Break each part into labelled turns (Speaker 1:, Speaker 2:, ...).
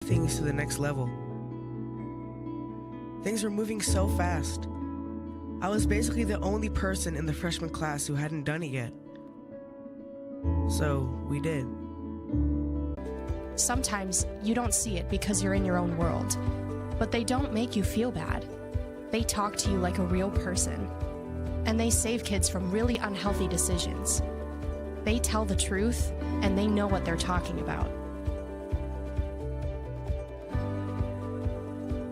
Speaker 1: things to the next level. Things were moving so fast. I was basically the only person in the freshman class who hadn't done it yet. So we did.
Speaker 2: Sometimes you don't see it because you're in your own world, but they don't make you feel bad. They talk to you like a real person, and they save kids from really unhealthy decisions. They tell the truth, and they know what they're talking about.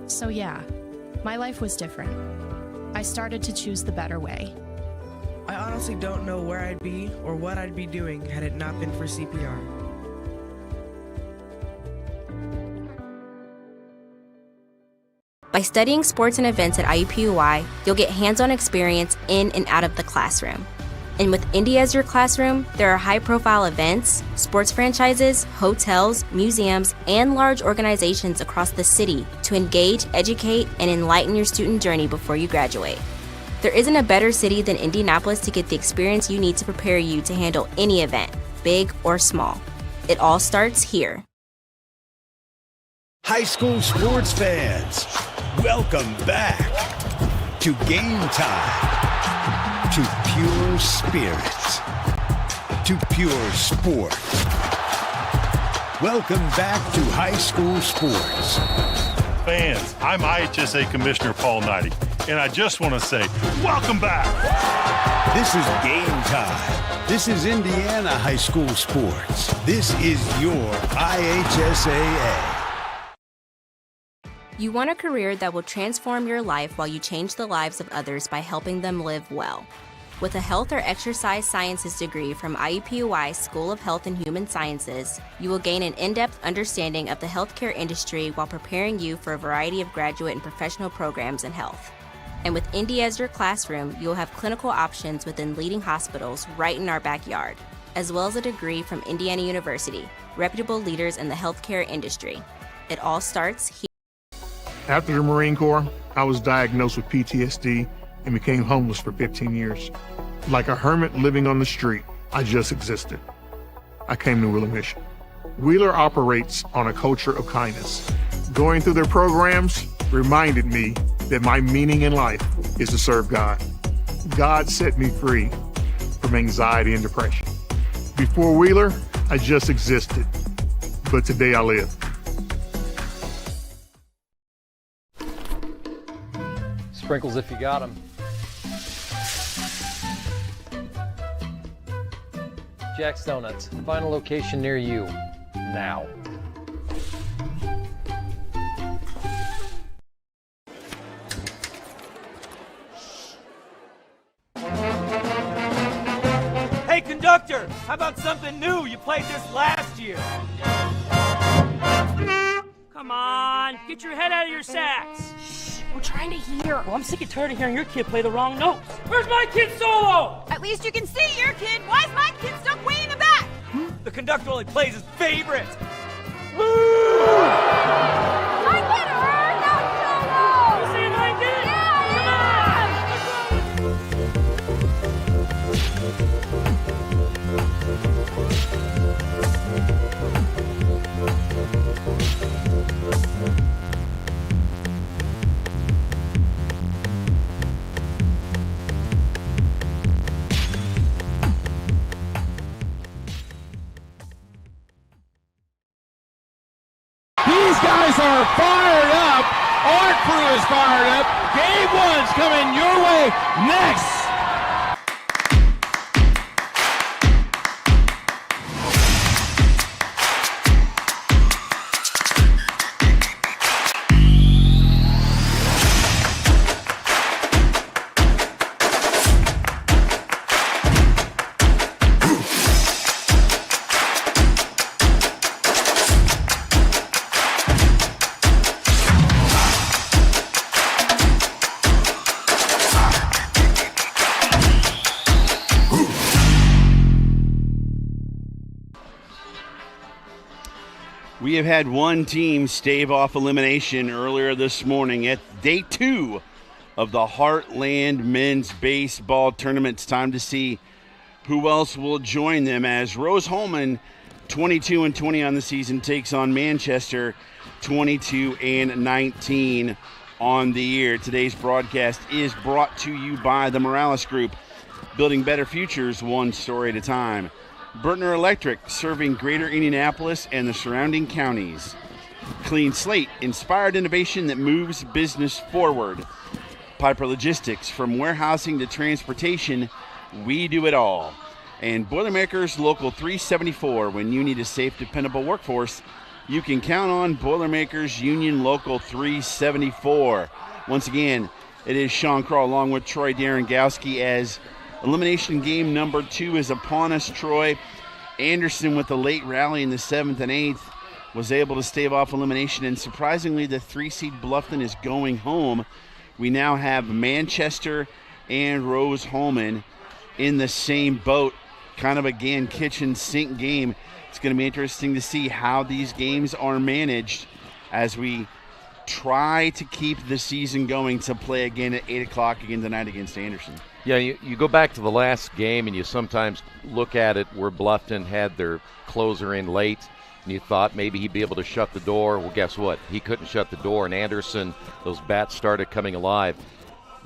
Speaker 2: So yeah, my life was different. I started to choose the better way.
Speaker 1: I honestly don't know where I'd be or what I'd be doing had it not been for CPR.
Speaker 3: By studying sports and events at IUPUI, you'll get hands-on experience in and out of the classroom. And with Indy as your classroom, there are high-profile events, sports franchises, hotels, museums, and large organizations across the city to engage, educate, and enlighten your student journey before you graduate. There isn't a better city than Indianapolis to get the experience you need to prepare you to handle any event, big or small. It all starts here.
Speaker 4: High school sports fans, welcome back to Game Time, to pure spirits, to pure sport. Welcome back to high school sports.
Speaker 5: Fans, I'm IHSA Commissioner Paul Knighty, and I just want to say, welcome back.
Speaker 4: This is Game Time. This is Indiana high school sports. This is your IHSAA.
Speaker 3: You want a career that will transform your life while you change the lives of others by helping them live well. With a health or exercise sciences degree from IUPUI School of Health and Human Sciences, you will gain an in-depth understanding of the healthcare industry while preparing you for a variety of graduate and professional programs in health. And with Indy as your classroom, you'll have clinical options within leading hospitals right in our backyard, as well as a degree from Indiana University, reputable leaders in the healthcare industry. It all starts here.
Speaker 6: After the Marine Corps, I was diagnosed with PTSD and became homeless for 15 years. Like a hermit living on the street, I just existed. I came to Wheeler Mission. Wheeler operates on a culture of kindness. Going through their programs reminded me that my meaning in life is to serve God. God set me free from anxiety and depression. Before Wheeler, I just existed, but today I live.
Speaker 7: Sprinkles if you got them. Jack's Donuts, find a location near you, now.
Speaker 8: Hey conductor, how about something new? You played this last year.
Speaker 9: Come on, get your head out of your sacks.
Speaker 2: We're trying to hear.
Speaker 9: Well, I'm sick and tired of hearing your kid play the wrong notes. Where's my kid solo?
Speaker 10: At least you can see your kid. Why is my kid stuck way in the back?
Speaker 8: The conductor only plays his favorites.
Speaker 10: My kid heard that solo!
Speaker 9: You saying I did?
Speaker 11: These guys are fired up. Our crew is fired up. Game one's coming your way next.
Speaker 12: We have had one team stave off elimination earlier this morning at day 2 of the Heartland Men's Baseball Tournament. It's time to see who else will join them as Rose-Hulman, 22-20 on the season, takes on Manchester, 22-19 on the year. Today's broadcast is brought to you by the Morales Group, building better futures one story at a time. Burtner Electric, serving greater Indianapolis and the surrounding counties. Clean Slate, inspired innovation that moves business forward. Piper Logistics, from warehousing to transportation, we do it all. And Boilermakers Local 374, when you need a safe, dependable workforce, you can count on Boilermakers Union Local 374. Once again, it is Sean Crow along with Troy Darengowski as elimination game number 2 is upon us. Troy Anderson, with the late rally in the 7th and 8th, was able to stave off elimination, and surprisingly, the 3-seed Bluffton is going home. We now have Manchester and Rose-Hulman in the same boat. Kind of, again, kitchen sink game. It's going to be interesting to see how these games are managed as we try to keep the season going to play again at 8 o'clock again tonight against Anderson.
Speaker 13: Yeah, you go back to the last game and you sometimes look at it where Bluffton had their closer in late and you thought maybe he'd be able to shut the door. Well, guess what? He couldn't shut the door, and Anderson, those bats started coming alive.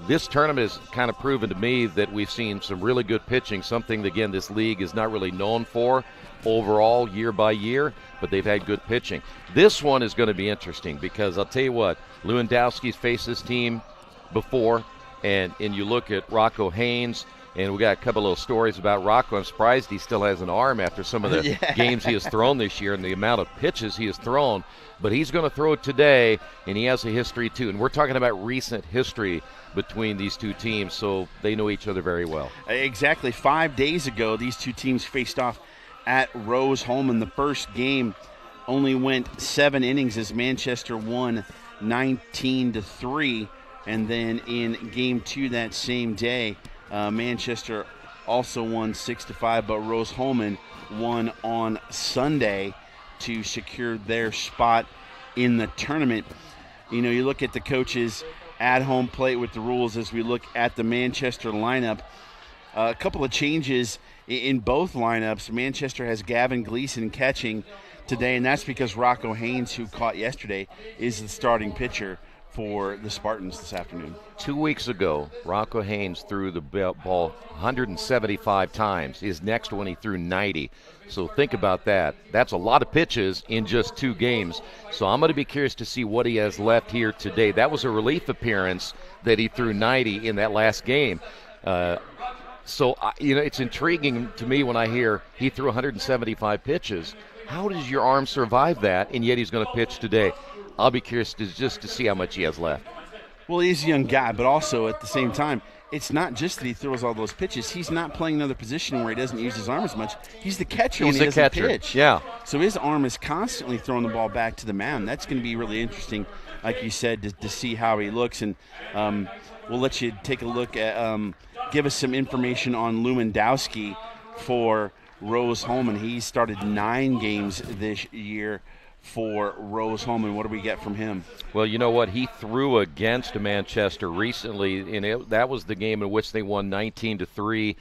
Speaker 13: This tournament has kind of proven to me that we've seen some really good pitching, something, again, this league is not really known for overall year by year, but they've had good pitching. This one is going to be interesting because I'll tell you what, Lewandowski's faced this team before, and you look at Rocco Haynes, and we got a couple little stories about Rocco. I'm surprised he still has an arm after some of the games he has thrown this year and the amount of pitches he has thrown. But he's going to throw it today, and he has a history too. And we're talking about recent history between these two teams, so they know each other very well.
Speaker 12: Exactly. 5 days ago, these two teams faced off at Rose-Hulman. The first game only went 7 innings as Manchester won 19-3. And then in game 2 that same day, Manchester also won 6-5, but Rose-Hulman won on Sunday to secure their spot in the tournament. You know, you look at the coaches at home plate with the rules as we look at the Manchester lineup. A couple of changes in both lineups. Manchester has Gavin Gleason catching today, and that's because Rocco Haynes, who caught yesterday, is the starting pitcher for the Spartans this afternoon.
Speaker 13: 2 weeks ago, Rocco Haynes threw the ball 175 times. His next one, he threw 90. So think about that. That's a lot of pitches in just 2 games. So I'm going to be curious to see what he has left here today. That was a relief appearance that he threw 90 in that last game. So it's intriguing to me when I hear he threw 175 pitches. How does your arm survive that, and yet he's going to pitch today? I'll be curious just to see how much he has left.
Speaker 12: Well, he's a young guy, but also at the same time, it's not just that he throws all those pitches. He's not playing another position where he doesn't use his arm as much. He's the catcher when he doesn't pitch.
Speaker 13: Yeah.
Speaker 12: So his arm is constantly throwing the ball back to the mound. That's going to be really interesting, like you said, to see how he looks. And we'll let you take a look at, give us some information on Lewandowski for Rose-Hulman. He started 9 games this year for Rose-Hulman. What do we get from him?
Speaker 13: Well, you know what? He threw against Manchester recently, and that was the game in which they won 19-3.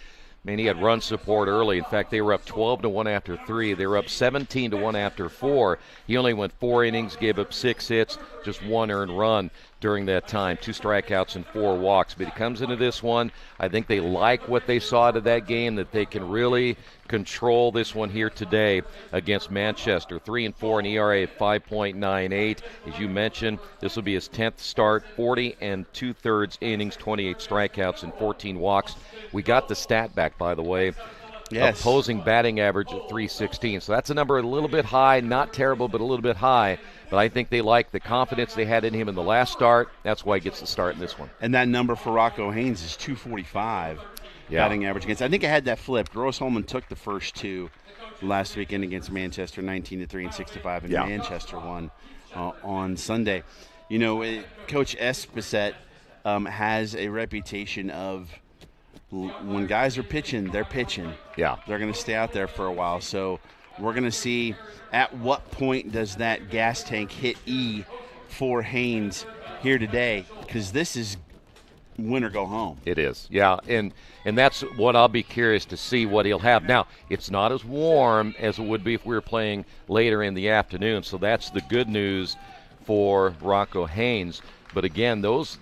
Speaker 13: Man, he had run support early. In fact, they were up 12-1 after 3. They were up 17-1 after 4. He only went 4 innings, gave up 6 hits, just 1 earned run during that time, 2 strikeouts and 4 walks. But he comes into this one. I think they like what they saw out of that game, that they can really control this one here today against Manchester. 3-4, an ERA of 5.98. As you mentioned, this will be his 10th start, 40 2/3 innings, 28 strikeouts, and 14 walks. We got the stat back, by the way.
Speaker 12: Yes.
Speaker 13: Opposing batting average of 316. So that's a number a little bit high, not terrible, but a little bit high. But I think they like the confidence they had in him in the last start. That's why he gets the start in this one.
Speaker 12: And that number for Rocco Haynes is 245 batting average against. I think I had that flipped. Rose-Hulman took the first 2 last weekend against Manchester, 19-3 and 6-5, and Manchester won on Sunday. You know, Coach Espacet has a reputation of when guys are pitching, they're pitching.
Speaker 13: Yeah.
Speaker 12: They're going to stay out there for a while. So we're going to see at what point does that gas tank hit E for Haynes here today, because this is win or go home.
Speaker 13: It is, yeah, and that's what I'll be curious to see what he'll have. Now, it's not as warm as it would be if we were playing later in the afternoon, so that's the good news for Rocco Haynes. But again, those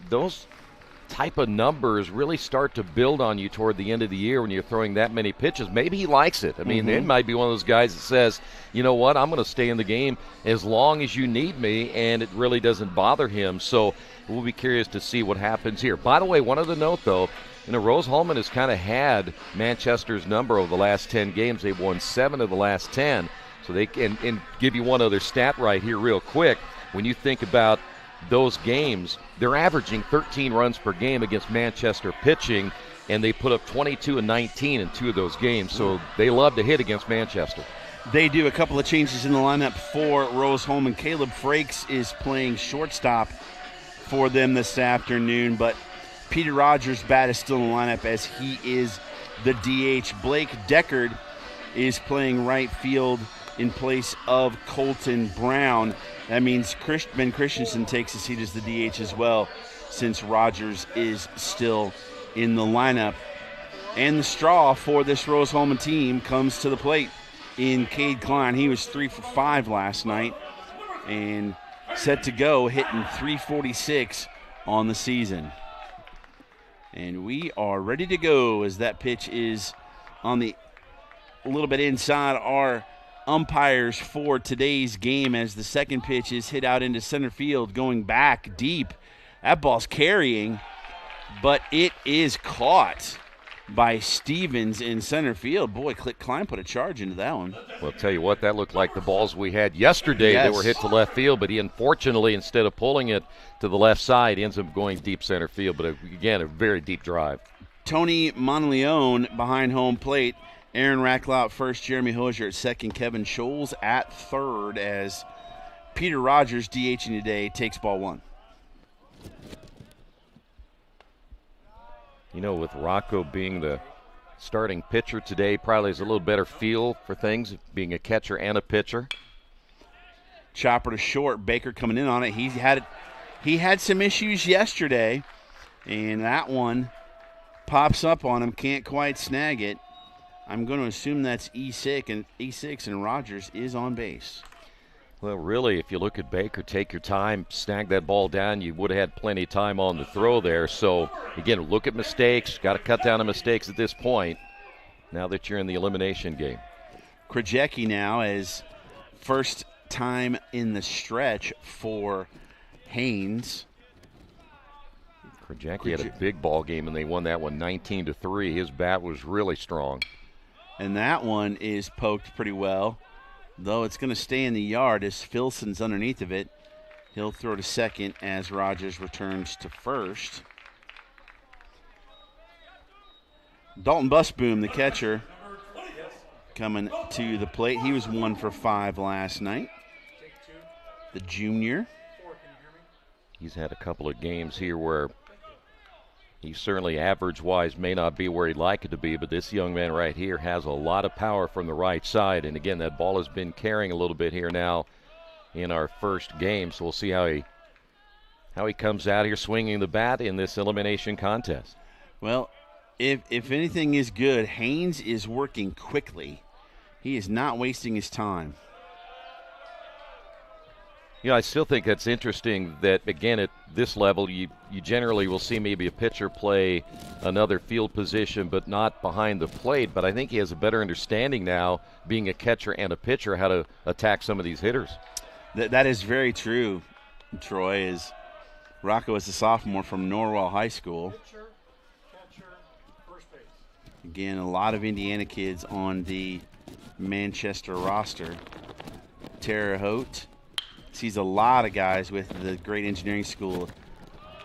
Speaker 13: type of numbers really start to build on you toward the end of the year when you're throwing that many pitches. Maybe he likes it. I mean, it might be one of those guys that says, you know what, I'm going to stay in the game as long as you need me, and it really doesn't bother him. So we'll be curious to see what happens here. By the way, one other note, though, Rose-Hulman has kind of had Manchester's number over the last 10 games. They've won 7 of the last 10. So they can, and give you one other stat right here real quick. When you think about those games, they're averaging 13 runs per game against Manchester pitching, and they put up 22 and 19 in 2 of those games. So they love to hit against Manchester.
Speaker 12: They do. A couple of changes in the lineup for Rose-Hulman. Caleb Frakes is playing shortstop for them this afternoon, but Peter Rogers' bat is still in the lineup as he is the DH. Blake Deckard is playing right field in place of Colton Brown. That means Ben Christensen takes his seat as the DH as well, since Rogers is still in the lineup. And the straw for this Rose-Hulman team comes to the plate in Cade Klein. He was 3 for 5 last night and set to go, hitting .346 on the season. And we are ready to go as that pitch is on a little bit inside our umpires for today's game, as the second pitch is hit out into center field, going back deep. That ball's carrying, but it is caught by Stevens in center field. Boy, Klein put a charge into that one.
Speaker 13: Well, I'll tell you what, that looked like the balls we had yesterday that were hit to left field, but he unfortunately, instead of pulling it to the left side, ends up going deep center field. But again, a very deep drive.
Speaker 12: Tony Monleone behind home plate. Aaron Racklow at first, Jeremy Hosier at second, Kevin Scholes at third, as Peter Rogers, DHing today, takes ball 1.
Speaker 13: With Rocco being the starting pitcher today, probably has a little better feel for things, being a catcher and a pitcher.
Speaker 12: Chopper to short, Baker coming in on it. He had some issues yesterday, and that one pops up on him, can't quite snag it. I'm going to assume that's E6, and Rogers is on base.
Speaker 13: Well, really, if you look at Baker, take your time, snag that ball down, you would have had plenty of time on the throw there. So, again, look at mistakes. Got to cut down on mistakes at this point, now that you're in the elimination game.
Speaker 12: Krajewski now as first time in the stretch for Haynes.
Speaker 13: Krajewski had a big ball game, and they won that one 19-3. His bat was really strong.
Speaker 12: And that one is poked pretty well, though it's going to stay in the yard as Filson's underneath of it. He'll throw to second as Rogers returns to first. Dalton Busboom, the catcher, coming to the plate. He was 1 for 5 last night. The junior.
Speaker 13: He's had a couple of games here where he certainly average-wise may not be where he'd like it to be, but this young man right here has a lot of power from the right side. And, again, that ball has been carrying a little bit here now in our first game. So we'll see how he comes out here swinging the bat in this elimination contest.
Speaker 12: Well, if anything is good, Haynes is working quickly. He is not wasting his time.
Speaker 13: I still think that's interesting that, again, at this level, you generally will see maybe a pitcher play another field position but not behind the plate. But I think he has a better understanding now, being a catcher and a pitcher, how to attack some of these hitters.
Speaker 12: That is very true, Troy. Is Rocco is a sophomore from Norwell High School.
Speaker 6: Catcher, first base.
Speaker 12: Again, a lot of Indiana kids on the Manchester roster. Terre Haute sees a lot of guys with the great engineering school.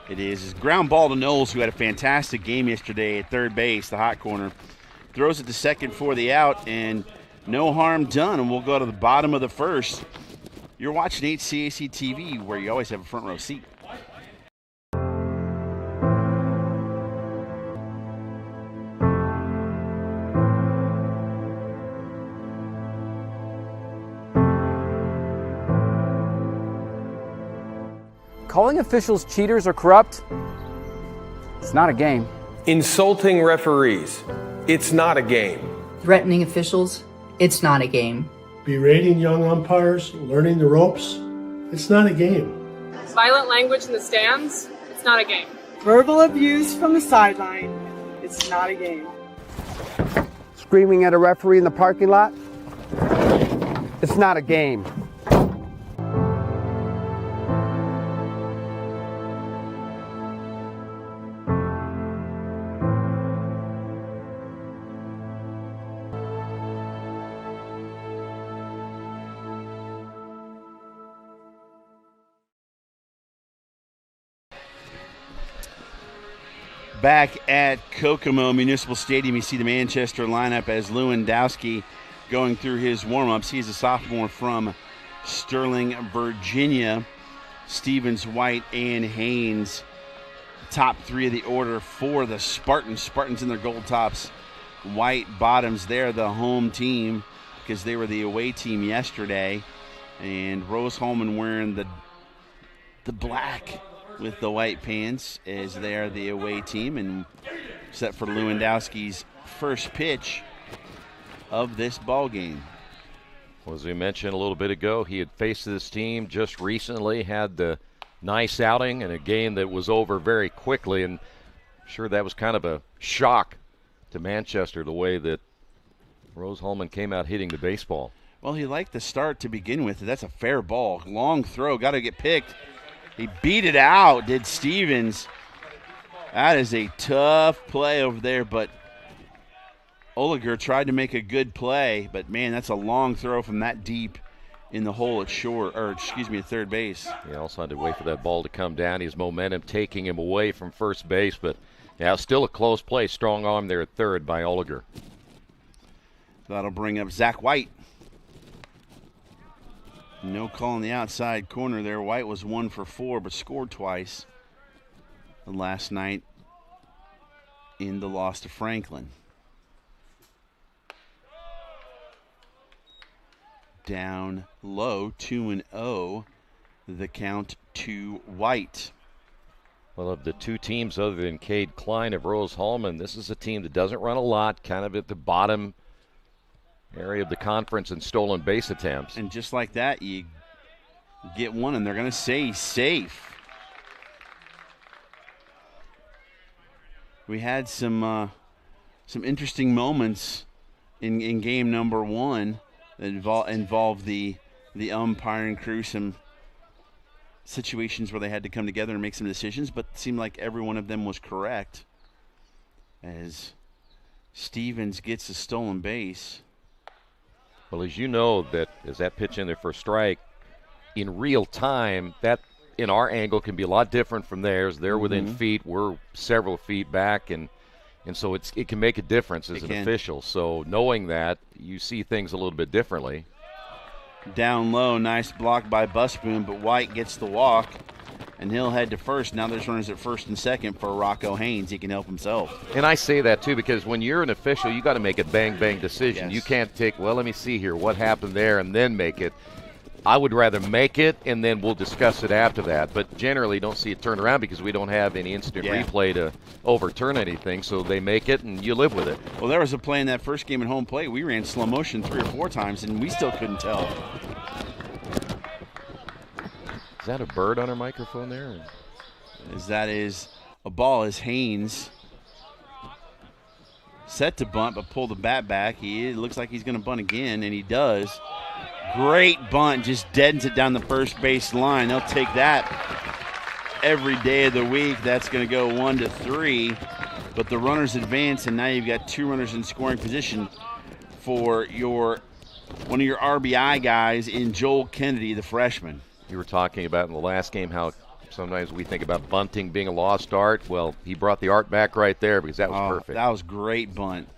Speaker 12: It is ground ball to Knowles, who had a fantastic game yesterday at third base, the hot corner. Throws it to second for the out, and no harm done, and we'll go to the bottom of the first. You're watching HCAC TV, where you always have a front row seat.
Speaker 14: Calling officials cheaters or corrupt, it's not a game.
Speaker 15: Insulting referees, it's not a game.
Speaker 16: Threatening officials, it's not a game.
Speaker 17: Berating young umpires, learning the ropes, it's not a game. Violent language in the stands, it's not a game.
Speaker 18: Verbal abuse from the sideline, it's not a game.
Speaker 19: Screaming at a referee in the parking lot, it's not a game.
Speaker 12: Back at Kokomo Municipal Stadium, you see the Manchester lineup as Lewandowski going through his warm-ups. He's a sophomore from Sterling, Virginia. Stevens, White, and Haynes, top three of the order for the Spartans. Spartans in their gold tops. White bottoms. They're the home team because they were the away team yesterday. And Rose-Hulman wearing the black with the white pants as they are the away team, and set for Lewandowski's first pitch of this ball game.
Speaker 13: Well, as we mentioned a little bit ago, he had faced this team just recently, had the nice outing in a game that was over very quickly, and I'm sure that was kind of a shock to Manchester, the way that Rose-Hulman came out hitting the baseball.
Speaker 12: Well, he liked the start to begin with. That's a fair ball. Long throw, got to get picked. He beat it out, did Stevens. That is a tough play over there, but Oliger tried to make a good play, but man, that's a long throw from that deep in the hole at at third base.
Speaker 13: He also had to wait for that ball to come down. His momentum taking him away from first base, but yeah, still a close play. Strong arm there at third by Oliger.
Speaker 12: That'll bring up Zach White. No call in the outside corner there. White was 1 for 4, but scored twice last night in the loss to Franklin. Down low, 2-0, the count to White.
Speaker 13: Well, of the two teams other than Cade Klein of Rose-Hulman, this is a team that doesn't run a lot, kind of at the bottom area of the conference in stolen base attempts.
Speaker 12: And just like that, you get one, and they're going to say safe. We had some interesting moments in game number one that involved the umpiring crew, some situations where they had to come together and make some decisions, but it seemed like every one of them was correct. As Stevens gets a stolen base.
Speaker 13: Well, as you know, that as that pitch in there for a strike, in real time, that in our angle can be a lot different from theirs. They're within feet, we're several feet back, and so it can make a difference as an official. So knowing that, you see things a little bit differently.
Speaker 12: Down low, nice block by Busboom, but White gets the walk, and he'll head to first. Now there's runners at first and second for Rocco Haynes. He can help himself.
Speaker 13: And I say that, too, because when you're an official, you got to make a bang-bang decision.
Speaker 12: Yes.
Speaker 13: You can't take, well, let me see here, what happened there, and then make it. I would rather make it, and then we'll discuss it after that. But generally don't see it turned around because we don't have any instant replay to overturn anything. So they make it, and you live with it.
Speaker 12: Well, there was a play in that first game at home plate. We ran slow motion 3 or 4 times, and we still couldn't tell.
Speaker 13: Is that a bird on our microphone there?
Speaker 12: As that is a ball as Haynes set to bunt, but pull the bat back. It looks like he's going to bunt again, and he does. Great bunt, just deadens it down the first base line. They'll take that every day of the week. That's going to go 1-3, but the runners advance, and now you've got 2 runners in scoring position for one of your RBI guys in Joel Kennedy, the freshman.
Speaker 13: You were talking about in the last game how sometimes we think about bunting being a lost art. Well, he brought the art back right there because that was perfect.
Speaker 12: That was great bunt.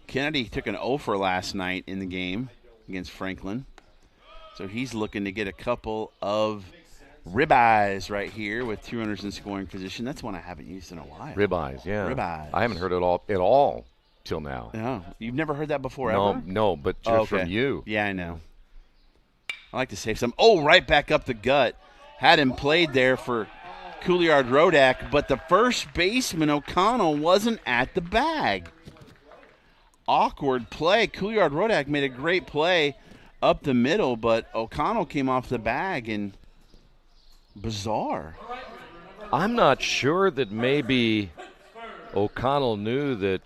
Speaker 12: Kennedy took an 0 for last night in the game against Franklin. So he's looking to get a couple of ribeyes right here with 2 runners in scoring position. That's one I haven't used in a while.
Speaker 13: Ribeyes, yeah.
Speaker 12: Ribeyes.
Speaker 13: I haven't heard it at all till now.
Speaker 12: No, you've never heard that before, ever?
Speaker 13: No, but just from you.
Speaker 12: Yeah, I know. I like to save some. Oh, right back up the gut. Had him played there for Couillard-Rodak, but the first baseman, O'Connell, wasn't at the bag. Awkward play. Couillard-Rodak made a great play up the middle, but O'Connell came off the bag and bizarre.
Speaker 13: I'm not sure that maybe O'Connell knew that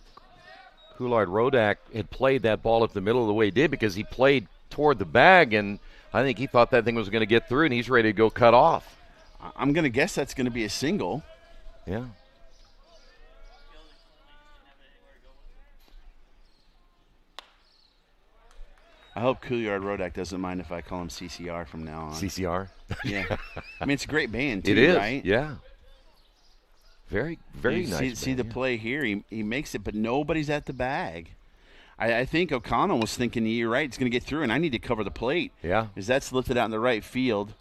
Speaker 13: Coulard-Rodak had played that ball up the middle the way he did, because he played toward the bag, and I think he thought that thing was going to get through, and he's ready to go cut off.
Speaker 12: I'm going to guess that's going to be a single.
Speaker 13: Yeah.
Speaker 12: I hope Coulard-Rodak doesn't mind if I call him CCR from now on.
Speaker 13: CCR?
Speaker 12: Yeah. I mean, it's a great band, too,
Speaker 13: it is,
Speaker 12: right?
Speaker 13: Yeah. Very, very nice.
Speaker 12: See the play here. He makes it, but nobody's at the bag. I think O'Connell was thinking, you're right, it's going to get through, and I need to cover the plate.
Speaker 13: Yeah.
Speaker 12: Because that's lifted out in the right field.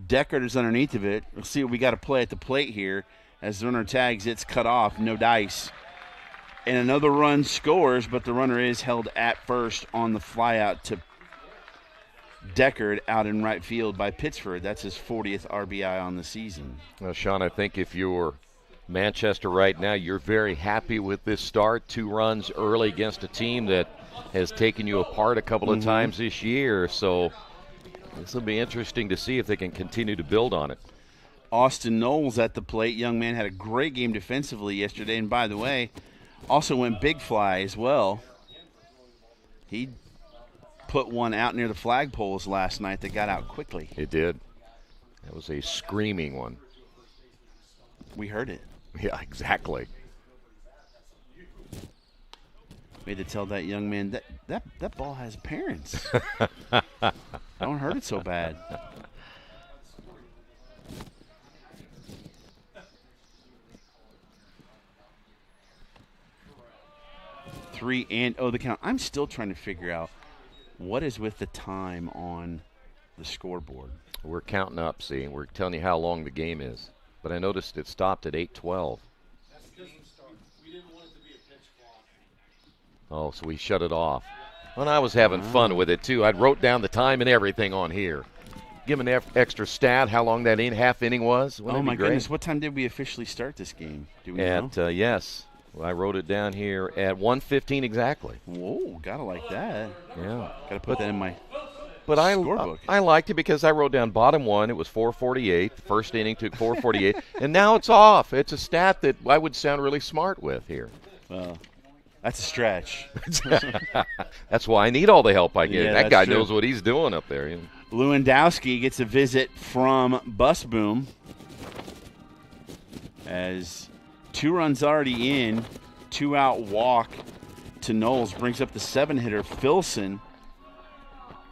Speaker 12: Deckard is underneath of it. We'll see what we got to play at the plate here. As the runner tags, it's cut off, no dice. And another run scores, but the runner is held at first on the flyout to Deckard out in right field by Pittsford. That's his 40th RBI on the season.
Speaker 13: Well, Sean, I think if you're Manchester right now, you're very happy with this start. 2 runs early against a team that has taken you apart a couple of times this year. So this will be interesting to see if they can continue to build on it.
Speaker 12: Austin Knowles at the plate. Young man had a great game defensively yesterday. And by the way, also went big fly as well. He put one out near the flagpoles last night that got out quickly.
Speaker 13: It did. That was a screaming one.
Speaker 12: We heard it.
Speaker 13: Yeah, exactly.
Speaker 12: We had to tell that young man that ball has parents. Don't hurt it so bad. Three and the count. I'm still trying to figure out what is with the time on the scoreboard.
Speaker 13: We're counting up, see. We're telling you how long the game is. But I noticed it stopped at 8:12.
Speaker 6: That's game start. We didn't want it to be a pitch clock.
Speaker 13: Oh, so we shut it off. Well, I was having fun with it, too. I wrote down the time and everything on here. Give an extra stat, how long that half inning was.
Speaker 12: Oh, my goodness. What time did we officially start this game? Do we know?
Speaker 13: Yes. Well, I wrote it down here at 1:15 exactly.
Speaker 12: Whoa, gotta like that.
Speaker 13: Yeah.
Speaker 12: Gotta put that in my
Speaker 13: But
Speaker 12: scorebook.
Speaker 13: I liked it because I wrote down bottom one. It was 4:48. The first inning took 4:48. And now it's off. It's a stat that I would sound really smart with here.
Speaker 12: Well, that's a stretch.
Speaker 13: That's why I need all the help I get.
Speaker 12: Yeah,
Speaker 13: that guy
Speaker 12: true.
Speaker 13: knows what he's doing up there. You know.
Speaker 12: Lewandowski gets a visit from Bus Boom. As 2 runs already in, 2-out walk to Knowles brings up the 7-hitter, Filson.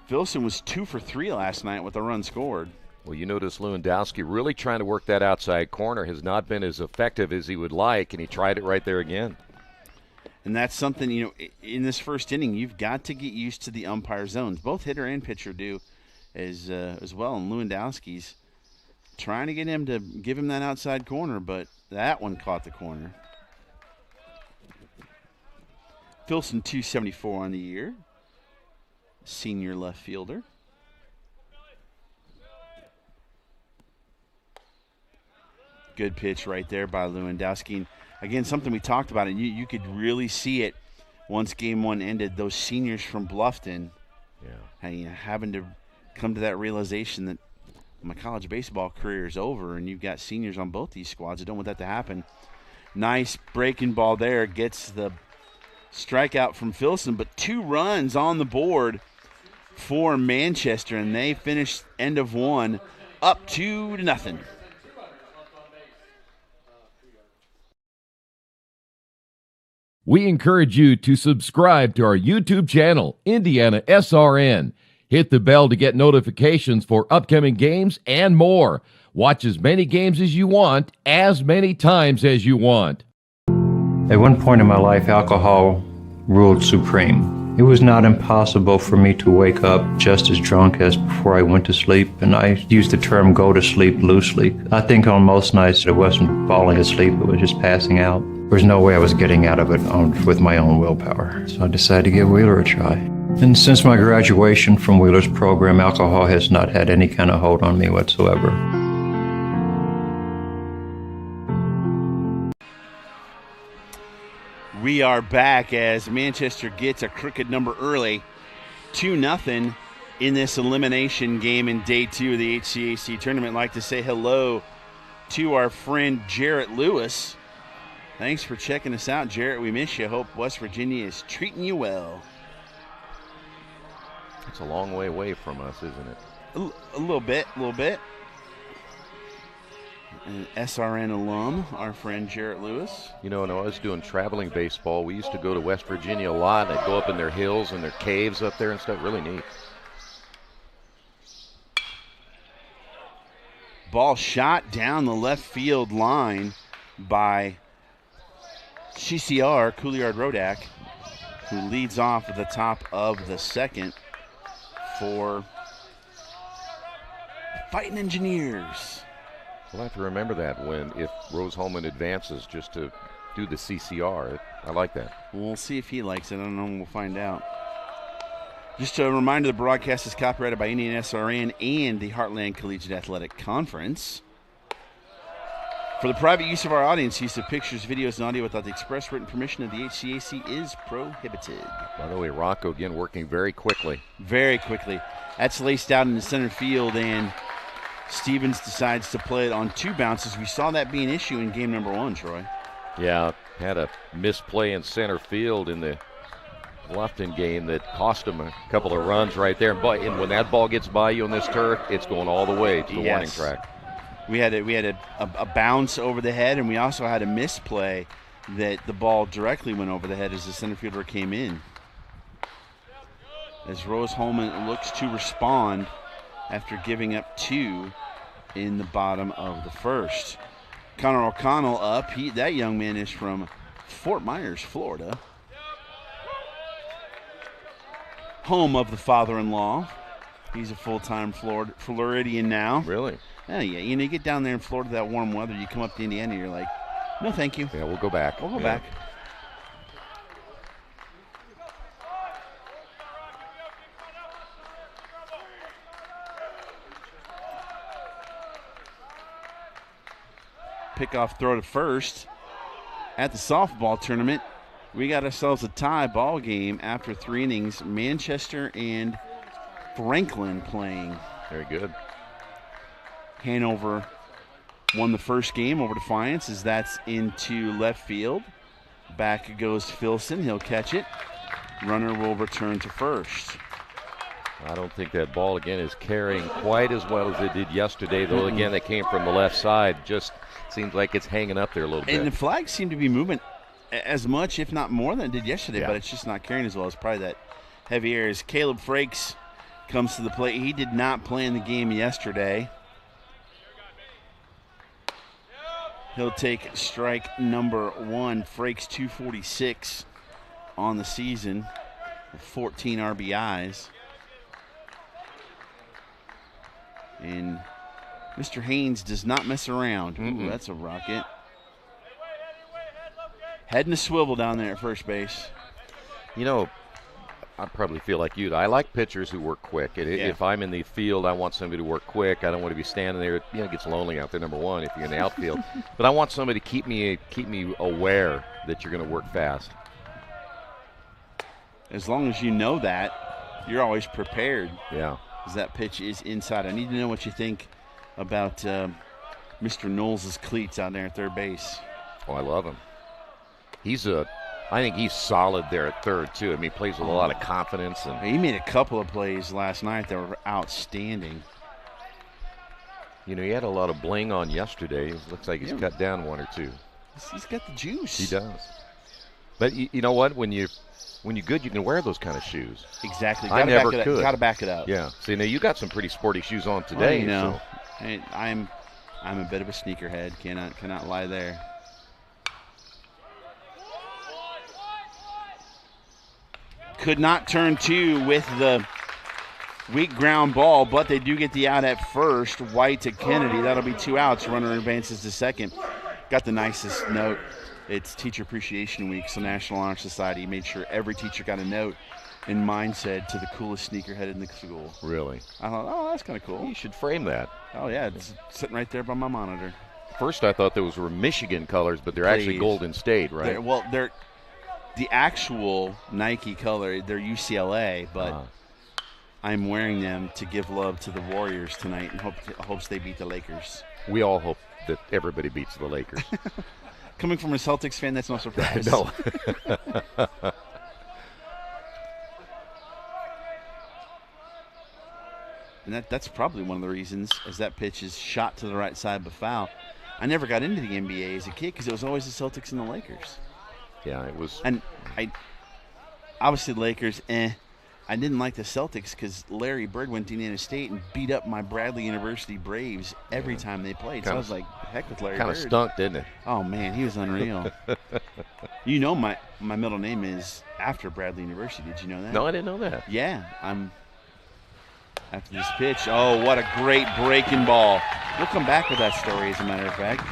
Speaker 12: Filson was 2 for 3 last night with a run scored.
Speaker 13: Well, you notice Lewandowski really trying to work that outside corner has not been as effective as he would like, and he tried it right there again.
Speaker 12: And that's something, in this first inning, you've got to get used to the umpire zones. Both hitter and pitcher do as well, and Lewandowski's trying to get him to give him that outside corner, but that one caught the corner. Filson 274 on the year. Senior left fielder. Good pitch right there by Lewandowski. And again, something we talked about, and you could really see it once game 1 ended. Those seniors from Bluffton having to come to that realization that my college baseball career is over, and you've got seniors on both these squads. I don't want that to happen. Nice breaking ball there. Gets the strikeout from Filson, but 2 runs on the board for Manchester, and they finish end of 1 up 2-0.
Speaker 20: We encourage you to subscribe to our YouTube channel, IndianaSRN. Hit the bell to get notifications for upcoming games and more. Watch as many games as you want, as many times as you want.
Speaker 21: At one point in my life, alcohol ruled supreme. It was not impossible for me to wake up just as drunk as before I went to sleep, and I use the term go to sleep loosely. I think on most nights it wasn't falling asleep, it was just passing out. There was no way I was getting out of it with my own willpower, so I decided to give Wheeler a try. And since my graduation from Wheeler's program, alcohol has not had any kind of hold on me whatsoever.
Speaker 12: We are back as Manchester gets a crooked number early 2-0 in this elimination game in day 2 of the HCAC tournament. I'd like to say hello to our friend Jarrett Lewis. Thanks for checking us out, Jarrett. We miss you. Hope West Virginia is treating you well.
Speaker 13: It's a long way away from us, isn't it?
Speaker 12: A little bit. An SRN alum, our friend Jarrett Lewis.
Speaker 13: You know, when I was doing traveling baseball, we used to go to West Virginia a lot. I'd go up in their hills and their caves up there and stuff. Really neat.
Speaker 12: Ball shot down the left field line by CCR, Couliard-Rodak, who leads off at the top of the second for Fighting Engineers.
Speaker 13: We'll have to remember that if Rose-Hulman advances just to do the CCR. I like that.
Speaker 12: We'll see if he likes it. I don't know. We'll find out. Just a reminder, the broadcast is copyrighted by IndianaSRN and the Heartland Collegiate Athletic Conference. For the private use of our audience, use of pictures, videos, and audio without the express written permission of the HCAC is prohibited.
Speaker 13: By the way, Rocco again working very quickly.
Speaker 12: Very quickly. That's laced out in the center field, and Stevens decides to play it on 2 bounces. We saw that be an issue in game number 1, Troy.
Speaker 13: Yeah, had a misplay in center field in the Bluffton game that cost him a couple of runs right there. And when that ball gets by you on this turf, it's going all the way to the warning track.
Speaker 12: We had a bounce over the head, and we also had a misplay that the ball directly went over the head as the center fielder came in. As Rose-Hulman looks to respond after giving up 2 in the bottom of the first. Connor O'Connell up. That young man is from Fort Myers, Florida. Home of the father-in-law. He's a full-time Floridian now.
Speaker 13: Really?
Speaker 12: Yeah. You know, you get down there in Florida, that warm weather, you come up to Indiana, you're like, no, thank you.
Speaker 13: Yeah, we'll go back.
Speaker 12: We'll go back. Pickoff throw to first. At the softball tournament, we got ourselves a tie ball game after 3 innings. Manchester and Franklin playing.
Speaker 13: Very good.
Speaker 12: Hanover won the first game over Defiance as that's into left field. Back goes Filson. He'll catch it. Runner will return to first.
Speaker 13: I don't think that ball, again, is carrying quite as well as it did yesterday, though, again, that came from the left side. Just seems like it's hanging up there a little bit.
Speaker 12: And the flags seem to be moving as much, if not more, than it did yesterday, but it's just not carrying as well. It's probably that heavy air. As Caleb Frakes comes to the plate, he did not play in the game yesterday. He'll take strike number 1. Frakes 246 on the season with 14 RBIs. And Mr. Haynes does not mess around. Ooh, that's a rocket. Head and a swivel down there at first base.
Speaker 13: You know, I probably feel like you. I like pitchers who work quick. If I'm in the field, I want somebody to work quick. I don't want to be standing there. You know, it gets lonely out there, number one, if you're in the outfield. But I want somebody to keep me aware that you're going to work fast.
Speaker 12: As long as you know that, you're always prepared.
Speaker 13: Yeah.
Speaker 12: As that pitch is inside. I need to know what you think about Mr. Knowles' cleats out there at third base.
Speaker 13: Oh, I love him. I think he's solid there at third, too. I mean, he plays with a lot of confidence. And
Speaker 12: he made a couple of plays last night that were outstanding.
Speaker 13: You know, he had a lot of bling on yesterday. It looks like he's cut down 1 or 2.
Speaker 12: He's got the juice.
Speaker 13: He does. But you know what? When you're good, you can wear those kind of shoes.
Speaker 12: Exactly.
Speaker 13: I never could.
Speaker 12: Got to back it up.
Speaker 13: Yeah. See, now you got some pretty sporty shoes on today.
Speaker 12: You know,
Speaker 13: so.
Speaker 12: I'm a bit of a sneakerhead. Cannot lie there. Could not turn 2 with the weak ground ball, but they do get the out at first. White to Kennedy. That'll be 2 outs. Runner advances to second. Got the nicest note. It's Teacher Appreciation Week, so National Honor Society made sure every teacher got a note in mindset to the coolest sneakerhead in the school.
Speaker 13: Really?
Speaker 12: I thought, oh, that's kind of cool.
Speaker 13: You should frame that.
Speaker 12: Oh, yeah, it's sitting right there by my monitor.
Speaker 13: First I thought those were Michigan colors, but they're actually Golden State, right?
Speaker 12: They're the actual Nike color. They're UCLA, but I'm wearing them to give love to the Warriors tonight and hopes they beat the Lakers.
Speaker 13: We all hope that everybody beats the Lakers.
Speaker 12: Coming from a Celtics fan, that's no surprise.
Speaker 13: No.
Speaker 12: And that's probably one of the reasons, as that pitch is shot to the right side but foul. I never got into the NBA as a kid because it was always the Celtics and the Lakers.
Speaker 13: Yeah, it was.
Speaker 12: And obviously the Lakers, I didn't like the Celtics because Larry Bird went to Indiana State and beat up my Bradley University Braves every time they played. So I was like, heck with Larry Bird.
Speaker 13: Kind of stunk, didn't it?
Speaker 12: Oh, man, he was unreal. You know my middle name is after Bradley University. Did you know that?
Speaker 13: No, I didn't know that.
Speaker 12: Yeah, I'm after this pitch. Oh, what a great breaking ball. We'll come back with that story, as a matter of fact.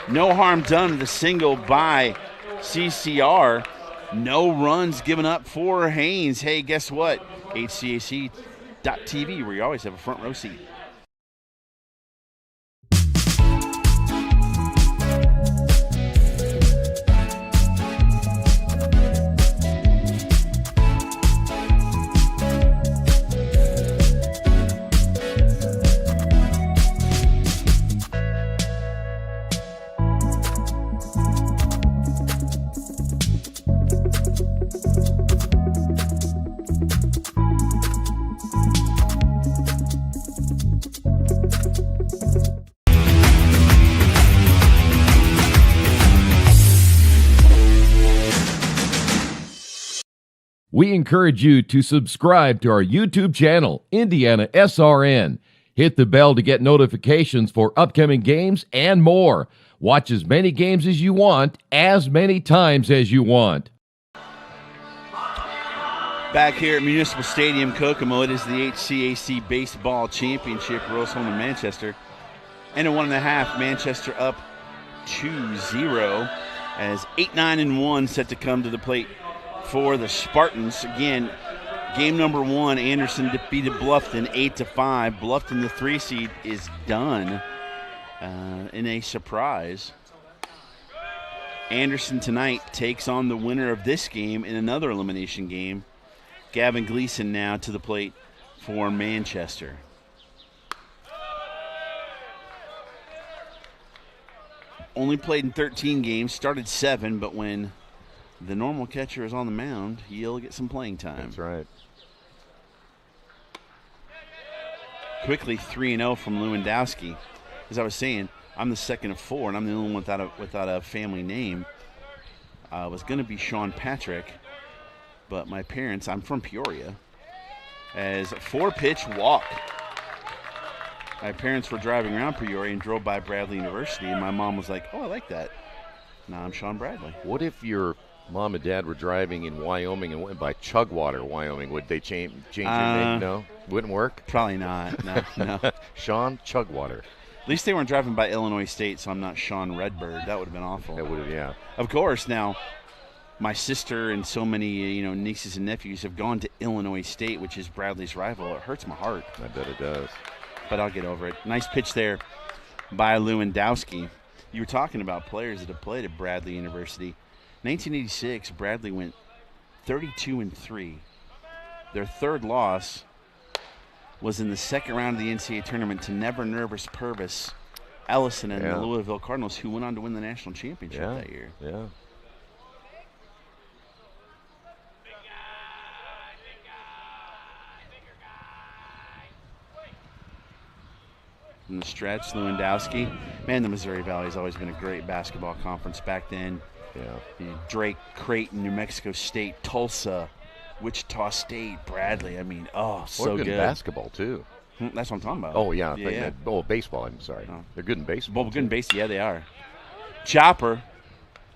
Speaker 12: No harm done with the single by CCR. No runs given up for Haynes. Hey, guess what? HCAC.TV, where you always have a front row seat.
Speaker 20: We encourage you to subscribe to our YouTube channel, IndianaSRN. Hit the bell to get notifications for upcoming games and more. Watch as many games as you want, as many times as you want.
Speaker 12: Back here at Municipal Stadium, Kokomo, it is the HCAC Baseball Championship, Rose-Hulman, Manchester. And a 1.5, Manchester up 2-0 as 8-9-1 set to come to the plate for the Spartans. Again, game number 1, Anderson defeated Bluffton 8-5. Bluffton, the 3 seed, is done in a surprise. Anderson tonight takes on the winner of this game in another elimination game. Gavin Gleason now to the plate for Manchester. Only played in 13 games, started 7, but when the normal catcher is on the mound, he'll get some playing time.
Speaker 13: That's right.
Speaker 12: Quickly 3-0 from Lewandowski. As I was saying, I'm the second of 4, and I'm the only one without a family name. I was going to be Sean Patrick, but my parents, I'm from Peoria, as a 4-pitch walk. My parents were driving around Peoria and drove by Bradley University, and my mom was like, oh, I like that. Now I'm Sean Bradley.
Speaker 13: What if your mom and dad were driving in Wyoming and went by Chugwater, Wyoming? Would they change your name? No? Wouldn't work?
Speaker 12: Probably not. No.
Speaker 13: Sean Chugwater.
Speaker 12: At least they weren't driving by Illinois State, so I'm not Sean Redbird. That would have been awful.
Speaker 13: That would have, yeah.
Speaker 12: Of course, now, my sister and so many, nieces and nephews have gone to Illinois State, which is Bradley's rival. It hurts my heart.
Speaker 13: I bet it does.
Speaker 12: But I'll get over it. Nice pitch there by Lewandowski. You were talking about players that have played at Bradley University. 1986, Bradley went 32-3. Their third loss was in the second round of the NCAA tournament to Never Nervous Purvis Ellison and the Louisville Cardinals, who went on to win the national championship that year.
Speaker 13: Yeah.
Speaker 12: In the stretch, Lewandowski. Man, the Missouri Valley has always been a great basketball conference back then.
Speaker 13: Yeah.
Speaker 12: Drake, Creighton, New Mexico State, Tulsa, Wichita State, Bradley. I mean, so good.
Speaker 13: Basketball, too.
Speaker 12: That's what I'm talking about.
Speaker 13: Oh, yeah. Baseball, I'm sorry.
Speaker 12: Oh.
Speaker 13: They're good in baseball.
Speaker 12: Well, good in baseball, yeah, they are. Chopper.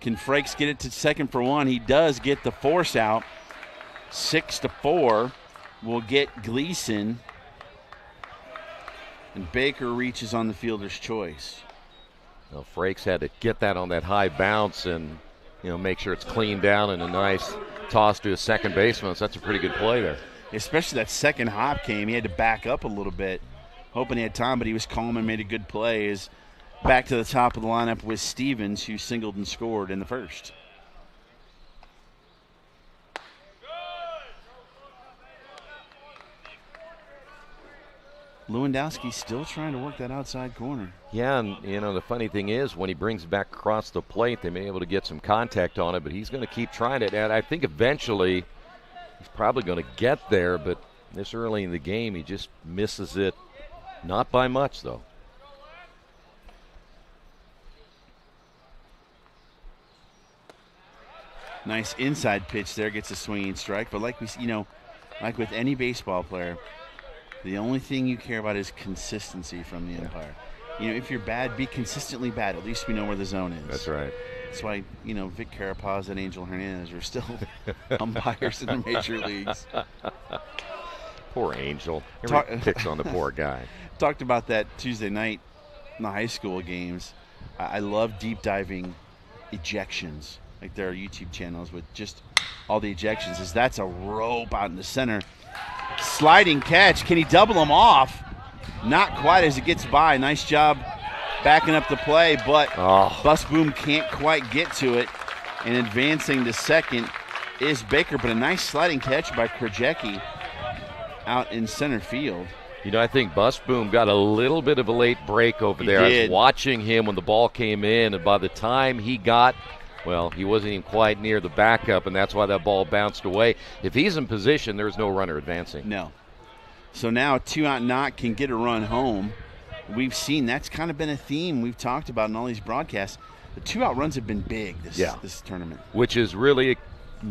Speaker 12: Can Frakes get it to second for 1? He does get the force out. 6-4 will get Gleason. And Baker reaches on the fielder's choice.
Speaker 13: Well, Frakes had to get that on that high bounce and, make sure it's cleaned down and a nice toss to his second baseman. So that's a pretty good play there.
Speaker 12: Especially that second hop came. He had to back up a little bit, hoping he had time, but he was calm and made a good play. As back to the top of the lineup was Stevens, who singled and scored in the first. Lewandowski's still trying to work that outside corner.
Speaker 13: Yeah, and the funny thing is when he brings it back across the plate, they may be able to get some contact on it, but he's going to keep trying it. And I think eventually he's probably going to get there, but this early in the game he just misses it. Not by much, though.
Speaker 12: Nice inside pitch there, gets a swinging strike. But like like with any baseball player, the only thing you care about is consistency from the umpire. If you're bad, be consistently bad. At least we know where the zone is.
Speaker 13: That's right.
Speaker 12: That's why, Vic Carapaz and Angel Hernandez are still umpires in the major leagues.
Speaker 13: Poor Angel. Everybody picks on the poor guy.
Speaker 12: Talked about that Tuesday night in the high school games. I love deep diving ejections. Like there are YouTube channels with just all the ejections. That's a rope out in the center. Sliding catch. Can he double him off? Not quite as it gets by. Nice job backing up the play, but Bus Boom can't quite get to it. And advancing to second is Baker, but a nice sliding catch by Krajewski out in center field.
Speaker 13: I think Bus Boom got a little bit of a late break over there. I was watching him when the ball came in, and by the time he got, he wasn't even quite near the backup, and that's why that ball bounced away. If he's in position, there's no runner advancing.
Speaker 12: No. So now a 2-out knock can get a run home. We've seen that's kind of been a theme we've talked about in all these broadcasts. The 2-out runs have been big this tournament.
Speaker 13: Which is really,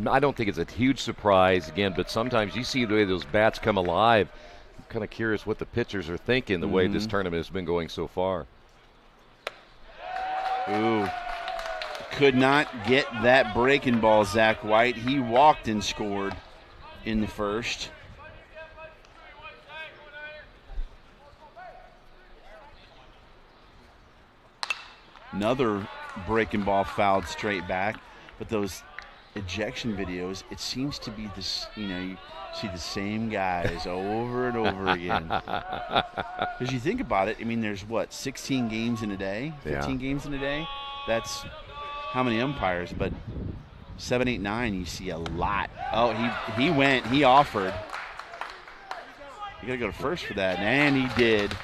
Speaker 13: I don't think it's a huge surprise, again, but sometimes you see the way those bats come alive. I'm kind of curious what the pitchers are thinking the way this tournament has been going so far.
Speaker 12: Ooh. Could not get that breaking ball, Zach White. He walked and scored in the first. Another breaking ball fouled straight back. But those ejection videos, it seems to be this, you see the same guys over and over again. Because you think about it, there's 16 games in a day, 15 games in a day? That's how many umpires? But 7, 8, 9, you see a lot. Oh, he offered. You got to go to first for that, and he did.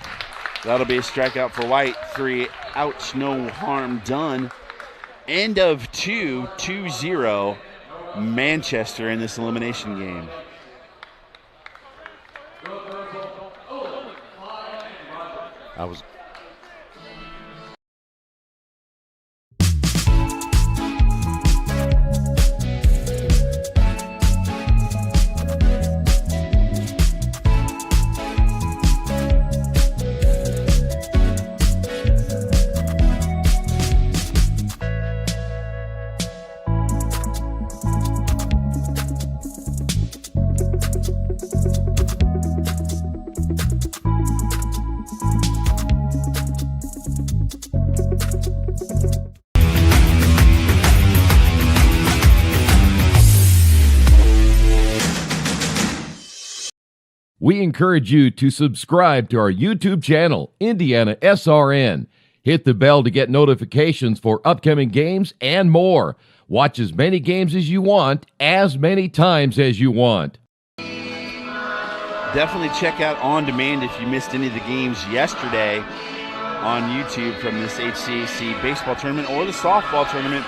Speaker 12: That'll be a strikeout for White. 3 outs, no harm done. End of 2-0 Manchester in this elimination game.
Speaker 20: We encourage you to subscribe to our YouTube channel, IndianaSRN. Hit the bell to get notifications for upcoming games and more. Watch as many games as you want, as many times as you want.
Speaker 12: Definitely check out On Demand if you missed any of the games yesterday on YouTube from this HCAC baseball tournament or the softball tournament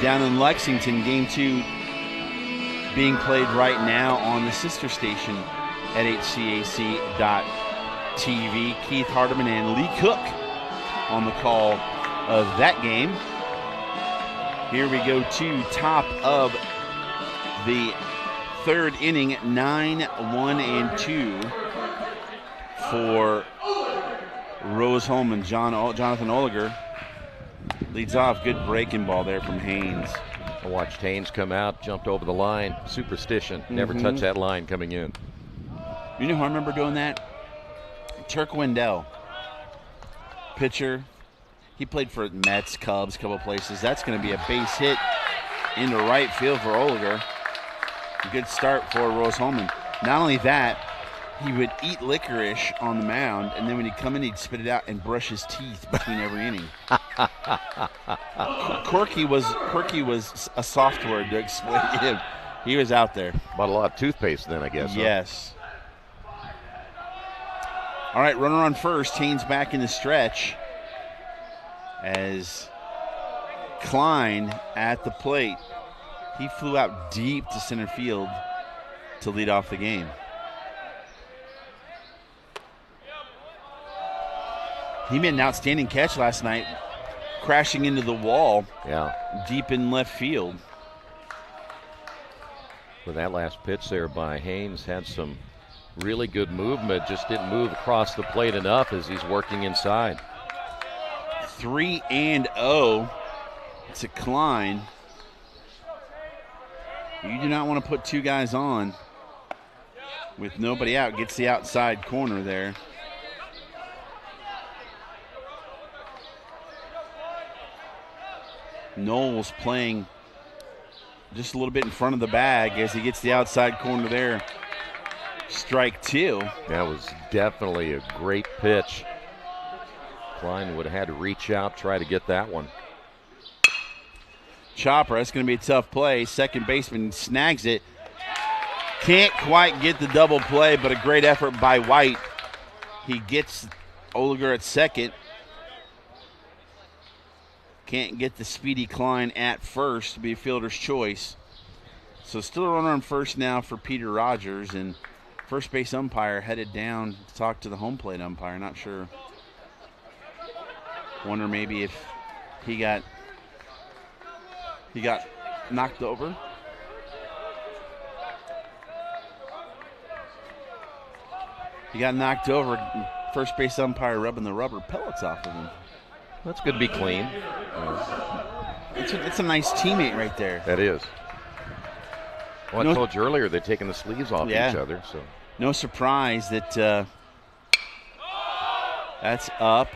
Speaker 12: down in Lexington. Game 2 being played right now on the sister station at HCAC.TV. Keith Hardeman and Lee Cook on the call of that game. Here we go to top of the third inning, 9-1-2 for Rose-Hulman. Jonathan Oliger leads off. Good breaking ball there from Haynes.
Speaker 13: I watched Haynes come out, jumped over the line. Superstition. Never touched that line coming in.
Speaker 12: You know who I remember doing that? Turk Wendell. Pitcher. He played for Mets, Cubs, a couple places. That's going to be a base hit into right field for Oliger. A good start for Rose-Hulman. Not only that, he would eat licorice on the mound, and then when he'd come in, he'd spit it out and brush his teeth between every inning. Quirky was a soft word to explain him. He was out there.
Speaker 13: Bought a lot of toothpaste then, I guess.
Speaker 12: Yes. All right, runner on first. Haynes back in the stretch as Klein at the plate. He flew out deep to center field to lead off the game. He made an outstanding catch last night, crashing into the wall deep in left field.
Speaker 13: With that last pitch there by Haynes, had some really good movement, just didn't move across the plate enough as he's working inside.
Speaker 12: 3-0 to Klein. You do not want to put two guys on with nobody out. Gets the outside corner there. Knowles playing just a little bit in front of the bag as he gets the outside corner there. Strike two.
Speaker 13: That was definitely a great pitch. Klein would have had to reach out, try to get that one.
Speaker 12: Chopper, that's going to be a tough play. Second baseman snags it. Can't quite get the double play, but a great effort by White. He gets Oliger at second. Can't get the speedy Klein at first to be a fielder's choice. So still a runner on first now for Peter Rogers, and first base umpire headed down to talk to the home plate umpire. Not sure. Wonder maybe if he got knocked over. He got knocked over. First base umpire rubbing the rubber pellets off of him.
Speaker 13: That's good to be clean.
Speaker 12: It's a nice teammate right there.
Speaker 13: That is. Well, I told you earlier they're taking the sleeves off each other. So
Speaker 12: no surprise that that's up.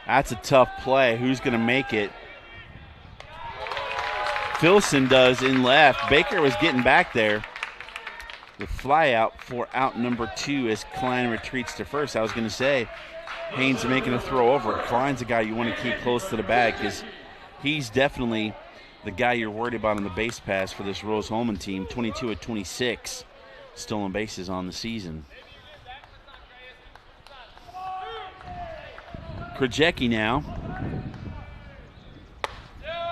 Speaker 12: That's a tough play. Who's going to make it? Filson does in left. Baker was getting back there. The fly out for out number 2 as Klein retreats to first. I was going to say, Haynes making a throw over. Klein's a guy you want to keep close to the bag because he's definitely the guy you're worried about on the base pass for this Rose-Hulman team. 22 of 26 stolen bases on the season. Krajecki now.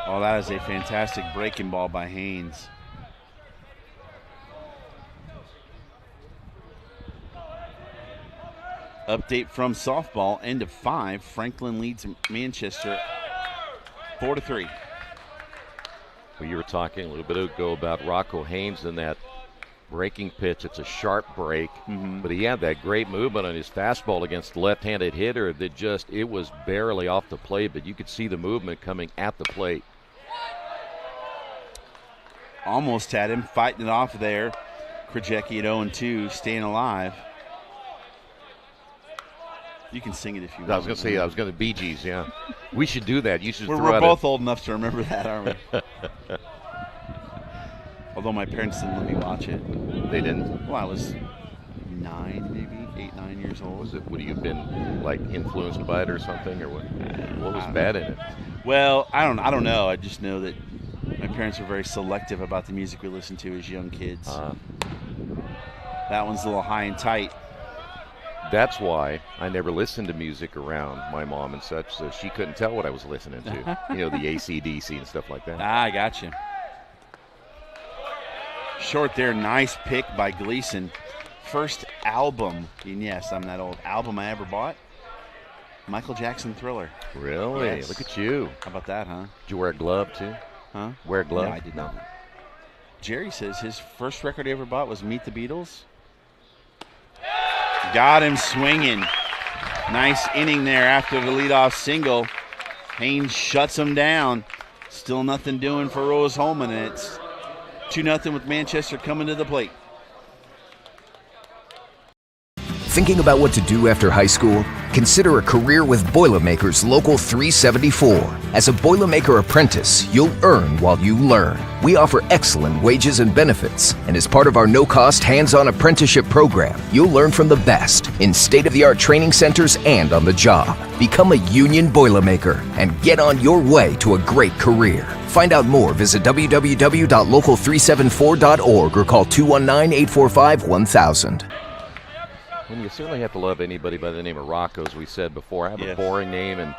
Speaker 12: Oh, that is a fantastic breaking ball by Haynes. Update from softball, end of 5. Franklin leads Manchester 4-3.
Speaker 13: Well, you were talking a little bit ago about Rocco Haynes and that breaking pitch. It's a sharp break, but he had that great movement on his fastball against the left-handed hitter that it was barely off the plate, but you could see the movement coming at the plate.
Speaker 12: Almost had him fighting it off there. Krajecki at 0-2, staying alive. You can sing it if you want.
Speaker 13: I was going to Bee Gees, yeah. We should do that. You should.
Speaker 12: We're both old enough to remember that, aren't we? Although my parents didn't let me watch it.
Speaker 13: They didn't?
Speaker 12: Well, I was 9, maybe 8, 9 years old.
Speaker 13: Would you have been like influenced by it or something, or what? What was bad in it?
Speaker 12: Well, I don't know. I just know that my parents were very selective about the music we listened to as young kids. That one's a little high and tight.
Speaker 13: That's why I never listened to music around my mom and such, so she couldn't tell what I was listening to. You know, the AC/DC and stuff like that.
Speaker 12: I got you. Short there, nice pick by Gleason. First album, and yes, I'm that old, album I ever bought, Michael Jackson Thriller.
Speaker 13: Really?
Speaker 12: Yes.
Speaker 13: Look at you.
Speaker 12: How about that, huh?
Speaker 13: Did you wear a glove too?
Speaker 12: Huh?
Speaker 13: Wear a glove?
Speaker 12: No, I did not. Jerry says his first record he ever bought was Meet the Beatles. Got him swinging. Nice inning there after the leadoff single. Haynes shuts him down. Still nothing doing for Rose-Hulman, and it's 2-0 with Manchester coming to the plate.
Speaker 1: Thinking about what to do after high school? Consider a career with Boilermakers Local 374. As a Boilermaker apprentice, you'll earn while you learn. We offer excellent wages and benefits, and as part of our no-cost hands-on apprenticeship program, you'll learn from the best in state-of-the-art training centers and on the job. Become a union Boilermaker and get on your way to a great career. Find out more, visit www.local374.org or call 219-845-1000.
Speaker 13: And you certainly have to love anybody by the name of Rocco, as we said before. I have a boring name, and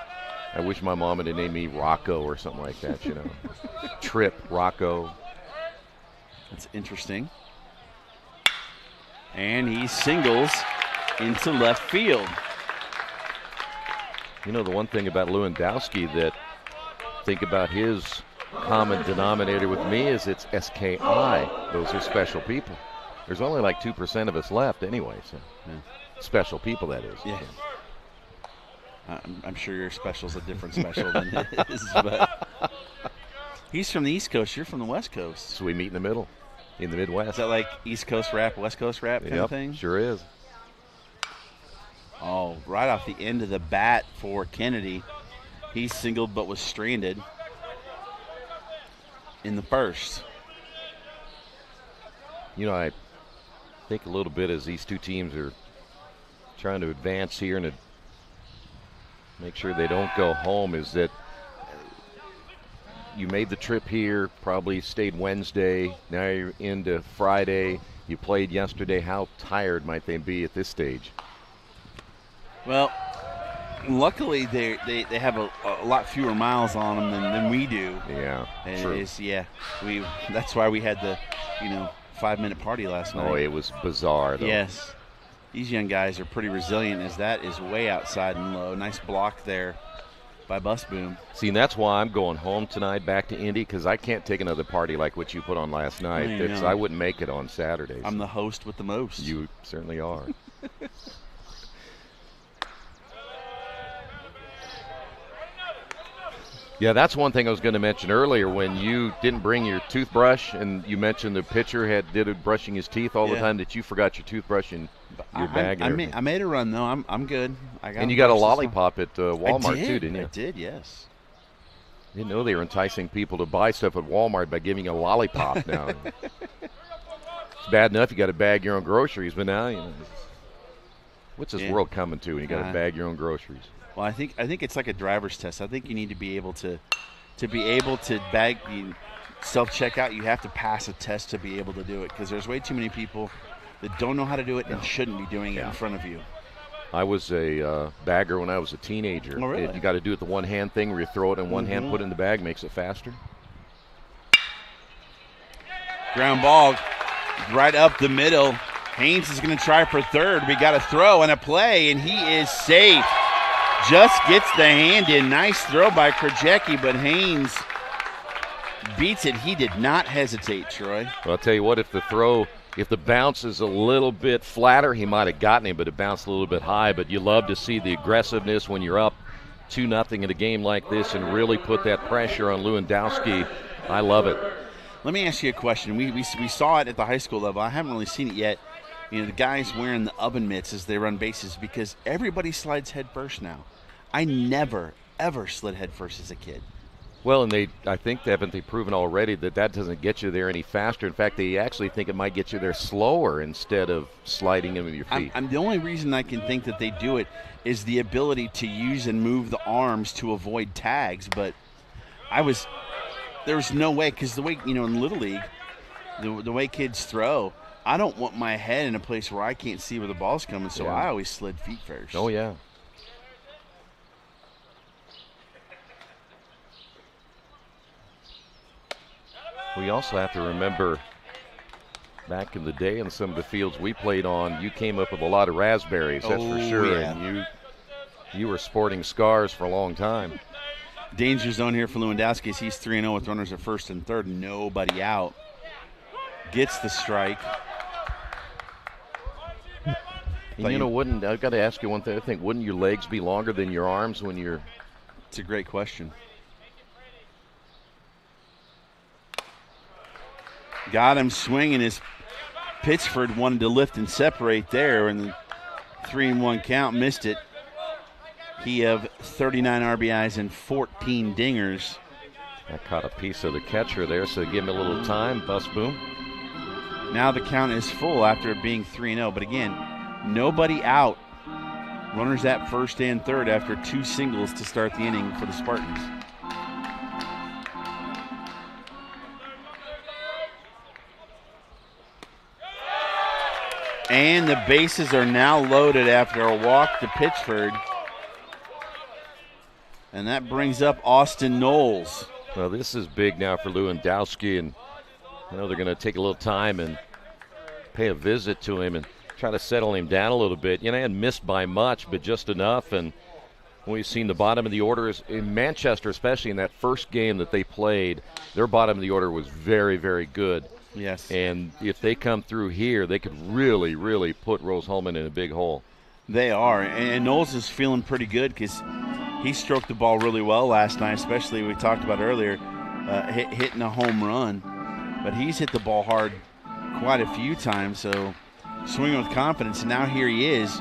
Speaker 13: I wish my mom had named me Rocco or something like that, you know. Trip, Rocco.
Speaker 12: That's interesting. And he singles into left field.
Speaker 13: You know, the one thing about Lewandowski that think about his common denominator with me is it's SKI. Those are special people. There's only like 2% of us left anyway, so special people, that is.
Speaker 12: Yeah. I'm sure your special's a different special than his, but he's from the East Coast. You're from the West Coast.
Speaker 13: So we meet in the middle, in the Midwest.
Speaker 12: Is that like East Coast rap, West Coast rap kind of thing?
Speaker 13: Sure is.
Speaker 12: Oh, right off the end of the bat for Kennedy. He singled but was stranded in the first.
Speaker 13: You know, I think a little bit as these two teams are trying to advance here and to make sure they don't go home is that you made the trip here, probably stayed Wednesday, now you're into Friday, you played yesterday. How tired might they be at this stage?
Speaker 12: Well, luckily they have a lot fewer miles on them than we do.
Speaker 13: Yeah,
Speaker 12: and
Speaker 13: true.
Speaker 12: That's why we had the 5-minute party last night.
Speaker 13: Oh, it was bizarre though.
Speaker 12: Yes. These young guys are pretty resilient as that is way outside and low. Nice block there by Bus Boom.
Speaker 13: See, and that's why I'm going home tonight back to Indy, because I can't take another party like what you put on last night. I wouldn't make it on Saturdays.
Speaker 12: I'm the host with the most.
Speaker 13: You certainly are. Yeah, that's one thing I was going to mention earlier when you didn't bring your toothbrush, and you mentioned the pitcher did it brushing his teeth all the time, that you forgot your toothbrush in your bag.
Speaker 12: I made a run though. I'm good.
Speaker 13: And you got a lollipop at Walmart too, didn't you?
Speaker 12: I did, yes.
Speaker 13: Didn't know they were enticing people to buy stuff at Walmart by giving a lollipop now. It's bad enough you got to bag your own groceries, but now what's this world coming to when you got to bag your own groceries?
Speaker 12: Well, I think it's like a driver's test. I think you need to be able to bag self-checkout. You have to pass a test to be able to do it, because there's way too many people that don't know how to do it and shouldn't be doing it in front of you.
Speaker 13: I was a bagger when I was a teenager.
Speaker 12: Oh, really?
Speaker 13: You got to do it the one-hand thing where you throw it in one hand, put it in the bag, makes it faster.
Speaker 12: Ground ball right up the middle. Haynes is going to try for third. We got a throw and a play, and he is safe. Just gets the hand in. Nice throw by Krajewski, but Haynes beats it. He did not hesitate, Troy.
Speaker 13: Well, I'll tell you what, if the bounce is a little bit flatter, he might have gotten him, but it bounced a little bit high. But you love to see the aggressiveness when you're up 2-0 in a game like this and really put that pressure on Lewandowski. I love it.
Speaker 12: Let me ask you a question. We saw it at the high school level. I haven't really seen it yet. The guys wearing the oven mitts as they run bases, because everybody slides head first now. I never, ever slid head first as a kid.
Speaker 13: Well, and I think haven't they proven already that doesn't get you there any faster? In fact, they actually think it might get you there slower instead of sliding in with your feet.
Speaker 12: I'm the only reason I can think that they do it is the ability to use and move the arms to avoid tags. But there was no way, because the way, in Little League, the way kids throw, I don't want my head in a place where I can't see where the ball's coming, so I always slid feet first.
Speaker 13: Oh, yeah. We also have to remember back in the day in some of the fields we played on, you came up with a lot of raspberries, that's for sure.
Speaker 12: Yeah.
Speaker 13: And you were sporting scars for a long time.
Speaker 12: Danger zone here for Lewandowski. He's 3-0 with runners at first and third, nobody out. Gets the strike.
Speaker 13: And I've got to ask you one thing. I think, wouldn't your legs be longer than your arms when you're?
Speaker 12: It's a great question. Got him swinging. His Pittsford wanted to lift and separate there, and the 3-1 count, missed it. He have 39 RBIs and 14 dingers.
Speaker 13: I caught a piece of the catcher there, so give him a little time. Bus Boom.
Speaker 12: Now the count is full after it being 3-0, but again, nobody out. Runners at first and third after 2 singles to start the inning for the Spartans. And the bases are now loaded after a walk to Pittsford. And that brings up Austin Knowles.
Speaker 13: Well, this is big now for Lewandowski, and I know they're going to take a little time and pay a visit to him and try to settle him down a little bit. You know, he hadn't missed by much, but just enough. And we've seen the bottom of the orders in Manchester, especially in that first game that they played, their bottom of the order was very, very good.
Speaker 12: Yes.
Speaker 13: And if they come through here, they could really, really put Rose-Hulman in a big hole.
Speaker 12: They are. And Knowles is feeling pretty good because he stroked the ball really well last night, especially we talked about earlier, hitting a home run. But he's hit the ball hard quite a few times, so swinging with confidence. And now here he is,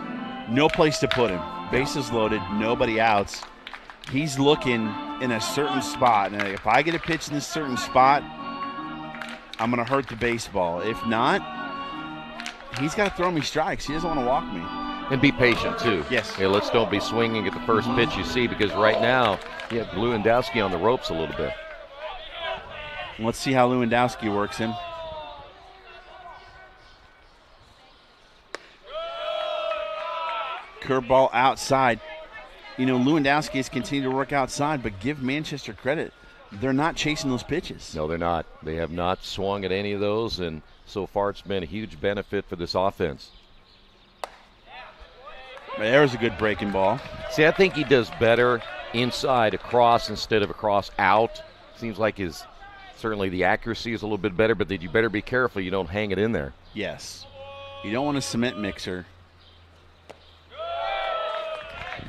Speaker 12: no place to put him. Bases loaded, nobody outs. He's looking in a certain spot. Now, if I get a pitch in this certain spot, I'm going to hurt the baseball. If not, he's got to throw me strikes. He doesn't want to walk me.
Speaker 13: And be patient, too.
Speaker 12: Yes.
Speaker 13: Hey, let's don't be swinging at the first pitch you see, because right now you have Lewandowski on the ropes a little bit.
Speaker 12: Let's see how Lewandowski works him. Curveball outside. You know, Lewandowski has continued to work outside, but give Manchester credit. They're not chasing those pitches.
Speaker 13: No, they're not. They have not swung at any of those, and so far it's been a huge benefit for this offense.
Speaker 12: There's a good breaking ball.
Speaker 13: See, I think he does better inside across instead of across out. Seems like certainly the accuracy is a little bit better, but you better be careful you don't hang it in there.
Speaker 12: Yes. You don't want a cement mixer.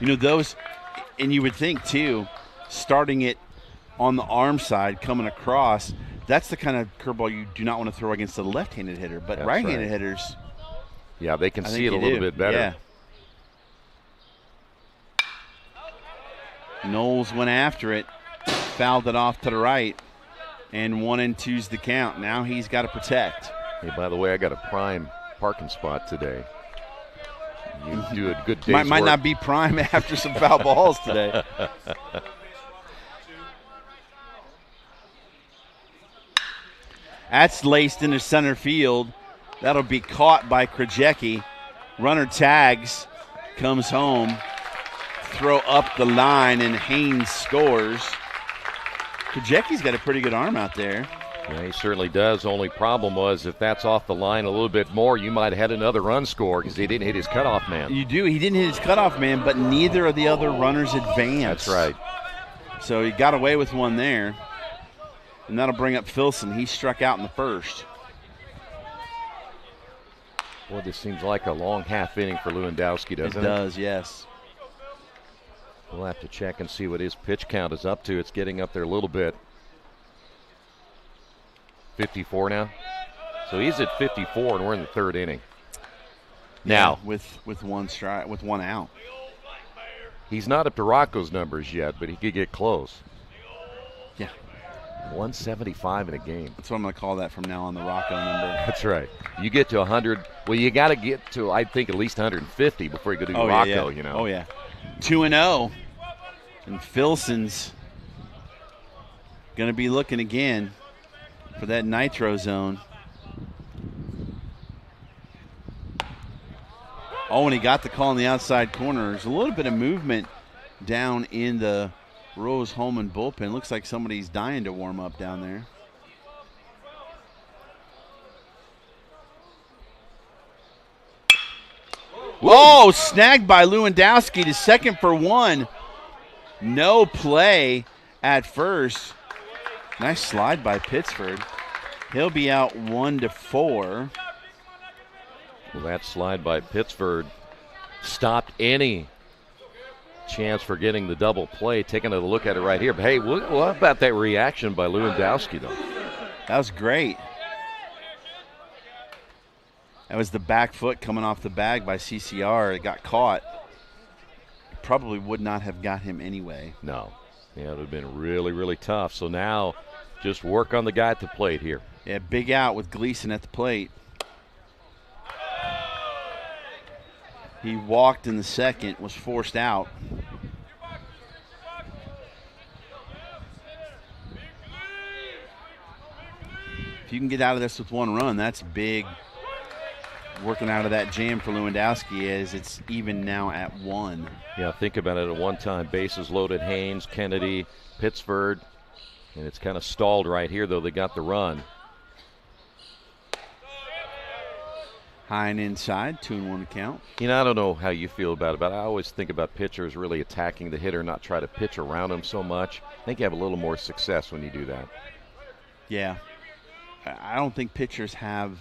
Speaker 12: You know, those, and you would think, too, starting it on the arm side, coming across, that's the kind of curveball you do not want to throw against a left-handed hitter. But
Speaker 13: That's
Speaker 12: right-handed
Speaker 13: right.
Speaker 12: hitters,
Speaker 13: yeah, they can see it a little bit better.
Speaker 12: Yeah. Knowles went after it, fouled it off to the right, and 1-2's the count. Now he's got to protect.
Speaker 13: Hey, by the way, I got a prime parking spot today. You do a good day's
Speaker 12: Might
Speaker 13: work.
Speaker 12: not be prime after some foul balls today. That's laced into center field. That'll be caught by Krajewski. Runner tags, comes home. Throw up the line, and Haynes scores. Krajewski's got a pretty good arm out there.
Speaker 13: Yeah, he certainly does. Only problem was if that's off the line a little bit more, you might have had another run score because he didn't hit his cutoff man.
Speaker 12: You do. He didn't hit his cutoff man, but neither of the other runners advanced.
Speaker 13: That's right.
Speaker 12: So he got away with one there. And that'll bring up Filson. He struck out in the first.
Speaker 13: Boy, this seems like a long half inning for Lewandowski, doesn't it?
Speaker 12: It does, yes.
Speaker 13: We'll have to check and see what his pitch count is up to. It's getting up there a little bit. 54 now. So he's at 54, and we're in the third inning. Now,
Speaker 12: yeah, with one strike, with one out.
Speaker 13: He's not up to Rocco's numbers yet, but he could get close.
Speaker 12: Yeah.
Speaker 13: 175 in a game.
Speaker 12: That's what I'm going to call that from now on, the Rocco number.
Speaker 13: That's right. You get to 100. Well, you got to get to, I think, at least 150 before you go to Rocco,
Speaker 12: yeah.
Speaker 13: you know.
Speaker 12: Oh, yeah. 2-0. And Filson's going to be looking again for that nitro zone. Oh, and he got the call in the outside corner. There's a little bit of movement down in the Rose-Hulman bullpen. Looks like somebody's dying to warm up down there. Oh, snagged by Lewandowski to second for one. No play at first. Nice slide by Pittsford. He'll be out 1-4.
Speaker 13: Well, that slide by Pittsford stopped any chance for getting the double play. Taking a look at it right here. But hey, what about that reaction by Lewandowski, though?
Speaker 12: That was great. That was the back foot coming off the bag by CCR. It got caught. Probably would not have got him anyway.
Speaker 13: No. Yeah, it would have been really, really tough. So now just work on the guy at the plate here.
Speaker 12: Yeah, big out with Gleason at the plate. He walked in the second, was forced out. If you can get out of this with one run, that's big working out of that jam for Lewandowski as it's even now at 1.
Speaker 13: Yeah, think about it at one time. Bases loaded, Haynes, Kennedy, Pittsford. And it's kind of stalled right here, though. They got the run.
Speaker 12: High and inside, 2-1 count.
Speaker 13: You know, I don't know how you feel about it, but I always think about pitchers really attacking the hitter, not try to pitch around him so much. I think you have a little more success when you do that.
Speaker 12: Yeah. I don't think pitchers have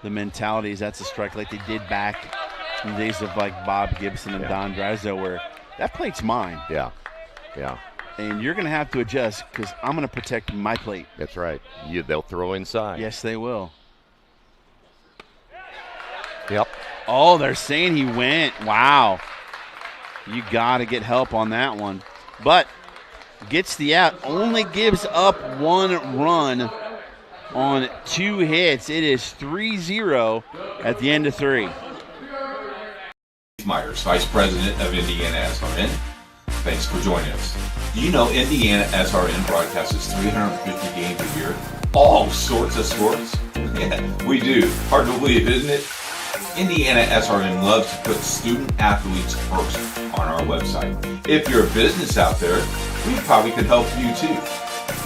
Speaker 12: the mentalities that's a strike like they did back in the days of like Bob Gibson and Don Drazzo, where that plate's mine.
Speaker 13: Yeah.
Speaker 12: And you're going to have to adjust because I'm going to protect my plate.
Speaker 13: That's right. They'll throw inside.
Speaker 12: Yes, they will.
Speaker 13: Yep.
Speaker 12: Oh, they're saying he went. Wow. You got to get help on that one. But gets the out. Only gives up 1 run on 2 hits. It is 3-0 at the end of 3.
Speaker 5: Myers, Vice President of IndianaSRN. Thanks for joining us. Do you know IndianaSRN broadcasts 350 games a year? All sorts of sports? Yeah, we do. Hard to believe, isn't it? IndianaSRN loves to put student athletes first on our website. If you're a business out there, we probably could help you too.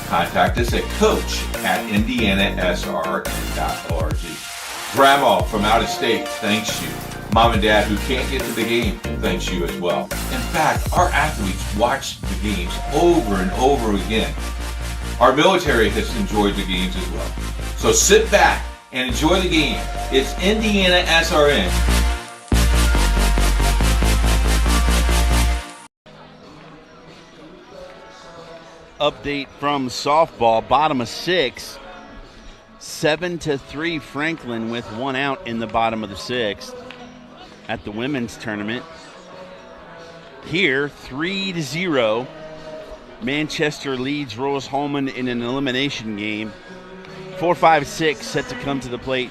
Speaker 5: Contact us at coach@indianasrn.org. Grandma from out of state thanks you. Mom and Dad who can't get to the game thanks you as well. In fact, our athletes watch the games over and over again. Our military has enjoyed the games as well. So sit back and enjoy the game. It's IndianaSRN.
Speaker 12: Update from softball, bottom of 6. 7-3 Franklin with 1 out in the bottom of the 6th. At the women's tournament. Here, 3-0. Manchester leads Rose-Hulman in an elimination game. 4-5-6 set to come to the plate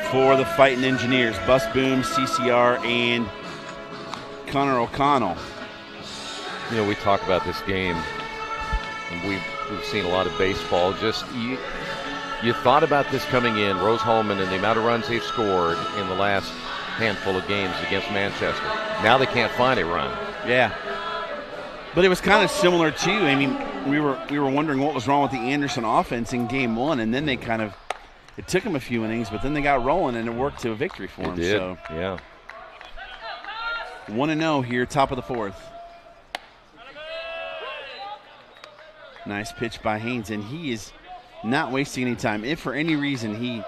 Speaker 12: for the Fighting Engineers. Bus Boom, CCR, and Connor O'Connell.
Speaker 13: You know, we talk about this game, and we've seen a lot of baseball. Just you thought about this coming in, Rose-Hulman and the amount of runs they've scored in the last handful of games against Manchester. Now they can't find a run.
Speaker 12: Yeah. But it was kind of similar too. I mean, we were wondering what was wrong with the Anderson offense in game 1, and then they kind of, it took them a few innings, but then they got rolling and it worked to a victory for them.
Speaker 13: It did.
Speaker 12: So
Speaker 13: yeah.
Speaker 12: 1-0 here, top of the 4th. Nice pitch by Haynes, and he is not wasting any time. If for any reason he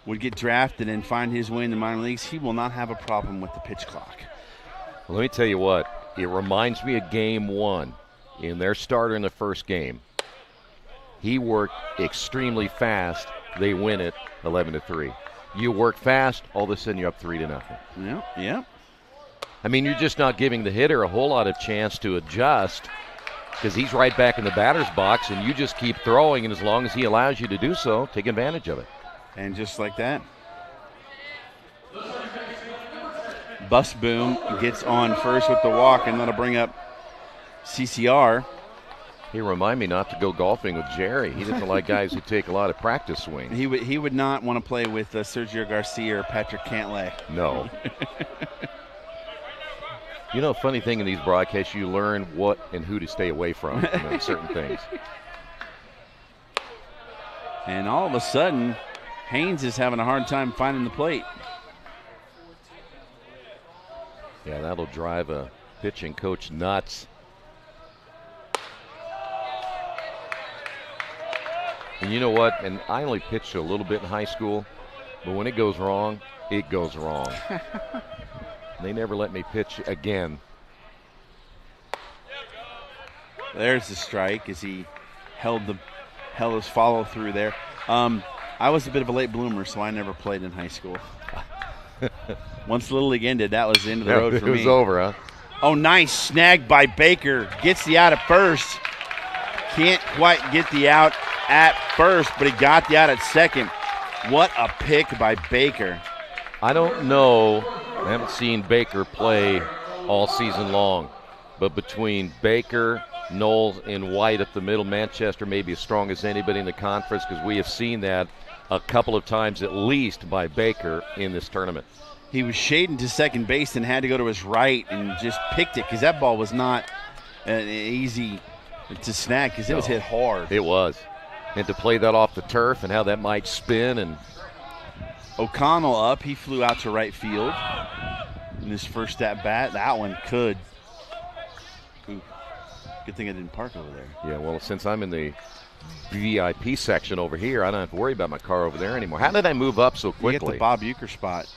Speaker 12: would get drafted and find his way in the minor leagues, he will not have a problem with the pitch clock.
Speaker 13: Well, let me tell you what, it reminds me of game 1 in their starter in the first game. He worked extremely fast. They win it 11-3. You work fast, all of a sudden you're up 3-0.
Speaker 12: Yeah.
Speaker 13: I mean, you're just not giving the hitter a whole lot of chance to adjust because he's right back in the batter's box, and you just keep throwing, and as long as he allows you to do so, take advantage of it.
Speaker 12: And just like that, Bus Boom gets on first with the walk, and that'll bring up CCR.
Speaker 13: He remind me not to go golfing with Jerry. He doesn't like guys who take a lot of practice swings.
Speaker 12: He would not want to play with Sergio Garcia or Patrick Cantlay.
Speaker 13: No. You know, funny thing in these broadcasts, you learn what and who to stay away from, certain things.
Speaker 12: And all of a sudden, Haynes is having a hard time finding the plate.
Speaker 13: Yeah, that'll drive a pitching coach nuts. And you know what? And I only pitched a little bit in high school, but when it goes wrong, it goes wrong. They never let me pitch again.
Speaker 12: There's the strike as he held his follow through there. I was a bit of a late bloomer, so I never played in high school. Once Little League ended, that was the end of the road for me.
Speaker 13: It was over, huh?
Speaker 12: Oh, nice snag by Baker. Gets the out at first. Can't quite get the out at first, but he got the out at second. What a pick by Baker.
Speaker 13: I don't know. I haven't seen Baker play all season long, but between Baker, Knowles, and White up the middle, Manchester may be as strong as anybody in the conference because we have seen that a couple of times at least by Baker in this tournament.
Speaker 12: He was shading to second base and had to go to his right and just picked it because that ball was not easy to snag because it was hit hard.
Speaker 13: It was. And to play that off the turf and how that might spin. And
Speaker 12: O'Connell up. He flew out to right field in his first at bat. That one could. Ooh, good thing I didn't park over there.
Speaker 13: Yeah, well, since I'm in the VIP section over here, I don't have to worry about my car over there anymore. How did I move up so quickly?
Speaker 12: You get the Bob Uecker spot.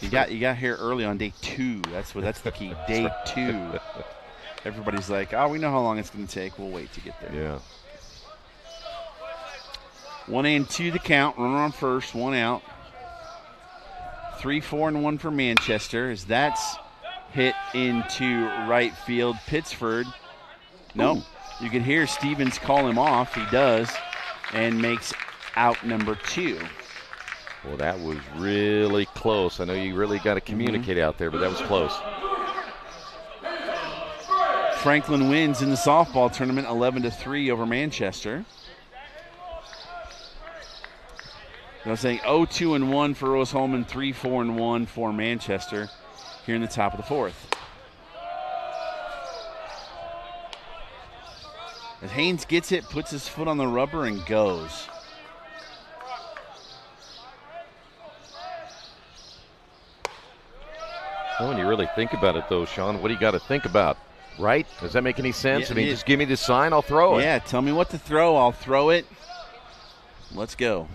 Speaker 12: You got here early on day 2. That's the key. Day 2. Everybody's like, oh, we know how long it's going to take. We'll wait to get there.
Speaker 13: Yeah.
Speaker 12: 1-2 the count. Runner on first, 1 out. 3-4-1 for Manchester as that's hit into right field. Pittsford. No. You can hear Stevens call him off. He does, and makes out number 2.
Speaker 13: Well, that was really close. I know you really got to communicate out there, but that was close.
Speaker 12: Franklin wins in the softball tournament 11-3 over Manchester. I was saying 0-2-1 for Rose-Hulman, 3-4-1 for Manchester here in the top of the 4th. As Haynes gets it, puts his foot on the rubber, and goes.
Speaker 13: Well, when you really think about it, though, Sean, what do you got to think about, right? Does that make any sense? I mean, just give me the sign, I'll throw it.
Speaker 12: Yeah, tell me what to throw, I'll throw it. Let's go.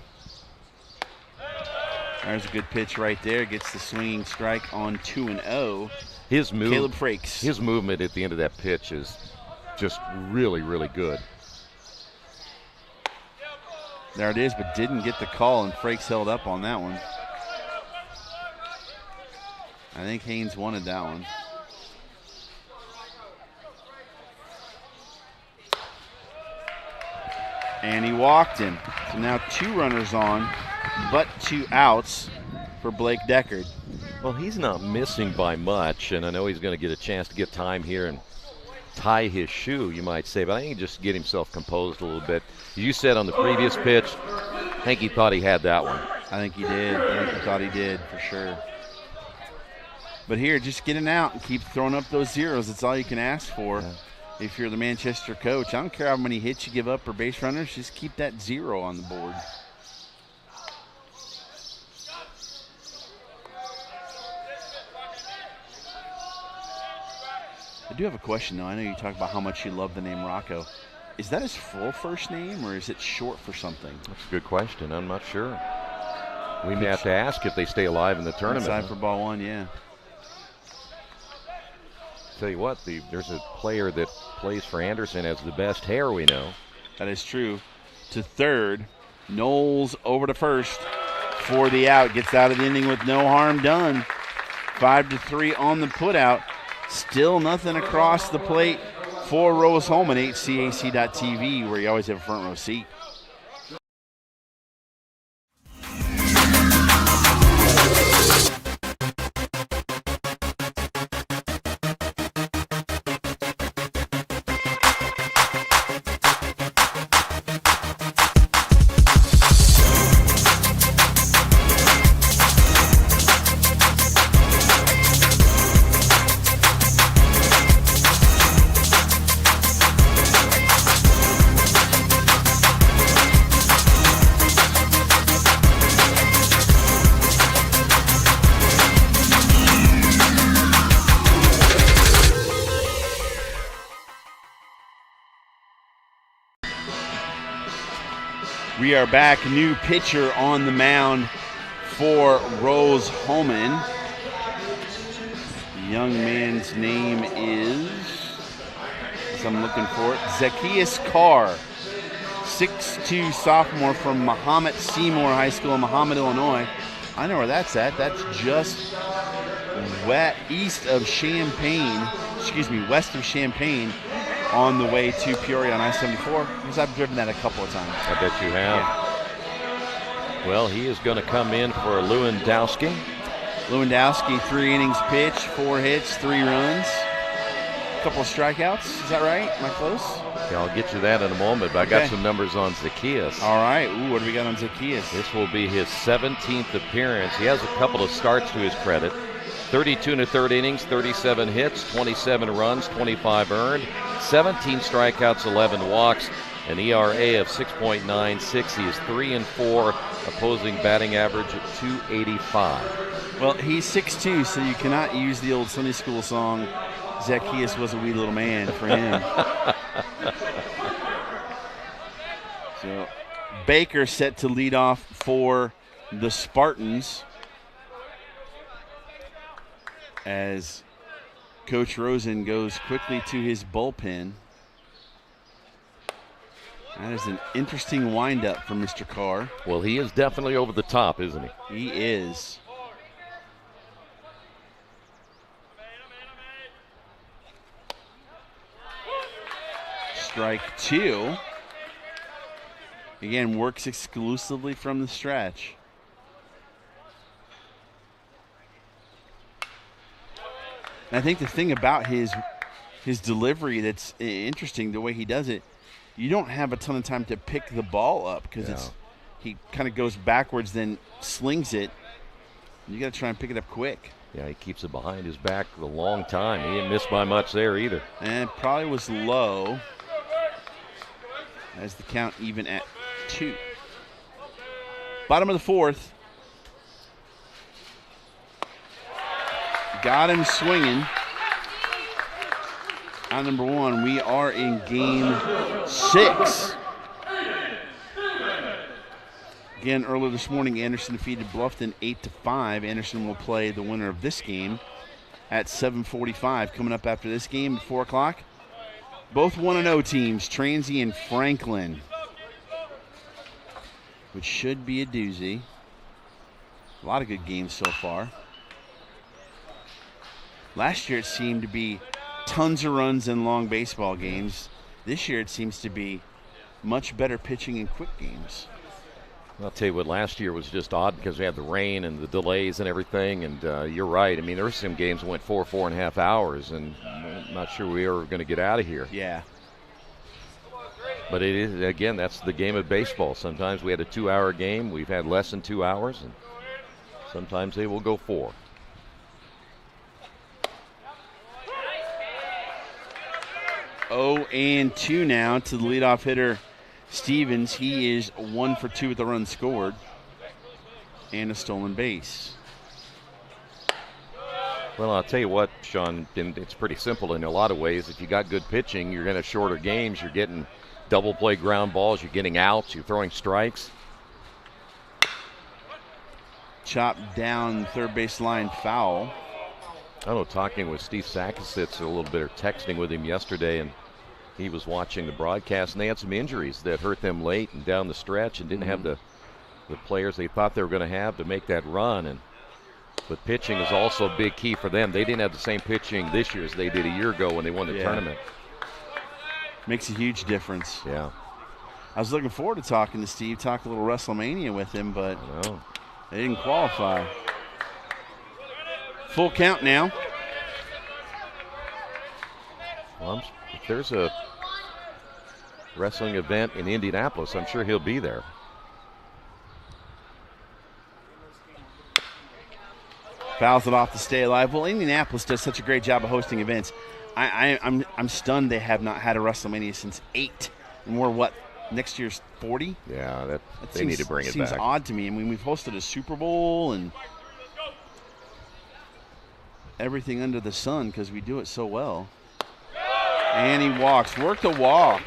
Speaker 12: There's a good pitch right there. Gets the swinging strike on 2-0. Caleb Frakes.
Speaker 13: His movement at the end of that pitch is just really, really good.
Speaker 12: There it is, but didn't get the call, and Frakes held up on that one. I think Haynes wanted that one. And he walked him. So now 2 runners on, but 2 outs for Blake Deckard.
Speaker 13: Well, he's not missing by much, and I know he's going to get a chance to get time here and tie his shoe, you might say, but I think he just get himself composed a little bit. You said on the previous pitch, I think he thought he had that one.
Speaker 12: I think he did. I think he thought he did for sure. But here, just get it out and keep throwing up those zeros. That's all you can ask for. Yeah. If you're the Manchester coach, I don't care how many hits you give up or base runners, just keep that 0 on the board. I do have a question, though. I know you talk about how much you love the name Rocco. Is that his full first name, or is it short for something?
Speaker 13: That's a good question. I'm not sure. We may have to ask if they stay alive in the tournament.
Speaker 12: Inside for ball 1, yeah.
Speaker 13: Tell you what, there's a player that plays for Anderson has the best hair we know.
Speaker 12: That is true. To third, Knowles over to first for the out. Gets out of the inning with no harm done. 5-3 on the putout. Still nothing across the plate for Rose-Hulman. HCAC.TV, where you always have a front row seat. We are back. New pitcher on the mound for Rose-Hulman. The young man's name is, as I'm looking for it, Zacchaeus Carr. 6'2" sophomore from Mahomet Seymour High School in Mahomet, Illinois. I know where that's at. That's just west of Champaign on the way to Peoria on I-74, because I've driven that a couple of times.
Speaker 13: I bet you have. Yeah. Well, he is going to come in for Lewandowski.
Speaker 12: Lewandowski, 3 innings pitched, 4 hits, 3 runs. couple of strikeouts. Is that right? Am I close?
Speaker 13: Yeah, I'll get you that in a moment, but I got some numbers on Zacchaeus.
Speaker 12: All right. Ooh, what do we got on Zacchaeus?
Speaker 13: This will be his 17th appearance. He has a couple of starts to his credit. 32 and a third innings, 37 hits, 27 runs, 25 earned, 17 strikeouts, 11 walks, an ERA of 6.96. He is 3-4, opposing batting average at .285.
Speaker 12: Well, he's 6'2", so you cannot use the old Sunday school song, Zacchaeus was a wee little man, for him. So Baker set to lead off for the Spartans as Coach Rosen goes quickly to his bullpen. That is an interesting windup for Mr. Carr.
Speaker 13: Well, he is definitely over the top, isn't he?
Speaker 12: He is. Strike two. Again, works exclusively from the stretch. And I think the thing about his delivery that's interesting, the way he does it, you don't have a ton of time to pick the ball up because he kind of goes backwards, then slings it. You got to try and pick it up quick.
Speaker 13: Yeah, he keeps it behind his back for a long time. He didn't miss by much there either.
Speaker 12: And it probably was low. As the count even at 2. Bottom of the fourth. Got him swinging. Out number 1, we are in game 6. Again, earlier this morning, Anderson defeated Bluffton 8-5. Anderson will play the winner of this game at 7:45. Coming up after this game at 4 o'clock. Both 1-0 teams, Transy and Franklin, which should be a doozy. A lot of good games so far. Last year it seemed to be tons of runs and long baseball games. This year it seems to be much better pitching and quick games.
Speaker 13: I'll tell you what, last year was just odd because we had the rain and the delays and everything, and you're right. I mean, there were some games that went 4.5 hours, and I'm not sure we are going to get out of here.
Speaker 12: Yeah.
Speaker 13: But it is, again, that's the game of baseball. Sometimes we had a 2-hour game. We've had less than 2 hours, and sometimes they will go 4.
Speaker 12: Oh, and 2 now to the leadoff hitter, Stevens. He is 1 for 2 with the run scored and a stolen base.
Speaker 13: Well, I'll tell you what, Sean, it's pretty simple in a lot of ways. If you got good pitching, you're going to have shorter games. You're getting double play ground balls. You're getting outs. You're throwing strikes.
Speaker 12: Chopped down third base line, foul.
Speaker 13: I don't know, talking with Steve Sakasitz a little bit, or texting with him yesterday, and he was watching the broadcast, and they had some injuries that hurt them late and down the stretch and didn't have the players they thought they were going to have to make that run. But pitching is also a big key for them. They didn't have the same pitching this year as they did a year ago when they won the tournament.
Speaker 12: Makes a huge difference.
Speaker 13: Yeah.
Speaker 12: I was looking forward to talking to Steve, talk a little WrestleMania with him, but they didn't qualify. Full count now.
Speaker 13: Well, if there's a wrestling event in Indianapolis, I'm sure he'll be there.
Speaker 12: Fouls it off to stay alive. Well, Indianapolis does such a great job of hosting events. I'm stunned they have not had a WrestleMania since 8. And we're what, next year's 40?
Speaker 13: Yeah, they need to bring it back.
Speaker 12: Seems odd to me. I mean, we've hosted a Super Bowl and everything under the sun because we do it so well. And he walks. Worked a walk.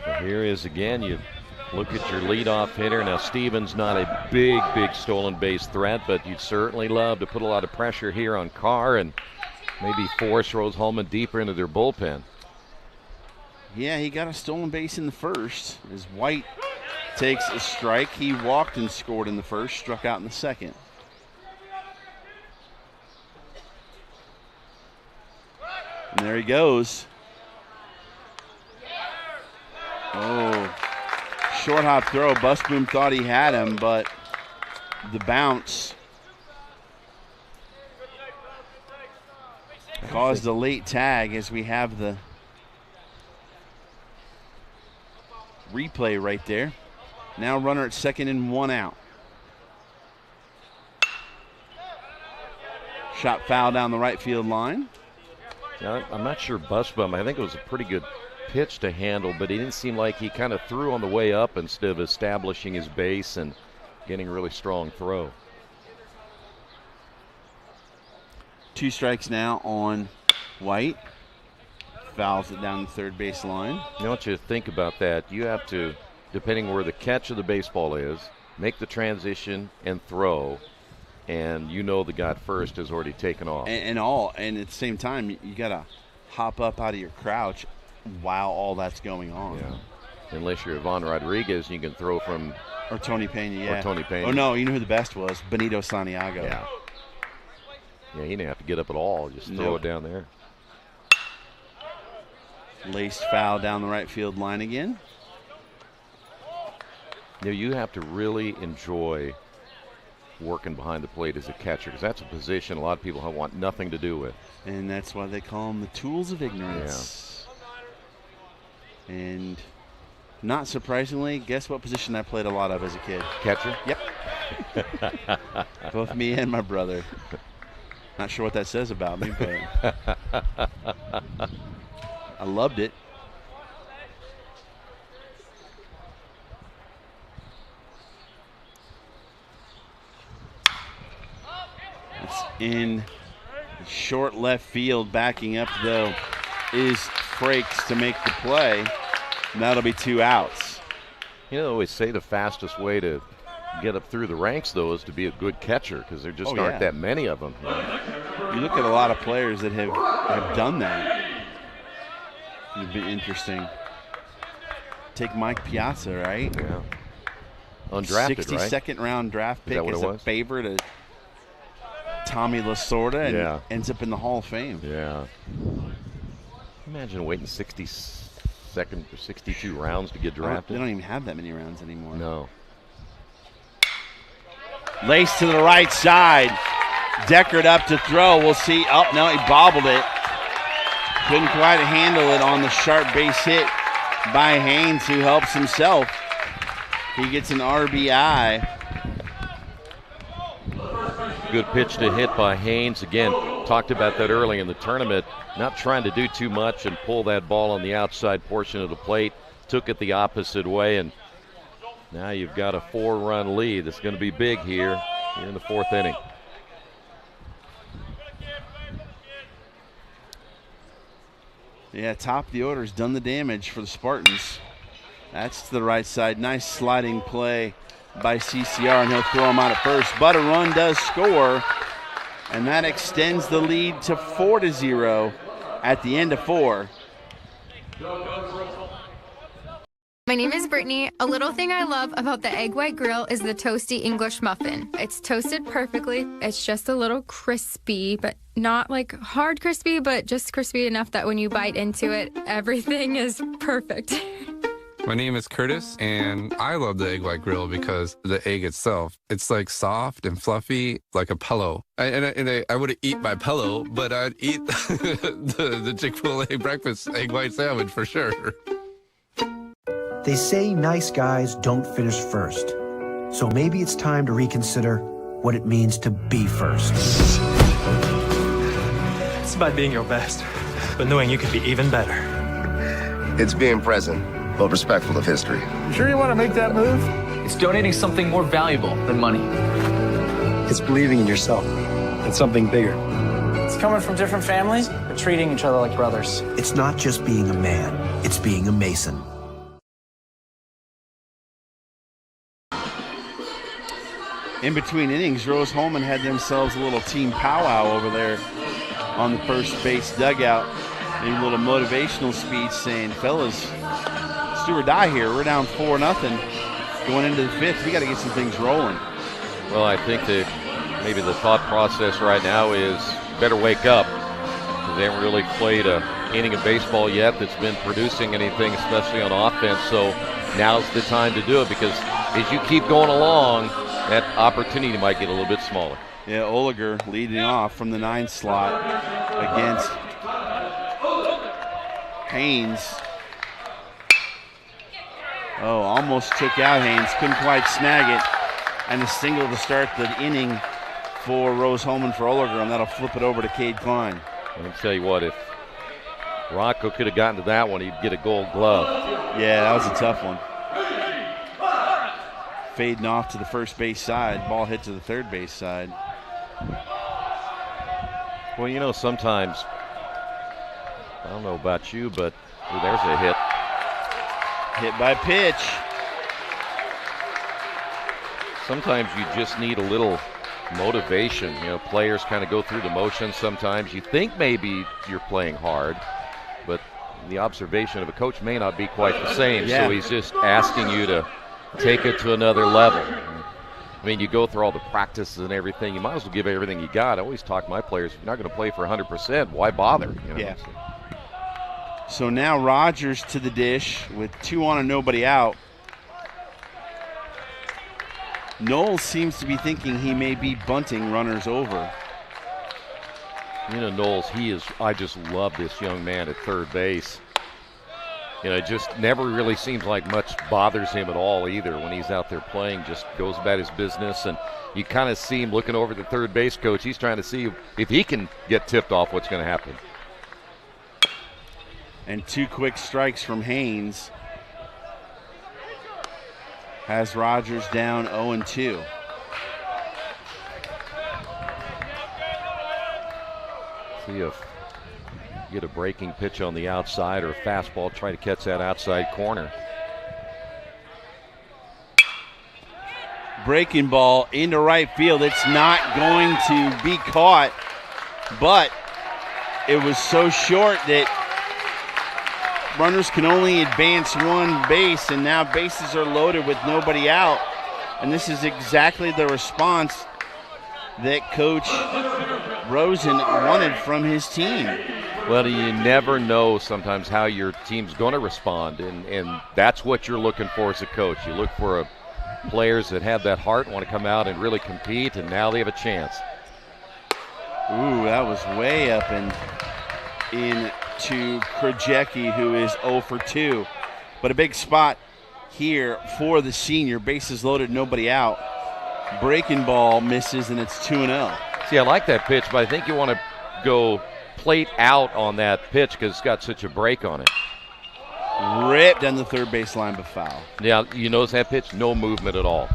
Speaker 13: So here is again, you look at your leadoff hitter. Now, Stevens not a big stolen base threat, but you'd certainly love to put a lot of pressure here on Carr and maybe force Rose-Hulman deeper into their bullpen.
Speaker 12: Yeah, he got a stolen base in the first as White takes a strike. He walked and scored in the first, struck out in the second. And there he goes. Oh, short hop throw. Busboom thought he had him, but the bounce caused a late tag as we have the replay right there. Now runner at second and 1 out. Shot foul down the right field line.
Speaker 13: Yeah, I'm not sure Bushbaum. I think it was a pretty good pitch to handle, but he didn't seem like he kind of threw on the way up instead of establishing his base and getting a really strong throw.
Speaker 12: 2 strikes now on White. Fouls it down the third base line.
Speaker 13: I want you to think about that. You have to, depending where the catch of the baseball is, make the transition and throw. And you know the guy at first has already taken off.
Speaker 12: And at the same time, you got to hop up out of your crouch while all that's going on.
Speaker 13: Yeah. Unless you're Ivan Rodriguez, you can throw from.
Speaker 12: Or Tony Pena, yeah.
Speaker 13: Or Tony Pena.
Speaker 12: Oh, no, you know who the best was? Benito Santiago.
Speaker 13: Yeah. Yeah, he didn't have to get up at all. Just throw it down there.
Speaker 12: Laced foul down the right field line again.
Speaker 13: You know, you have to really enjoy working behind the plate as a catcher, because that's a position a lot of people want nothing to do with.
Speaker 12: And that's why they call them the tools of ignorance. Yeah. And not surprisingly, guess what position I played a lot of as a kid?
Speaker 13: Catcher?
Speaker 12: Yep. Both me and my brother. Not sure what that says about me, but I loved it. It's in short left field. Backing up, though, is Frakes to make the play. And that'll be 2 outs.
Speaker 13: You know, they always say the fastest way to get up through the ranks, though, is to be a good catcher, because there just aren't that many of them.
Speaker 12: You look at a lot of players that have done that. It'd be interesting. Take Mike Piazza, right?
Speaker 13: Yeah. Undrafted,
Speaker 12: 62nd round draft pick as a favorite of Tommy Lasorda, and ends up in the Hall of Fame.
Speaker 13: Yeah. Imagine waiting 62nd or 62 rounds to get drafted.
Speaker 12: They don't even have that many rounds anymore.
Speaker 13: No.
Speaker 12: Lace to the right side. Deckard up to throw. We'll see. Oh, no, he bobbled it. Couldn't quite handle it on the sharp base hit by Haynes, who helps himself. He gets an RBI.
Speaker 13: Good pitch to hit by Haynes. Again, talked about that early in the tournament. Not trying to do too much and pull that ball on the outside portion of the plate. Took it the opposite way, and now you've got a 4-run lead. That's going to be big here in the 4th inning.
Speaker 12: Yeah, top of the order's done the damage for the Spartans. That's to the right side. Nice sliding play by CCR, and he'll throw him out at first. But a run does score, and that extends the lead to 4-0 at the end of 4.
Speaker 4: My name is Brittany. A little thing I love about the Egg White Grill is the toasty English muffin. It's toasted perfectly. It's just a little crispy, but not like hard crispy, but just crispy enough that when you bite into it, everything is perfect.
Speaker 22: My name is Curtis, and I love the Egg White Grill because the egg itself, it's like soft and fluffy, like a pillow. I wouldn't eat my pillow, but I'd eat the Chick-fil-A breakfast egg white sandwich for sure.
Speaker 23: They say nice guys don't finish first. So maybe it's time to reconsider what it means to be first.
Speaker 24: It's about being your best, but knowing you can be even better.
Speaker 25: It's being present, but respectful of history.
Speaker 26: You sure you want to make that move?
Speaker 27: It's donating something more valuable than money.
Speaker 23: It's believing in yourself and something bigger.
Speaker 26: It's coming from different families, but treating each other like brothers.
Speaker 23: It's not just being a man, it's being a Mason.
Speaker 12: In between innings, Rose-Hulman had themselves a little team powwow over there on the first base dugout. Maybe a little motivational speech saying, fellas, let's do or die here. We're down 4-0 going into the 5th. We got to get some things rolling.
Speaker 13: Well, I think that maybe the thought process right now is better wake up. They haven't really played an inning of baseball yet that's been producing anything, especially on offense. So now's the time to do it, because as you keep going along, that opportunity might get a little bit smaller.
Speaker 12: Yeah, Oliger leading off from the 9 slot against Haynes. Oh, almost took out Haynes. Couldn't quite snag it. And a single to start the inning for Rose-Hulman for Oliger, and that'll flip it over to Cade Klein.
Speaker 13: I'll tell you what, if Rocco could have gotten to that one, he'd get a gold glove.
Speaker 12: Yeah, that was a tough one. Fading off to the first base side. Ball hit to the third base side.
Speaker 13: Well, you know, sometimes, I don't know about you, but there's a hit.
Speaker 12: Hit by pitch.
Speaker 13: Sometimes you just need a little motivation. You know, players kind of go through the motions sometimes. You think maybe you're playing hard, but the observation of a coach may not be quite the same.
Speaker 12: Yeah.
Speaker 13: So he's just asking you to take it to another level. I mean, you go through all the practices and everything. You might as well give everything you got. I always talk to my players, if you're not going to play for 100%, why bother? You know?
Speaker 12: Yeah. So now Rogers to the dish with 2 on and nobody out. Knowles seems to be thinking he may be bunting runners over.
Speaker 13: You know, Knowles, I just love this young man at third base. You know, it just never really seems like much bothers him at all either when he's out there playing, just goes about his business. And you kind of see him looking over the third base coach. He's trying to see if he can get tipped off what's going to happen.
Speaker 12: And 2 quick strikes from Haynes has Rogers down 0-2.
Speaker 13: See if you get a breaking pitch on the outside or a fastball, try to catch that outside corner.
Speaker 12: Breaking ball into right field. It's not going to be caught, but it was so short that runners can only advance 1 base, and now bases are loaded with nobody out. And this is exactly the response that Coach Rosen wanted from his team.
Speaker 13: Well, you never know sometimes how your team's going to respond, and that's what you're looking for as a coach. You look for players that have that heart, want to come out and really compete, and now they have a chance.
Speaker 12: Ooh, that was way up and in to Krajewski, who is 0 for 2. But a big spot here for the senior. Bases loaded, nobody out. Breaking ball misses, and it's 2-0.
Speaker 13: See, I like that pitch, but I think you want to go plate out on that pitch because it's got such a break on it.
Speaker 12: Ripped down the third base line, but foul.
Speaker 13: Yeah, you notice that pitch? No movement at all.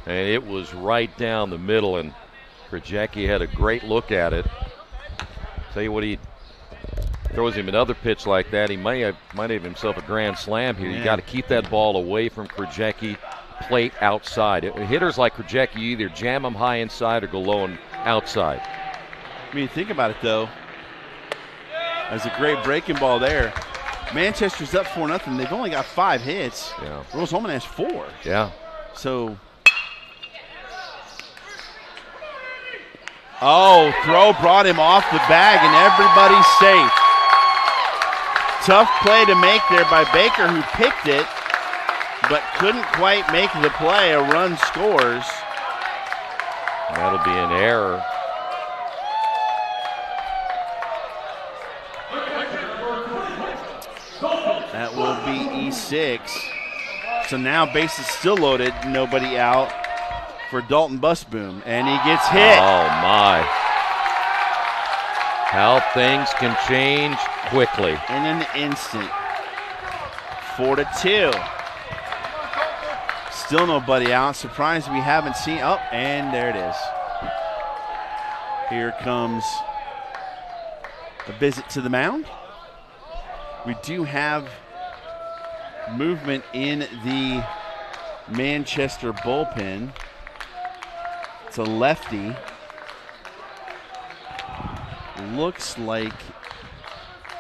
Speaker 13: And it was right down the middle, and Krajewski had a great look at it. Tell you what, he throws him another pitch like that, he might have himself a grand slam here. Yeah. You got to keep that ball away from Krajewski, plate outside. Hitters like Krajewski, you either jam them high inside or go low and outside.
Speaker 12: I mean, think about it, though. That's a great breaking ball there. Manchester's up 4-0. They've only got 5 hits.
Speaker 13: Yeah.
Speaker 12: Rose-Hulman has 4.
Speaker 13: Yeah.
Speaker 12: So. Oh, throw brought him off the bag, and everybody's safe. Tough play to make there by Baker, who picked it, but couldn't quite make the play. A run scores.
Speaker 13: That'll be an error.
Speaker 12: That will be E6. So now bases still loaded, nobody out for Dalton Busboom, and he gets hit.
Speaker 13: Oh my. How things can change quickly.
Speaker 12: In an instant. 4-2. Still nobody out. Surprised we haven't seen. Oh, and there it is. Here comes a visit to the mound. We do have movement in the Manchester bullpen. It's a lefty. Looks like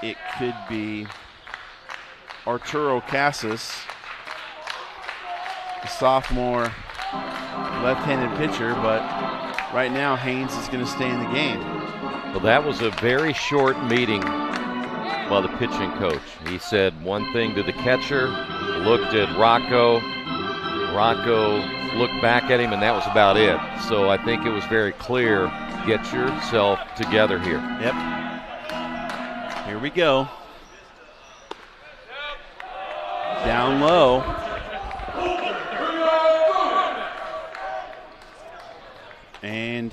Speaker 12: it could be Arturo Casas, a sophomore left-handed pitcher, but right now Haynes is going to stay in the game.
Speaker 13: Well, that was a very short meeting by the pitching coach. He said one thing to the catcher, looked at Rocco, Rocco looked back at him, and that was about it. So I think it was very clear, get yourself together here.
Speaker 12: Yep. Here we go. Down low. And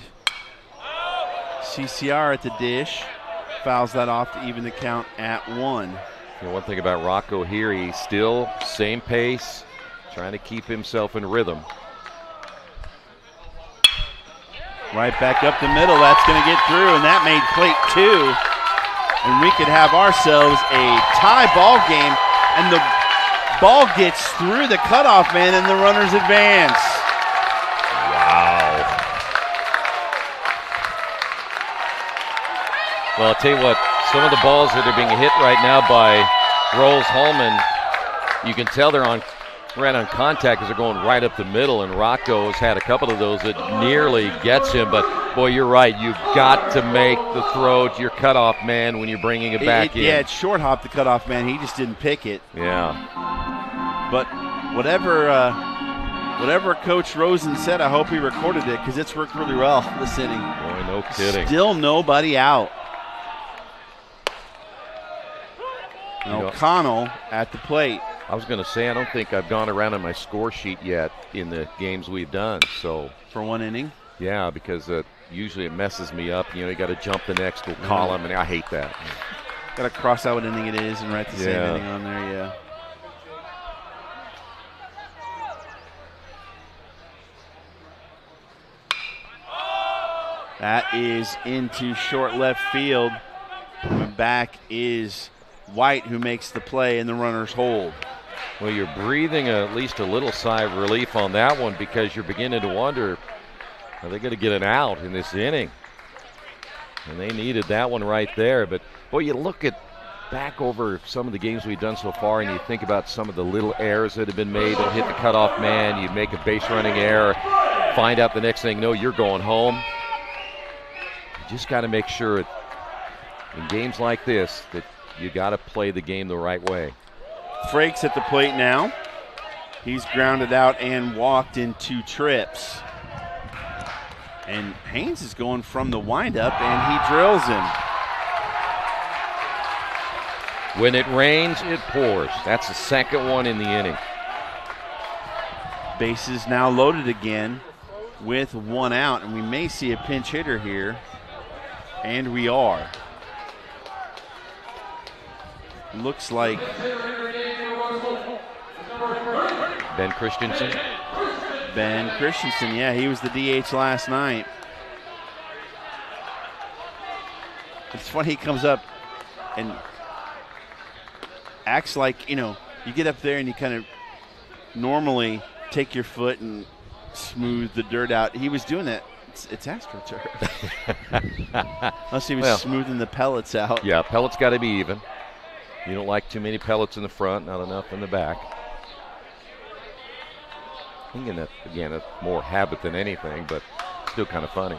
Speaker 12: CCR at the dish. Fouls that off to even the count at 1.
Speaker 13: You know, one thing about Rocco here, he's still same pace, trying to keep himself in rhythm.
Speaker 12: Right back up the middle. That's going to get through, and that made plate 2. And we could have ourselves a tie ball game, and the ball gets through the cutoff man, and the runners advance.
Speaker 13: Wow. Well, I'll tell you what, some of the balls that are being hit right now by Rose-Hulman, you can tell they're right on contact because they're going right up the middle, and Rocco has had a couple of those that nearly gets him, but boy, you're right. You've got to make the throw to your cutoff man when you're bringing it back in.
Speaker 12: Yeah, it's short hop the cutoff man. He just didn't pick it.
Speaker 13: Yeah.
Speaker 12: But whatever Coach Rosen said, I hope he recorded it because it's worked really well this inning.
Speaker 13: Boy, no kidding.
Speaker 12: Still nobody out. O'Connell at the plate.
Speaker 13: I was going to say, I don't think I've gone around on my score sheet yet in the games we've done. So
Speaker 12: for one inning?
Speaker 13: Yeah, because usually it messes me up. You know, you got to jump the next column, and I hate that.
Speaker 12: Got to cross out what inning it is and write the same inning on there, yeah. That is into short left field. Back is White, who makes the play, and the runners hold.
Speaker 13: Well, you're breathing at least a little sigh of relief on that one because you're beginning to wonder, are they going to get an out in this inning? And they needed that one right there. But, boy, you look back over some of the games we've done so far, and you think about some of the little errors that have been made. They'll hit the cutoff man. You make a base-running error. Find out the next thing, no, you're going home. You just got to make sure in games like this that you got to play the game the right way.
Speaker 12: Frakes at the plate now. He's grounded out and walked in 2 trips. And Haynes is going from the windup, and he drills him.
Speaker 13: When it rains, it pours. That's the second one in the inning.
Speaker 12: Bases now loaded again with 1 out, and we may see a pinch hitter here. And we are. Looks like
Speaker 13: Ben Christensen.
Speaker 12: Ben Christensen, yeah, he was the DH last night. It's funny, he comes up and acts like, you get up there and you kind of normally take your foot and smooth the dirt out. He was doing that. It's AstroTurf. Unless he was smoothing the pellets out.
Speaker 13: Yeah, pellets got to be even. You don't like too many pellets in the front, not enough in the back. I think that, again, it's more habit than anything, but still kind of funny.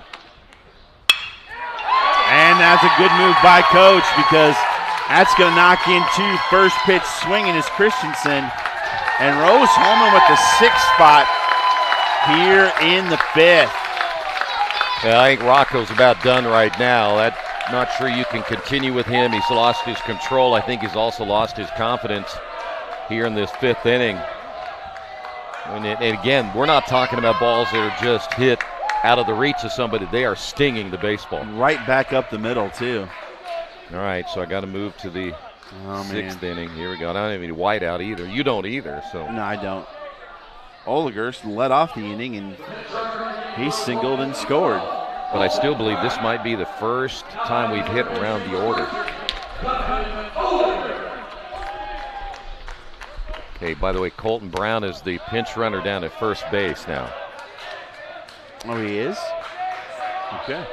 Speaker 12: And that's a good move by Coach because that's going to knock into first pitch swinging is Christensen. And Rose-Hulman with the 6th spot here in the 5th.
Speaker 13: Yeah, I think Rocco's about done right now. Not sure you can continue with him. He's lost his control. I think he's also lost his confidence here in this 5th inning. And again, we're not talking about balls that are just hit out of the reach of somebody. They are stinging the baseball.
Speaker 12: Right back up the middle, too.
Speaker 13: All right, so I got to move to the 6th inning. Here we go. I don't have any white out either. You don't either. So
Speaker 12: no, I don't. Oligers led off the inning, and he singled and scored.
Speaker 13: But I still believe this might be the first time we've hit around the order. Okay, by the way, Colton Brown is the pinch runner down at first base now.
Speaker 12: Oh, he is? Okay.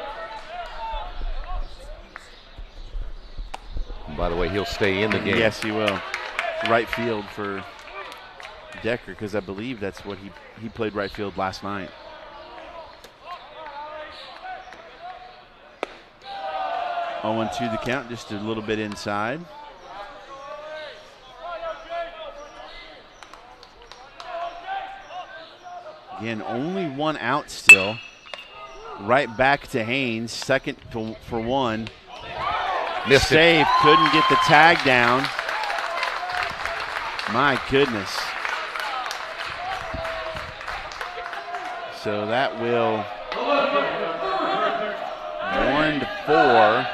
Speaker 13: And by the way, he'll stay in the game.
Speaker 12: Yes, he will. Right field for Decker, because I believe that's what he played right field last night. Oh, 1-2 the count, just a little bit inside. Again, only one out still. Right back to Haynes, second for one.
Speaker 13: Missed
Speaker 12: Save,
Speaker 13: it.
Speaker 12: couldn't get the tag down. My goodness. So that will 1-4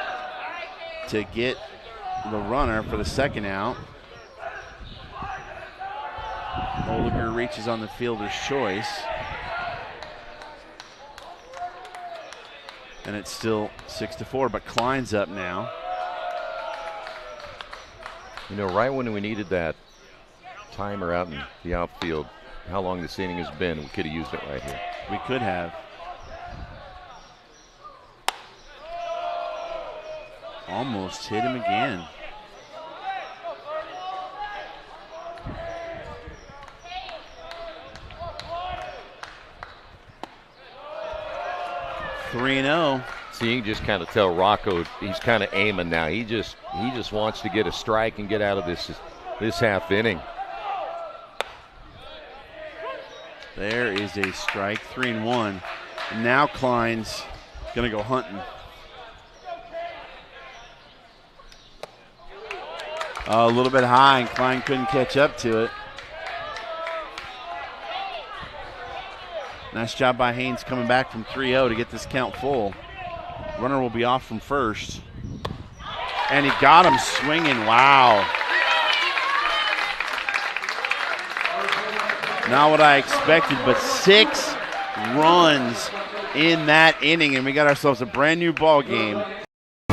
Speaker 12: to get the runner for the second out. Oliger reaches on the fielder's choice. And it's still 6-4, but Klein's up now.
Speaker 13: You know, right when we needed that timer out in the outfield, how long this inning has been, we could have used it right here.
Speaker 12: We could have. Almost hit him again. (3-0).
Speaker 13: See, you can just kind of tell Rocco he's kind of aiming now. He just wants to get a strike and get out of this half inning.
Speaker 12: There is a strike, 3-1. And now Klein's going to go hunting. A little bit high, and Klein couldn't catch up to it. Nice job by Haynes coming back from 3-0 to get this count full. Runner will be off from first. And he got him swinging. Wow. Not what I expected, but 6 runs in that inning, and we got ourselves a brand new ball game.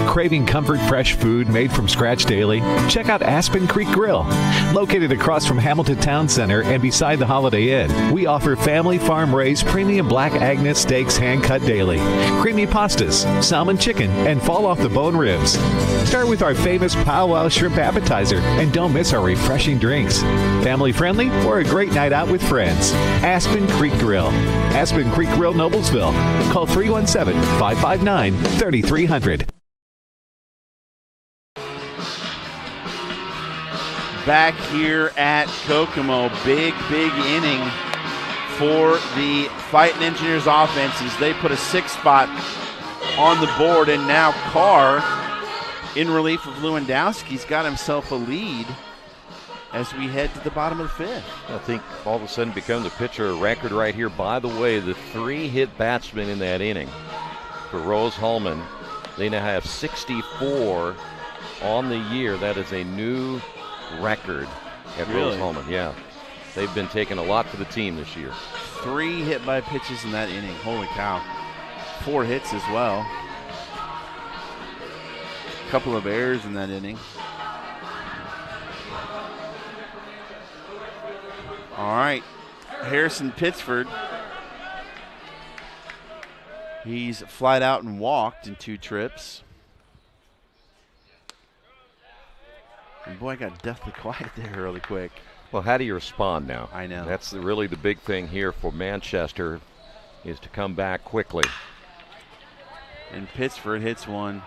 Speaker 2: Craving comfort, fresh food made from scratch daily? Check out Aspen Creek Grill. Located across from Hamilton Town Center and beside the Holiday Inn, we offer family farm-raised premium Black Agnes steaks hand-cut daily, creamy pastas, salmon chicken, and fall-off-the-bone ribs. Start with our famous powwow shrimp appetizer, and don't miss our refreshing drinks. Family-friendly or a great night out with friends. Aspen Creek Grill. Aspen Creek Grill, Noblesville. Call 317-559-3300.
Speaker 12: Back here at Kokomo, big inning for the Fighting Engineers offenses. They put a 6th spot on the board, and now Carr, in relief of Lewandowski's, got himself a lead as we head to the bottom of the 5th.
Speaker 13: I think all of a sudden becomes a pitcher record right here. By the way, the 3-hit batsman in that inning for Rose-Hulman, they now have 64 on the year. That is a new record at Rose-Hulman. Yeah, they've been taking a lot for the team this year.
Speaker 12: 3 hit by pitches in that inning. Holy cow. 4 hits as well. A couple of errors in that inning. All right, Harrison Pittsford. He's flied out and walked in 2 trips. And boy, I got deathly quiet there really quick.
Speaker 13: Well, how do you respond now?
Speaker 12: I know.
Speaker 13: That's really the big thing here for Manchester, is to come back quickly.
Speaker 12: And Pittsford hits one.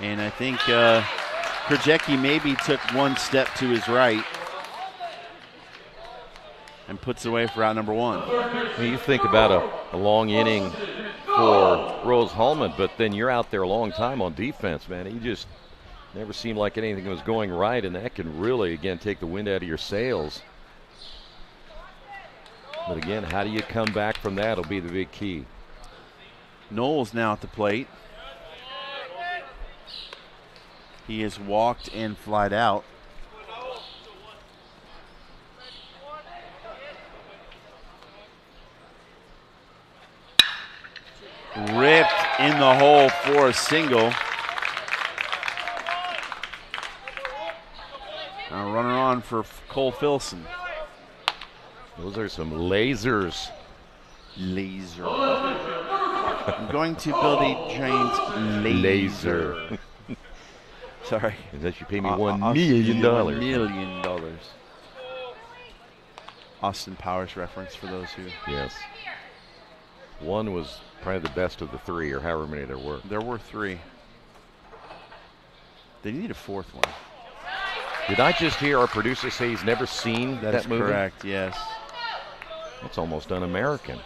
Speaker 12: And I think Krajecki maybe took 1 step to his right and puts away for out number 1.
Speaker 13: I mean, you think about a long inning for Rose-Hulman, but then you're out there a long time on defense, man. You just never seemed like anything was going right, and that can really, again, take the wind out of your sails. But again, how do you come back from that will be the big key.
Speaker 12: Knowles now at the plate. He has walked and flied out. Ripped in the hole for a single. Now runner on for Cole Filson.
Speaker 13: Those are some lasers.
Speaker 12: Laser. I'm going to build a giant laser. Sorry.
Speaker 13: Unless you pay me $1 million.
Speaker 12: $1 million. Austin Powers reference for those who.
Speaker 13: Yes. One was probably the best of the 3, or however many there were.
Speaker 12: There were 3. They need a 4th one.
Speaker 13: Did I just hear our producer say he's never seen that movie?
Speaker 12: That's correct, yes.
Speaker 13: That's almost un-American.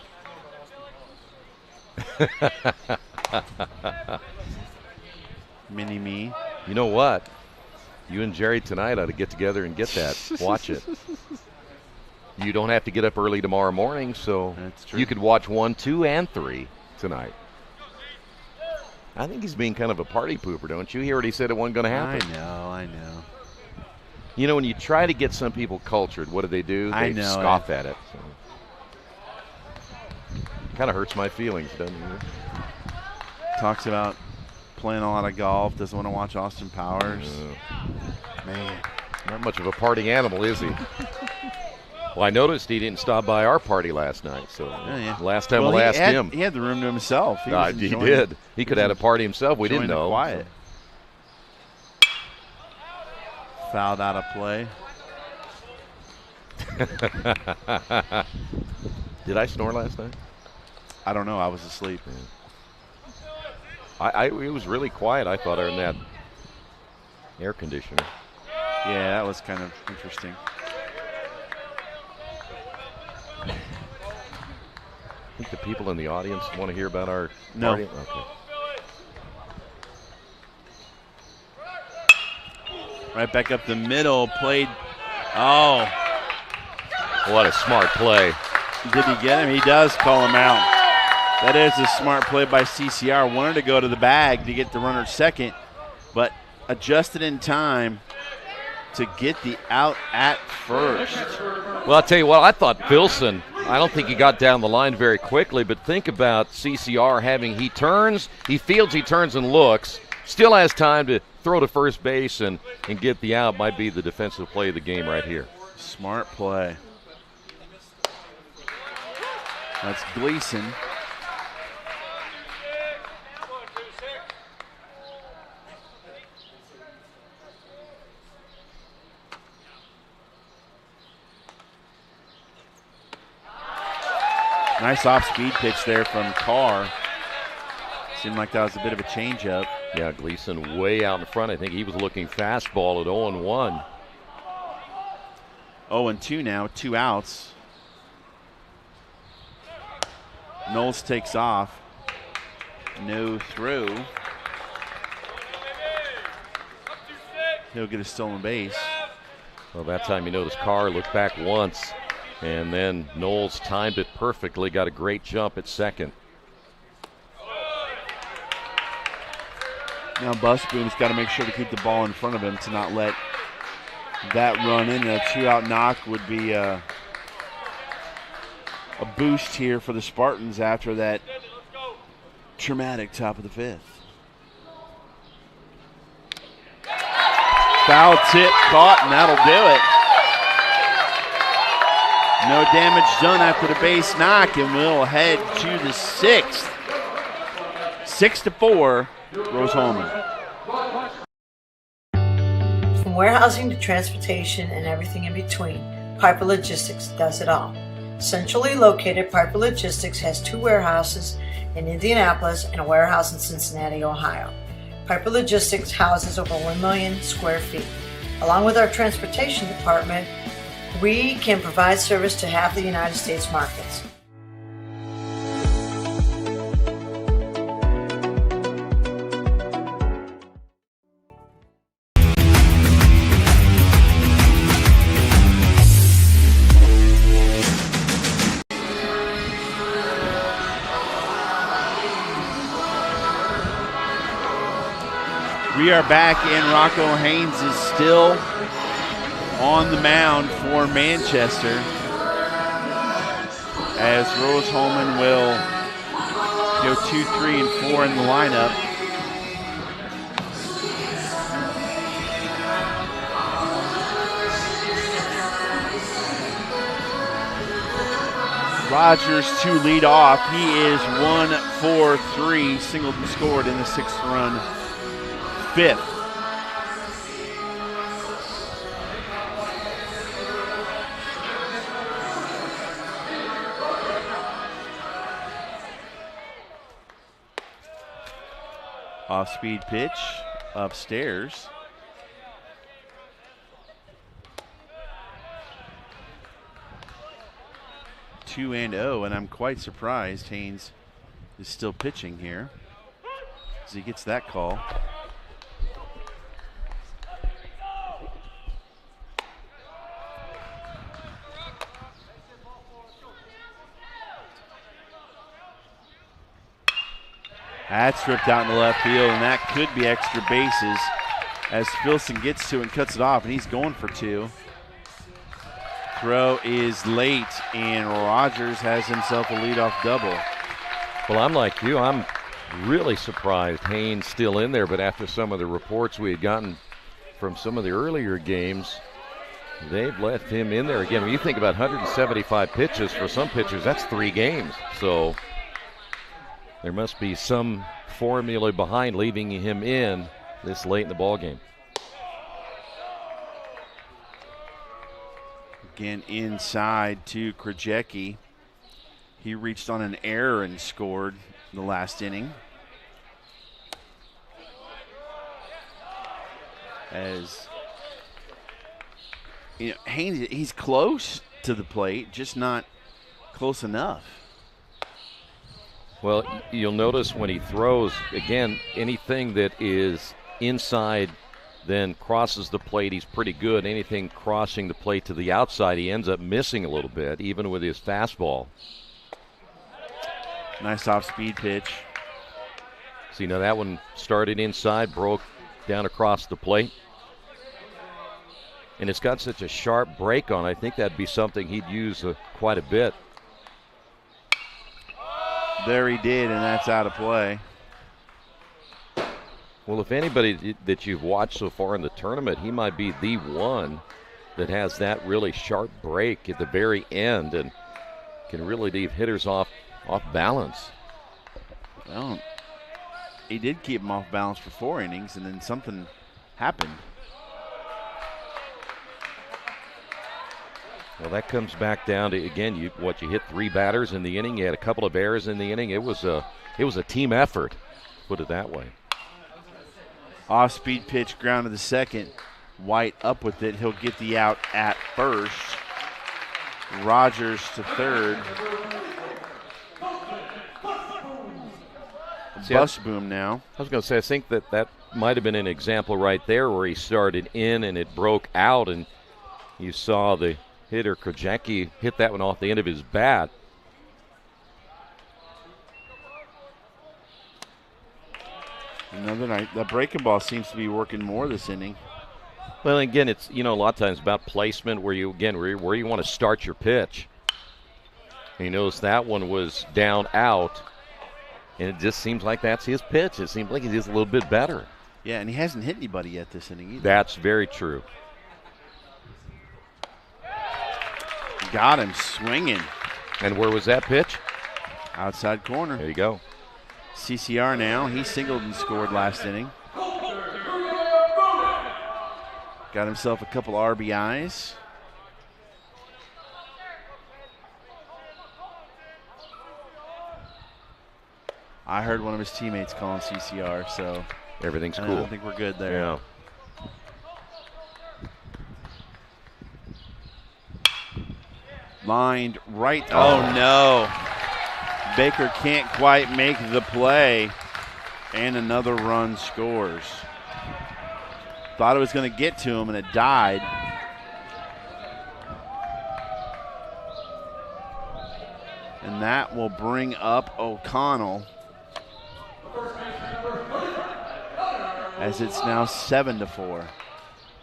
Speaker 12: Mini-me.
Speaker 13: You know what? You and Jerry tonight ought to get together and get that. Watch it. You don't have to get up early tomorrow morning, so you could watch 1, 2, and 3 tonight. I think he's being kind of a party pooper, don't you? He already said it wasn't going to happen.
Speaker 12: I know.
Speaker 13: You know, when you try to get some people cultured, what do? They scoff at it. So. Kind of hurts my feelings, doesn't it?
Speaker 12: Talks about playing a lot of golf, doesn't want to watch Austin Powers.
Speaker 13: Man, not much of a party animal, is he? Well, I noticed he didn't stop by our party last night, so last time we'll ask him.
Speaker 12: He had the room to himself.
Speaker 13: He did. He could have had a party himself. We didn't know.
Speaker 12: Quiet. Fouled out of play.
Speaker 13: Did I snore last night?
Speaker 12: I don't know. I was asleep.
Speaker 13: It was really quiet, I thought, in that air conditioner.
Speaker 12: Yeah, that was kind of interesting.
Speaker 13: I think the people in the audience want to hear about our party. Okay.
Speaker 12: Right back up the middle, played. Oh.
Speaker 13: What a smart play.
Speaker 12: Did he get him? He does call him out. That is a smart play by CCR. Wanted to go to the bag to get the runner second, but adjusted in time to get the out at first.
Speaker 13: Well, I'll tell you what, I thought Filson, I don't think he got down the line very quickly, but think about CCR he turns, he fields, he turns and looks, still has time to throw to first base and get the out. Might be the defensive play of the game right here.
Speaker 12: Smart play. That's Gleason. Nice off-speed pitch there from Carr. Seemed like that was a bit of a changeup.
Speaker 13: Yeah, Gleason way out in front. I think he was looking fastball at 0-1.
Speaker 12: 0-2 now, 2 outs. Knowles takes off. No throw. He'll get a stolen base.
Speaker 13: Well, that time you notice Carr looked back once, and then Knowles timed it perfectly, got a great jump at second.
Speaker 12: Now Busboom's got to make sure to keep the ball in front of him to not let that run in. A 2-out knock would be a boost here for the Spartans after that traumatic top of the 5th. Foul tip caught, and that'll do it. No damage done after the base knock, and we'll head to the 6th. 6-4, Rose-Hulman.
Speaker 3: From warehousing to transportation and everything in between, Piper Logistics does it all. Centrally located, Piper Logistics has 2 warehouses in Indianapolis and a warehouse in Cincinnati, Ohio. Piper Logistics houses over 1 million square feet. Along with our transportation department, we can provide service to half the United States markets.
Speaker 12: We are back, and Rocco Haynes is still on the mound for Manchester, as Rose-Hulman will go 2, 3, and 4 in the lineup. Rogers to lead off. He is 1 for 3, Singleton scored in the 6th run. 5th. Off-speed pitch upstairs. 2-0, and I'm quite surprised Haynes is still pitching here as he gets that call. That's ripped out in the left field, and that could be extra bases as Filson gets to and cuts it off, and he's going for 2. Throw is late, and Rogers has himself a leadoff double.
Speaker 13: Well, I'm like you. I'm really surprised Haynes still in there, but after some of the reports we had gotten from some of the earlier games, they've left him in there again. When you think about 175 pitches, for some pitchers, that's 3 games. So there must be some formula behind leaving him in this late in the ball game.
Speaker 12: Again, inside to Krajewski. He reached on an error and scored the last inning. As you know, Haynes, he's close to the plate, just not close enough.
Speaker 13: Well, you'll notice when he throws, again, anything that is inside then crosses the plate, he's pretty good. Anything crossing the plate to the outside, he ends up missing a little bit, even with his fastball.
Speaker 12: Nice off-speed pitch.
Speaker 13: See, now that one started inside, broke down across the plate. And it's got such a sharp break on. I think that'd be something he'd use quite a bit.
Speaker 12: There he did, and that's out of play.
Speaker 13: Well, if anybody that you've watched so far in the tournament, he might be the one that has that really sharp break at the very end and can really leave hitters off balance.
Speaker 12: Well, he did keep him off balance for 4 innings, and then something happened.
Speaker 13: Well, that comes back down to, again, you hit 3 batters in the inning. You had a couple of errors in the inning. It was a team effort, put it that way.
Speaker 12: Off-speed pitch, ground to the second. White up with it. He'll get the out at first. Rogers to third. Bus boom now.
Speaker 13: I was going to say, I think that might have been an example right there where he started in and it broke out, and you saw the hitter Krajewski hit that one off the end of his bat.
Speaker 12: Another night. The breaking ball seems to be working more this inning.
Speaker 13: Well, again, it's a lot of times about placement where you want to start your pitch. And you notice that one was down out, and it just seems like that's his pitch. It seems like he's just a little bit better.
Speaker 12: Yeah, and he hasn't hit anybody yet this inning either.
Speaker 13: That's very true.
Speaker 12: Got him swinging.
Speaker 13: And where was that pitch?
Speaker 12: Outside corner.
Speaker 13: There you go.
Speaker 12: CCR now. He singled and scored last inning. Got himself a couple RBIs. I heard one of his teammates calling CCR, so
Speaker 13: everything's cool.
Speaker 12: I think we're good there.
Speaker 13: Yeah.
Speaker 12: Lined right. Oh, no. Baker can't quite make the play. And another run scores. Thought it was going to get to him, and it died. And that will bring up O'Connell. As it's now 7-4.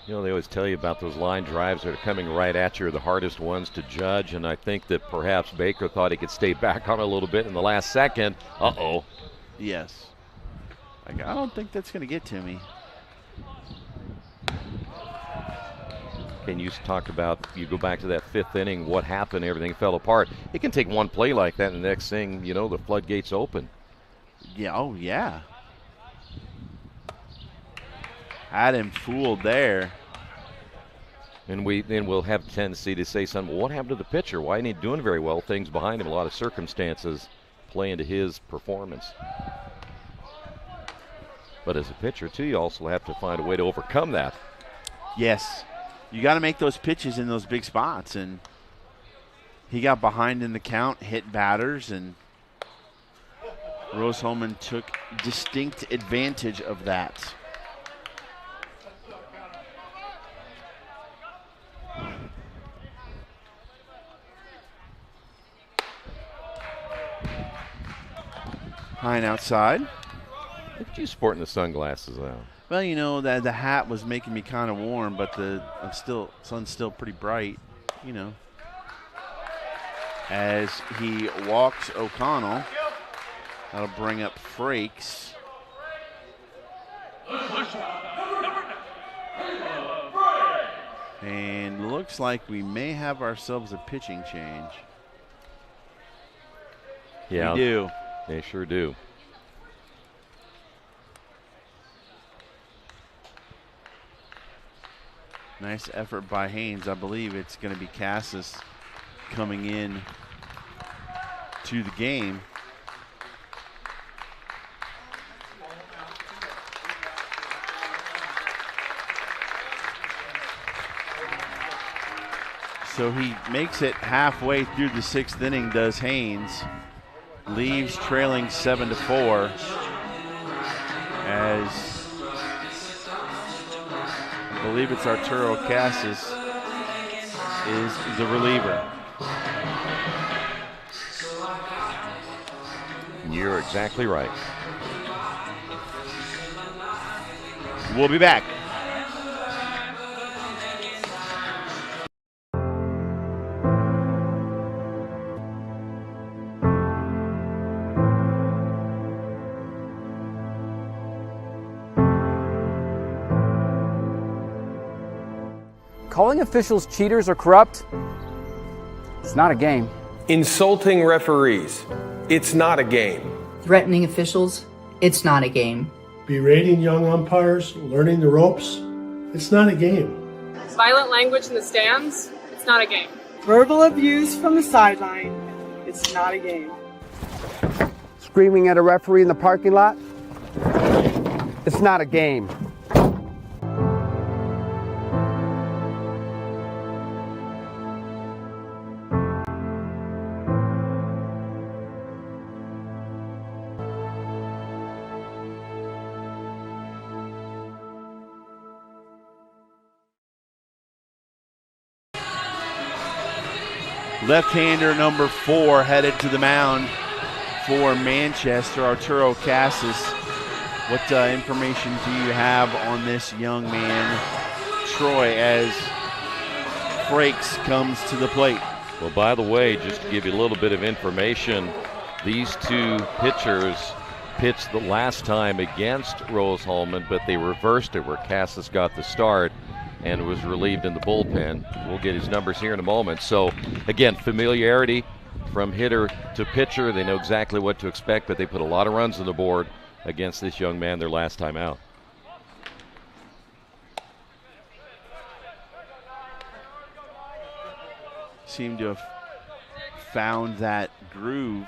Speaker 13: They always tell you about those line drives that are coming right at you are the hardest ones to judge, and I think that perhaps Baker thought he could stay back on a little bit in the last second. Uh-oh.
Speaker 12: Yes. I don't think that's going to get to me.
Speaker 13: Can you talk about, you go back to that 5th inning, what happened, everything fell apart. It can take one play like that, and the next thing, the floodgates open.
Speaker 12: Yeah, oh yeah. Had him fooled there.
Speaker 13: And we'll have a tendency to say something, well, what happened to the pitcher? Why ain't he doing very well? Things behind him, a lot of circumstances play into his performance. But as a pitcher, too, you also have to find a way to overcome that.
Speaker 12: Yes. You got to make those pitches in those big spots, and he got behind in the count, hit batters, and Rose-Hulman took distinct advantage of that. Hine outside.
Speaker 13: Look at you sporting the sunglasses out.
Speaker 12: Well, you know, that the hat was making me kind of warm, but the sun's still pretty bright, you know. As he walks O'Connell, that'll bring up Frakes. And looks like we may have ourselves a pitching change.
Speaker 13: Yeah,
Speaker 12: we do.
Speaker 13: They sure do.
Speaker 12: Nice effort by Haynes. I believe it's going to be Cassis coming in to the game. So he makes it halfway through the 6th inning, does Haynes. Leaves trailing 7-4 as I believe it's Arturo Casas is the reliever.
Speaker 13: You're exactly right.
Speaker 12: We'll be back.
Speaker 7: Calling officials cheaters or corrupt, it's not a game.
Speaker 8: Insulting referees, it's not a game.
Speaker 16: Threatening officials, it's not a game.
Speaker 9: Berating young umpires, learning the ropes, it's not a game.
Speaker 17: Violent language in the stands, it's not a game.
Speaker 18: Verbal abuse from the sideline, it's not a game.
Speaker 19: Screaming at a referee in the parking lot, it's not a game.
Speaker 12: Left-hander number 4 headed to the mound for Manchester, Arturo Casas. What information do you have on this young man, Troy, as Frakes comes to the plate?
Speaker 13: Well, by the way, just to give you a little bit of information, these two pitchers pitched the last time against Rose-Hulman, but they reversed it where Casas got the start and was relieved in the bullpen. We'll get his numbers here in a moment. So, again, familiarity from hitter to pitcher. They know exactly what to expect, but they put a lot of runs on the board against this young man their last time out.
Speaker 12: Seem to have found that groove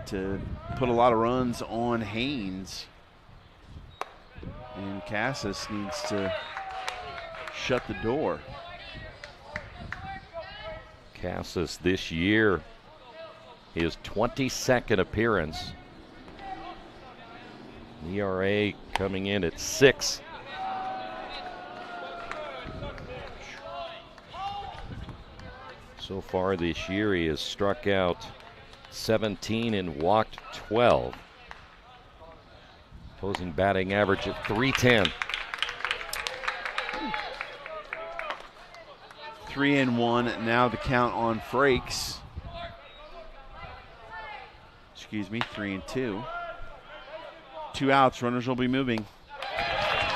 Speaker 12: to put a lot of runs on Haynes. And Casas needs to shut the door.
Speaker 13: Casas this year, his 22nd appearance. ERA coming in at 6. So far this year, he has struck out 17 and walked 12. Opposing batting average at .310.
Speaker 12: 3-1. Now the count on Frakes. Excuse me, 3-2. 2 outs. Runners will be moving.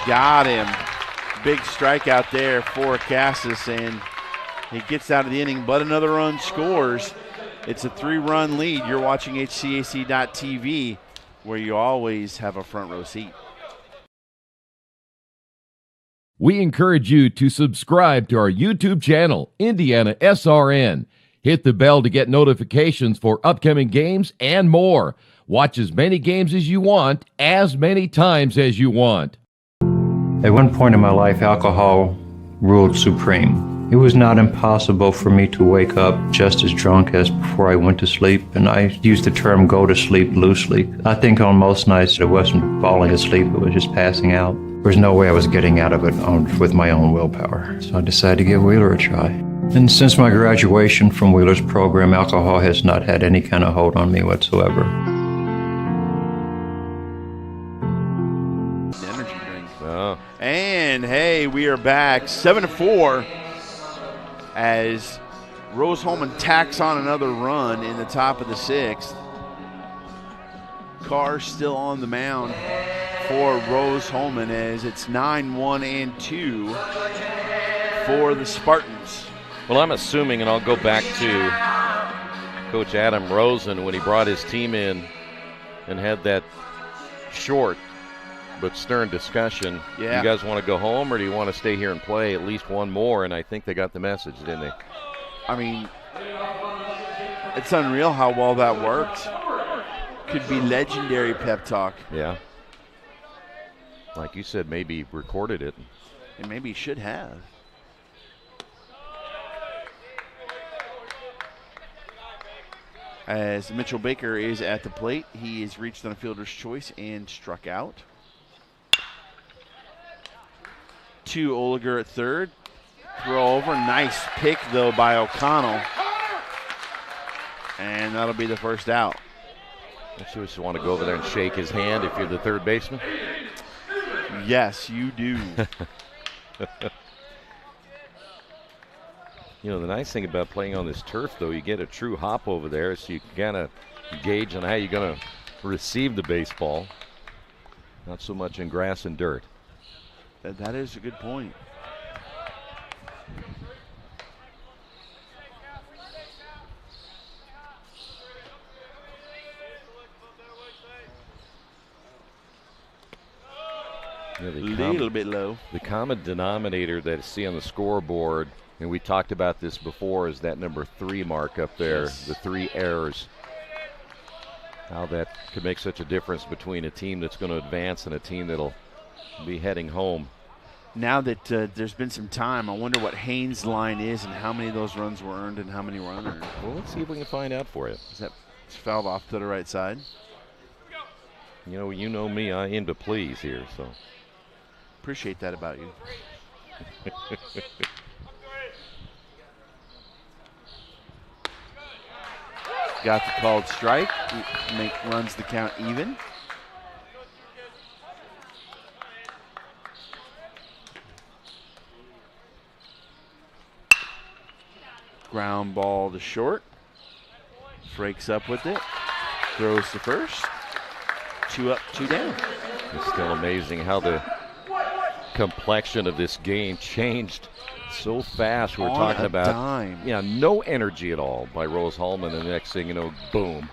Speaker 12: Got him. Big strikeout there for Casas, and he gets out of the inning, but another run scores. It's a 3-run lead. You're watching HCAC.TV, where you always have a front row seat.
Speaker 20: We encourage you to subscribe to our YouTube channel, IndianaSRN. Hit the bell to get notifications for upcoming games and more. Watch as many games as you want, as many times as you want.
Speaker 21: At one point in my life, alcohol ruled supreme. It was not impossible for me to wake up just as drunk as before I went to sleep, and I use the term go to sleep loosely. I think on most nights it wasn't falling asleep, it was just passing out. There was no way I was getting out of it with my own willpower, so I decided to give Wheeler a try. And since my graduation from Wheeler's program, alcohol has not had any kind of hold on me whatsoever.
Speaker 12: Energy drink. Oh. And hey, we are back 7-4 as Rose-Hulman tacks on another run in the top of the 6th. Carr still on the mound for Rose-Hulman as it's 9-1-2 for the Spartans.
Speaker 13: Well, I'm assuming, and I'll go back to Coach Adam Rosen when he brought his team in and had that short but stern discussion.
Speaker 12: Yeah.
Speaker 13: You guys want to go home, or do you want to stay here and play at least one more? And I think they got the message, didn't they?
Speaker 12: I mean, it's unreal how well that worked. Could be legendary pep talk.
Speaker 13: Yeah. Like you said, maybe recorded it.
Speaker 12: And maybe he should have. As Mitchell Baker is at the plate, he has reached on a fielder's choice and struck out. To Oliger at third. Throw over. Nice pick, though, by O'Connell. And that'll be the first out.
Speaker 13: Don't you just want to go over there and shake his hand if you're the third baseman?
Speaker 12: Yes, you do.
Speaker 13: You know, the nice thing about playing on this turf, though, you get a true hop over there, so you can kind of gauge on how you're going to receive the baseball. Not so much in grass and dirt.
Speaker 12: That is a good point.
Speaker 13: Yeah,
Speaker 12: a little bit low.
Speaker 13: The common denominator that I see on the scoreboard, and we talked about this before, is that number 3 mark up there, yes. The 3 errors. How that could make such a difference between a team that's going to advance and a team that'll be heading home.
Speaker 12: Now that there's been some time, I wonder what Haynes' line is and how many of those runs were earned and how many were unearned.
Speaker 13: Well, let's see if we can find out for you.
Speaker 12: Is that fouled off to the right side?
Speaker 13: You know me, I aim to please here, so.
Speaker 12: Appreciate that about you. Got the called strike. Runs the count even. Ground ball to short. Frakes up with it. Throws to first. 2 up, 2 down.
Speaker 13: It's still amazing how the complexion of this game changed so fast. We're talking about
Speaker 12: dime.
Speaker 13: Yeah, no energy at all by Rose-Hulman, and the next thing you know, boom.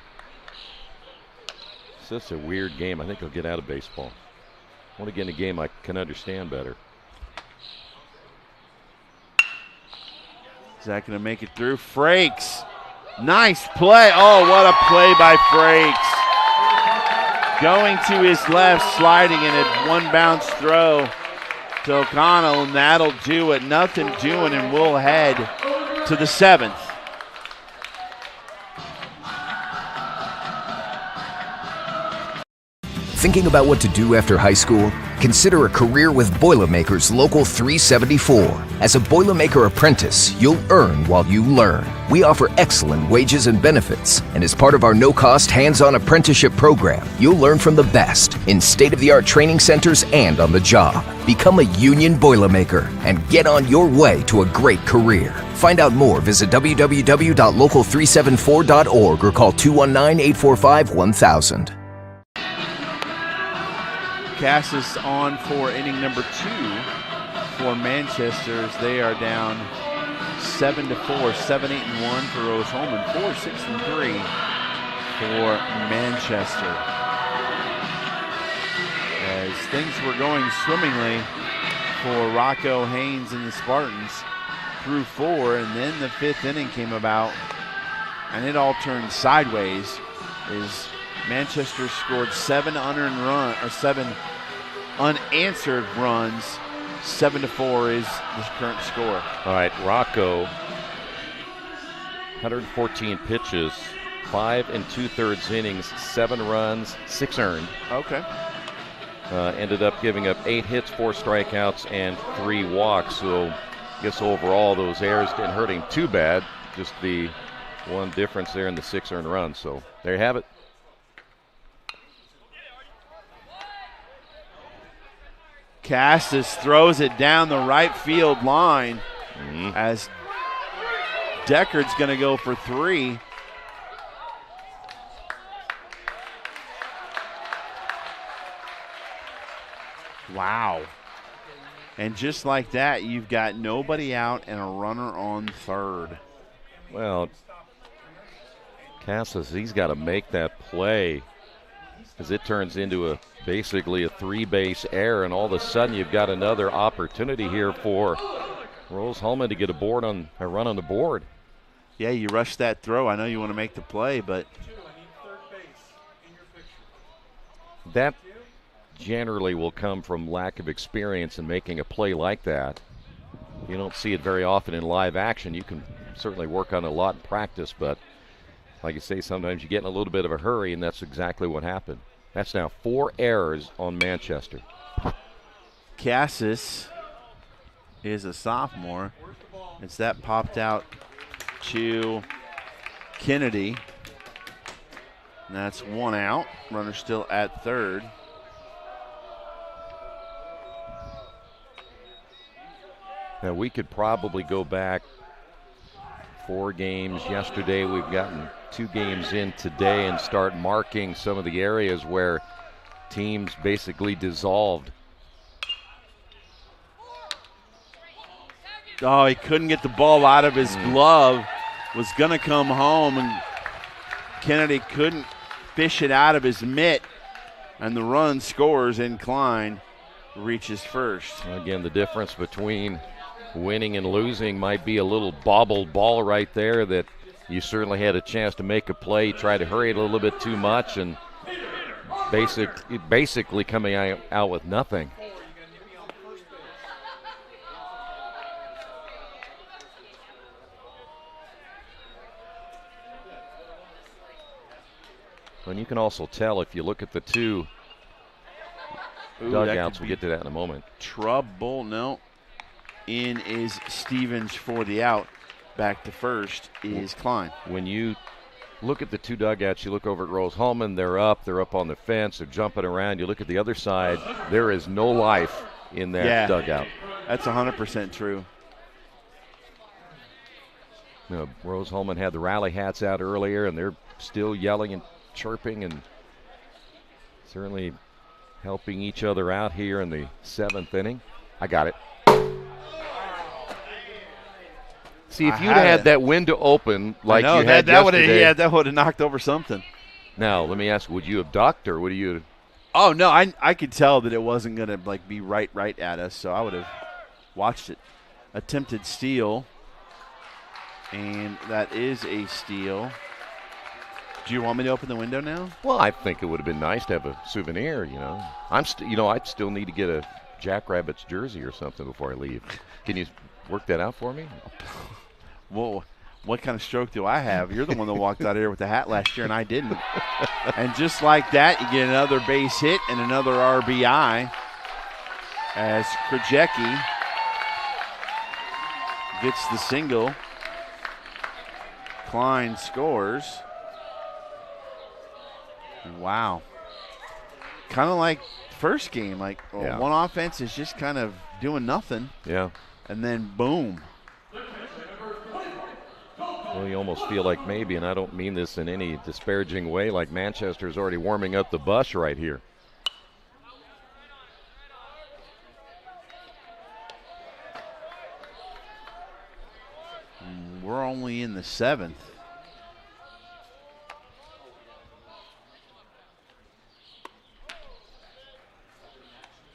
Speaker 13: It's just a weird game. I think he'll get out of baseball. I want to get in a game I can understand better.
Speaker 12: Is that going to make it through? Frakes. Nice play. Oh, what a play by Frakes. Going to his left, sliding in a one bounce throw to O'Connell, and that'll do it. Nothing doing, and we'll head to the 7th.
Speaker 1: Thinking about what to do after high school? Consider a career with Boilermakers Local 374. As a Boilermaker apprentice, you'll earn while you learn. We offer excellent wages and benefits, and as part of our no-cost hands-on apprenticeship program, you'll learn from the best in state-of-the-art training centers and on the job. Become a union Boilermaker and get on your way to a great career. Find out more, visit www.local374.org or call 219-845-1000.
Speaker 12: Cassis on for inning number 2 for Manchester as they are down 7-4, 7-8-1 for Rose-Hulman, 4-6-3 for Manchester. As things were going swimmingly for Rocco Haynes and the Spartans through 4, and then the 5th inning came about, and it all turned sideways as Manchester scored 7 unanswered runs 7-4 is the current score.
Speaker 13: All right, Rocco, 114 pitches, 5 2/3 innings, 7 runs, 6 earned.
Speaker 12: Okay.
Speaker 13: Ended up giving up 8 hits, 4 strikeouts, and 3 walks. So I guess overall those errors didn't hurt him too bad. Just the one difference there in the 6 earned runs. So there you have it.
Speaker 12: Cassis throws it down the right field line as Deckard's going to go for 3. Wow. And just like that, you've got nobody out and a runner on third.
Speaker 13: Well, Cassis, he's got to make that play as it turns into basically a 3-base error, and all of a sudden you've got another opportunity here for Rose-Hulman to get a run on the board.
Speaker 12: Yeah, you rush that throw. I know you want to make the play, but
Speaker 13: that generally will come from lack of experience in making a play like that. You don't see it very often in live action. You can certainly work on it a lot in practice, but like you say, sometimes you get in a little bit of a hurry, and that's exactly what happened. That's now 4 errors on Manchester.
Speaker 12: Cassis is a sophomore. It's that popped out to Kennedy. And that's 1 out. Runner still at third.
Speaker 13: Now we could probably go back 4 games yesterday. We've gotten 2 games in today and start marking some of the areas where teams basically dissolved.
Speaker 12: Oh, he couldn't get the ball out of his glove. Was going to come home, and Kennedy couldn't fish it out of his mitt. And the run scores, and Klein reaches first.
Speaker 13: Again, the difference between winning and losing might be a little bobbled ball right there that you certainly had a chance to make a play, try to hurry it a little bit too much, and basically coming out with nothing. And you can also tell if you look at the 2 dugouts. We'll get to that in a moment.
Speaker 12: Trouble, no. In is Stevens for the out. Back to first is Klein.
Speaker 13: When you look at the 2 dugouts, you look over at Rose-Hulman, they're up on the fence, they're jumping around. You look at the other side, there is no life in that dugout.
Speaker 12: That's 100% true.
Speaker 13: You know, Rose-Hulman had the rally hats out earlier, and they're still yelling and chirping and certainly helping each other out here in the 7th inning. I got it. See, if you'd had that window open like you had yesterday.
Speaker 12: That would have knocked over something.
Speaker 13: Now, let me ask, would you have ducked or would you?
Speaker 12: Oh, no, I could tell that it wasn't going to be right at us, so I would have watched it. Attempted steal, and that is a steal. Do you want me to open the window now?
Speaker 13: Well, I think it would have been nice to have a souvenir, you know. I'd still need to get a Jackrabbits jersey or something before I leave. Can you work that out for me?
Speaker 12: Whoa, what kind of stroke do I have? You're the one that walked out here with the hat last year, and I didn't. And just like that, you get another base hit and another RBI as Krajewski gets the single. Klein scores. Wow. Kind of like first game, one offense is just kind of doing nothing.
Speaker 13: Yeah.
Speaker 12: And then boom.
Speaker 13: Well, you almost feel like maybe, and I don't mean this in any disparaging way, like Manchester's already warming up the bus right here.
Speaker 12: We're only in the 7th.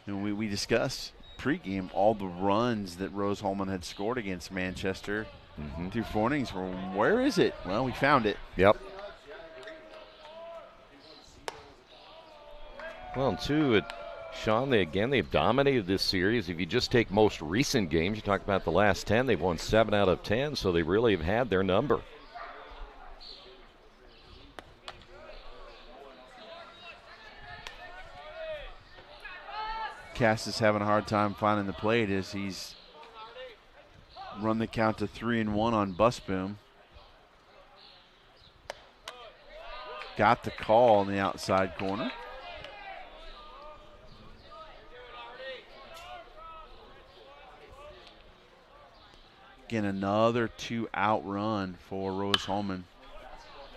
Speaker 12: And we discussed pregame all the runs that Rose-Hulman had scored against Manchester through 4 innings. Where is it? Well, we found it.
Speaker 13: Yep. Well, and 2, it Sean, they've dominated this series. If you just take most recent games, you talk about the last 10, they've won 7 out of 10, so they really have had their number.
Speaker 4: Cass is having a hard time finding the plate as he's run the count to 3-1 on Busboom. Got the call in the outside corner. Again, another 2-out run for Rose-Hulman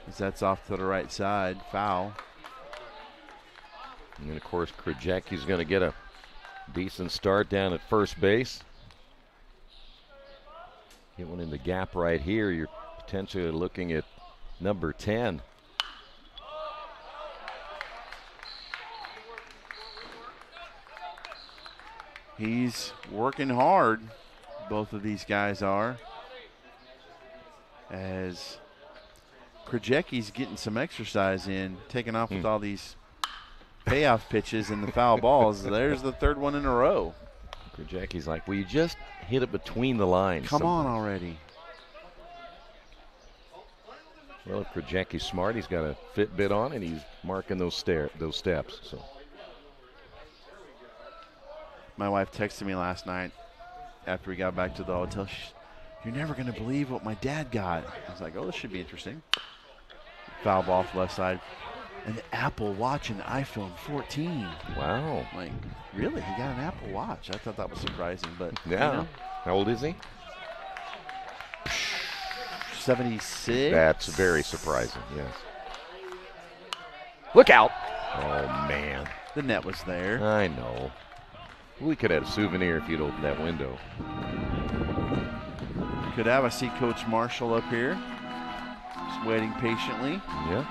Speaker 4: as that's off to the right side. Foul.
Speaker 13: And then, of course, Krajewski's going to get a decent start down at first base. Get one in the gap right here. You're potentially looking at number 10.
Speaker 4: He's working hard. Both of these guys are. As Krajewski's getting some exercise in, taking off with all these payoff pitches and the foul balls. There's the third one in a row.
Speaker 13: Krajewski's like, will you just hit it between the lines?
Speaker 4: Come on already.
Speaker 13: Well, if Krajewski's smart, he's got a Fitbit on and he's marking those steps. So,
Speaker 4: my wife texted me last night after we got back to the hotel. You're never going to believe what my dad got. I was like, oh, this should be interesting. Foul ball off left side. An Apple Watch and iPhone 14.
Speaker 13: Wow.
Speaker 4: Like, really? He got an Apple Watch? I thought that was surprising, but
Speaker 13: yeah.
Speaker 4: You know.
Speaker 13: How old is he?
Speaker 4: 76.
Speaker 13: That's very surprising, yes. Look out. Oh, man.
Speaker 4: The net was there.
Speaker 13: I know. We could have a souvenir if you'd opened that window.
Speaker 4: Could have. I see Coach Marshall up here. Just waiting patiently.
Speaker 13: Yeah.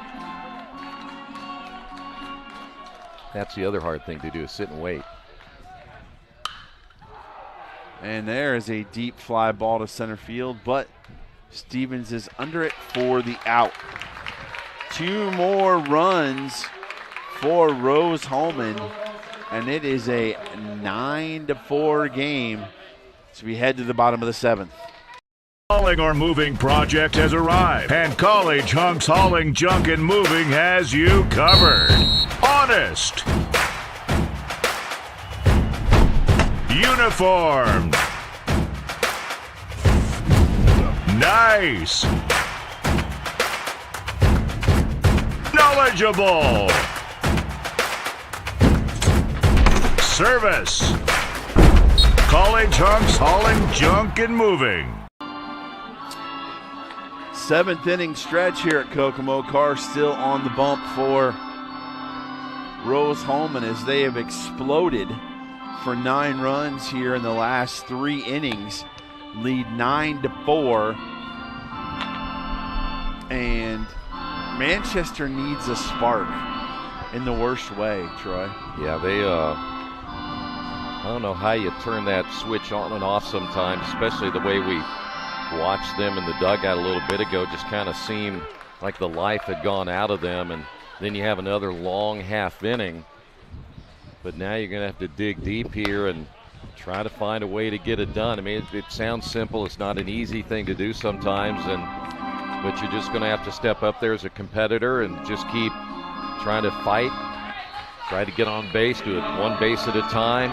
Speaker 13: That's the other hard thing to do, is sit and wait.
Speaker 4: And there is a deep fly ball to center field, but Stevens is under it for the out. 2 more runs for Rose-Hulman, and it is a 9-4 game as we head to the bottom of the 7th.
Speaker 5: Hauling or moving project has arrived, and College Hunks Hauling, Junk, and Moving has you covered. Honest. Uniformed. Nice. Knowledgeable. Service. College Hunks Hauling, Junk, and Moving.
Speaker 4: 7th inning stretch here at Kokomo. Carr still on the bump for Rose-Hulman as they have exploded for 9 runs here in the last 3 innings. Lead 9-4. And Manchester needs a spark in the worst way, Troy.
Speaker 13: Yeah, they I don't know how you turn that switch on and off sometimes, especially the way we watched them in the dugout a little bit ago. Just kind of seemed like the life had gone out of them, and then you have another long half inning. But now you're going to have to dig deep here and try to find a way to get it done. I mean, it sounds simple. It's not an easy thing to do sometimes, but you're just going to have to step up there as a competitor and just keep trying to fight, try to get on base, do it 1 base at a time.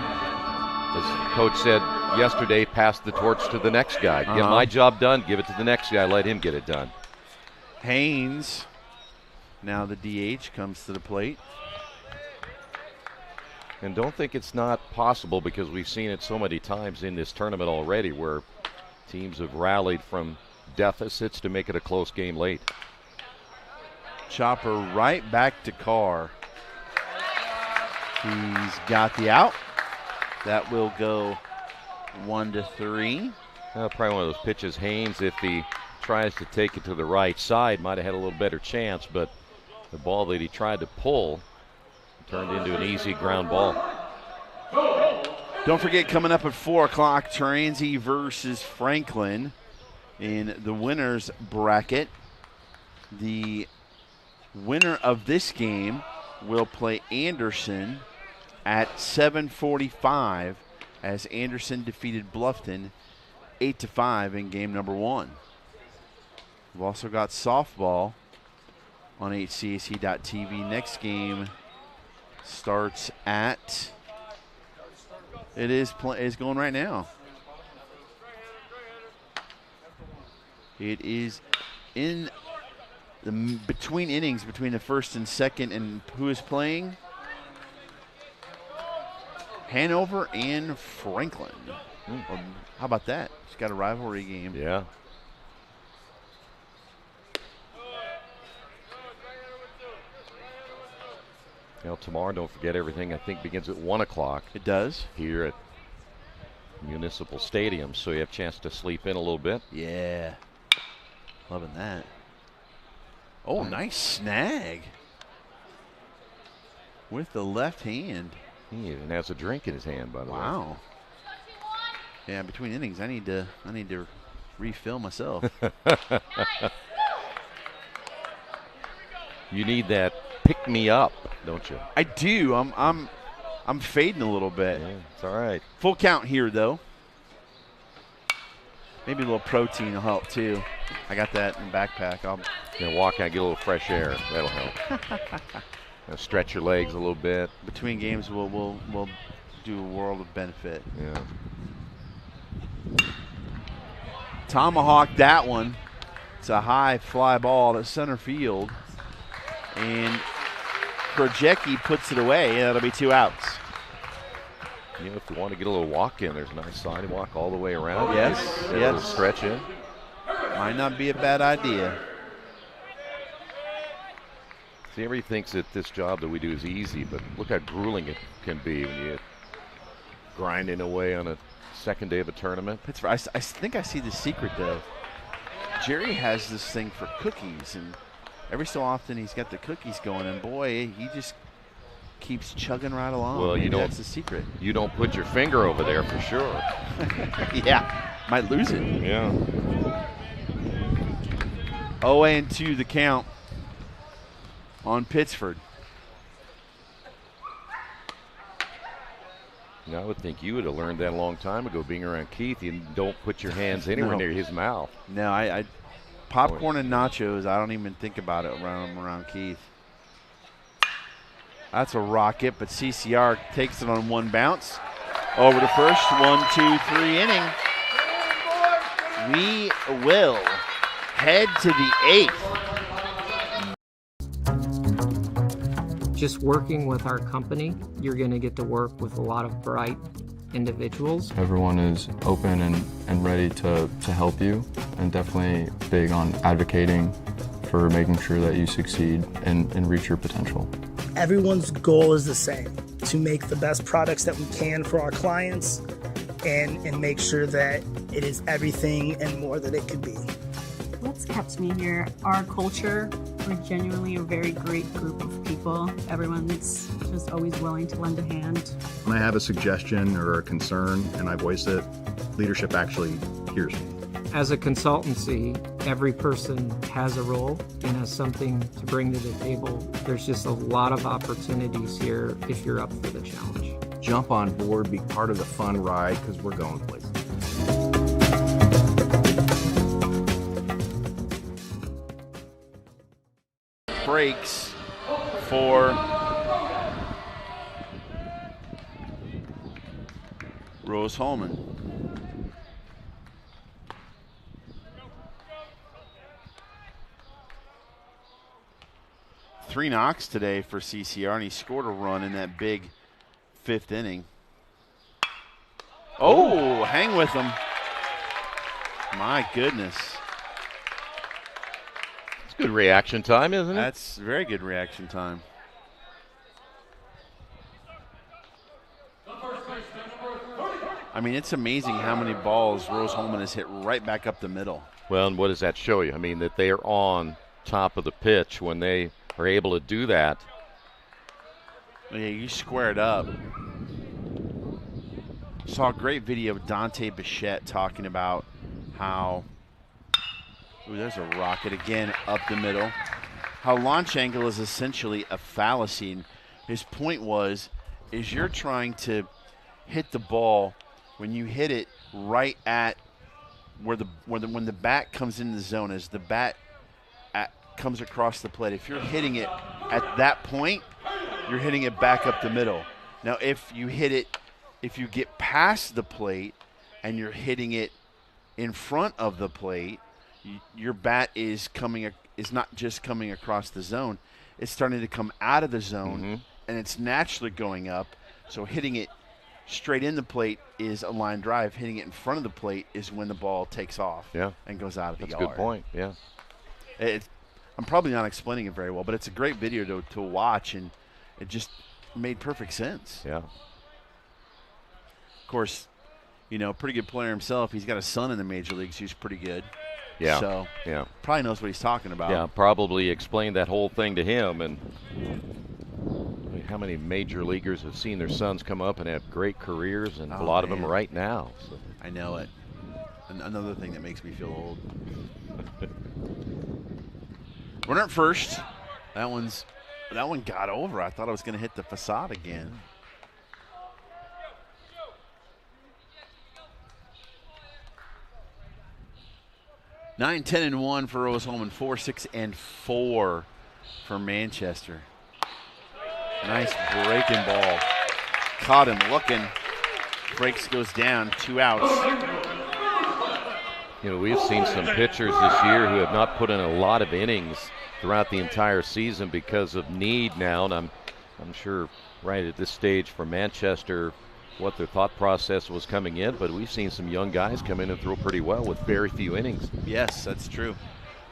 Speaker 13: As Coach said yesterday, pass the torch to the next guy. Get my job done, give it to the next guy, let him get it done.
Speaker 4: Haynes, now the DH, comes to the plate.
Speaker 13: And don't think it's not possible, because we've seen it so many times in this tournament already where teams have rallied from deficits to make it a close game late.
Speaker 4: Chopper right back to Carr. He's got the out. That will go 1-3.
Speaker 13: Probably one of those pitches, Haynes, if he tries to take it to the right side, might have had a little better chance, but the ball that he tried to pull turned into an easy ground ball.
Speaker 4: Don't forget, coming up at 4 o'clock, Transy versus Franklin in the winners bracket. The winner of this game will play Anderson at 7:45 as Anderson defeated Bluffton 8-5 in game number 1. We've also got softball on HCAC.TV. Next game starts at, it is going right now. It is in the between innings between the first and second, and who is playing? Hanover and Franklin. How about that? It's got a rivalry game.
Speaker 13: Yeah. Well, tomorrow, don't forget, everything I think begins at 1 o'clock.
Speaker 4: It does.
Speaker 13: Here at Municipal Stadium, so you have a chance to sleep in a little bit.
Speaker 4: Yeah. Loving that. Oh, nice snag. With the left hand.
Speaker 13: He even has a drink in his hand, by the way.
Speaker 4: Wow. Yeah, between innings, I need to refill myself.
Speaker 13: You need that pick me up, don't you?
Speaker 4: I do. I'm fading a little bit.
Speaker 13: Yeah, it's all right.
Speaker 4: Full count here, though. Maybe a little protein will help too. I got that in the backpack. I'll
Speaker 13: walk out, get a little fresh air. That'll help. Stretch your legs a little bit.
Speaker 4: Between games, we'll do a world of benefit.
Speaker 13: Yeah.
Speaker 4: Tomahawk that one. It's a high fly ball to center field, and Krajecki puts it away. That'll be 2 outs.
Speaker 13: You know, if you want to get a little walk in, there's a nice sidewalk all the way around.
Speaker 4: Yes,
Speaker 13: Get a little stretch in.
Speaker 4: Might not be a bad idea.
Speaker 13: See, everybody thinks that this job that we do is easy, but look how grueling it can be when you're grinding away on a second day of a tournament.
Speaker 4: I think I see the secret, though. Jerry has this thing for cookies, and every so often he's got the cookies going, and boy, he just keeps chugging right along.
Speaker 13: Well,
Speaker 4: that's the secret.
Speaker 13: You don't put your finger over there for sure.
Speaker 4: Yeah, might lose it.
Speaker 13: Yeah.
Speaker 4: 0-2 the count on Pittsford.
Speaker 13: Now, I would think you would have learned that a long time ago, being around Keith. You don't put your hands anywhere near his mouth.
Speaker 4: No, I popcorn and nachos, I don't even think about it around Keith. That's a rocket, but CCR takes it on one bounce. Over to first, 1, 2, 3 inning. We will head to the 8th.
Speaker 6: Just working with our company, you're going to get to work with a lot of bright individuals.
Speaker 10: Everyone is open and ready to help you, and definitely big on advocating for making sure that you succeed and reach your potential.
Speaker 11: Everyone's goal is the same, to make the best products that we can for our clients and make sure that it is everything and more that it could be.
Speaker 14: What's kept me here? Our culture. We're genuinely a very great group of people. Everyone's just always willing to lend a hand.
Speaker 15: When I have a suggestion or a concern and I voice it, leadership actually hears me.
Speaker 6: As a consultancy, every person has a role and has something to bring to the table. There's just a lot of opportunities here if you're up for the challenge.
Speaker 22: Jump on board, be part of the fun ride, because we're going places.
Speaker 4: Breaks for Rose-Hulman. Three knocks today for CCR, and he scored a run in that big 5th inning. Oh, hang with him. My goodness.
Speaker 13: It's good reaction time, isn't it?
Speaker 4: That's very good reaction time. I mean, it's amazing how many balls Rose-Hulman has hit right back up the middle.
Speaker 13: Well, and what does that show you? I mean, that they are on top of the pitch when they are able to do that.
Speaker 4: Yeah, you square it up. Saw a great video of Dante Bichette talking about how, ooh, there's a rocket again up the middle, how launch angle is essentially a fallacy. And his point was, is you're trying to hit the ball when you hit it right at when the bat comes into the zone, as the bat comes across the plate. If you're hitting it at that point, you're hitting it back up the middle. Now, if you get past the plate and you're hitting it in front of the plate, your bat is not just coming across the zone, it's starting to come out of the zone, and it's naturally going up. So hitting it straight in the plate is a line drive. Hitting it in front of the plate is when the ball takes off and goes out of the yard.
Speaker 13: That's a good point, yeah.
Speaker 4: I'm probably not explaining it very well, but it's a great video to watch, and it just made perfect sense.
Speaker 13: Yeah.
Speaker 4: Of course, pretty good player himself. He's got a son in the major leagues who's pretty good.
Speaker 13: Yeah.
Speaker 4: So probably knows what he's talking about.
Speaker 13: Yeah, probably explained that whole thing to him. And how many major leaguers have seen their sons come up and have great careers, and a lot of them right now. So.
Speaker 4: I know it. Another thing that makes me feel old. Runner at first. That one got over. I thought I was going to hit the facade again. Nine, 10, and 1 for Rose-Hulman. 4, 6, and 4 for Manchester. Nice breaking ball. Caught him looking. Breaks, goes down. 2 outs.
Speaker 13: We've seen some pitchers this year who have not put in a lot of innings throughout the entire season because of need now, and I'm sure right at this stage for Manchester what their thought process was coming in, but we've seen some young guys come in and throw pretty well with very few innings.
Speaker 4: Yes, that's true.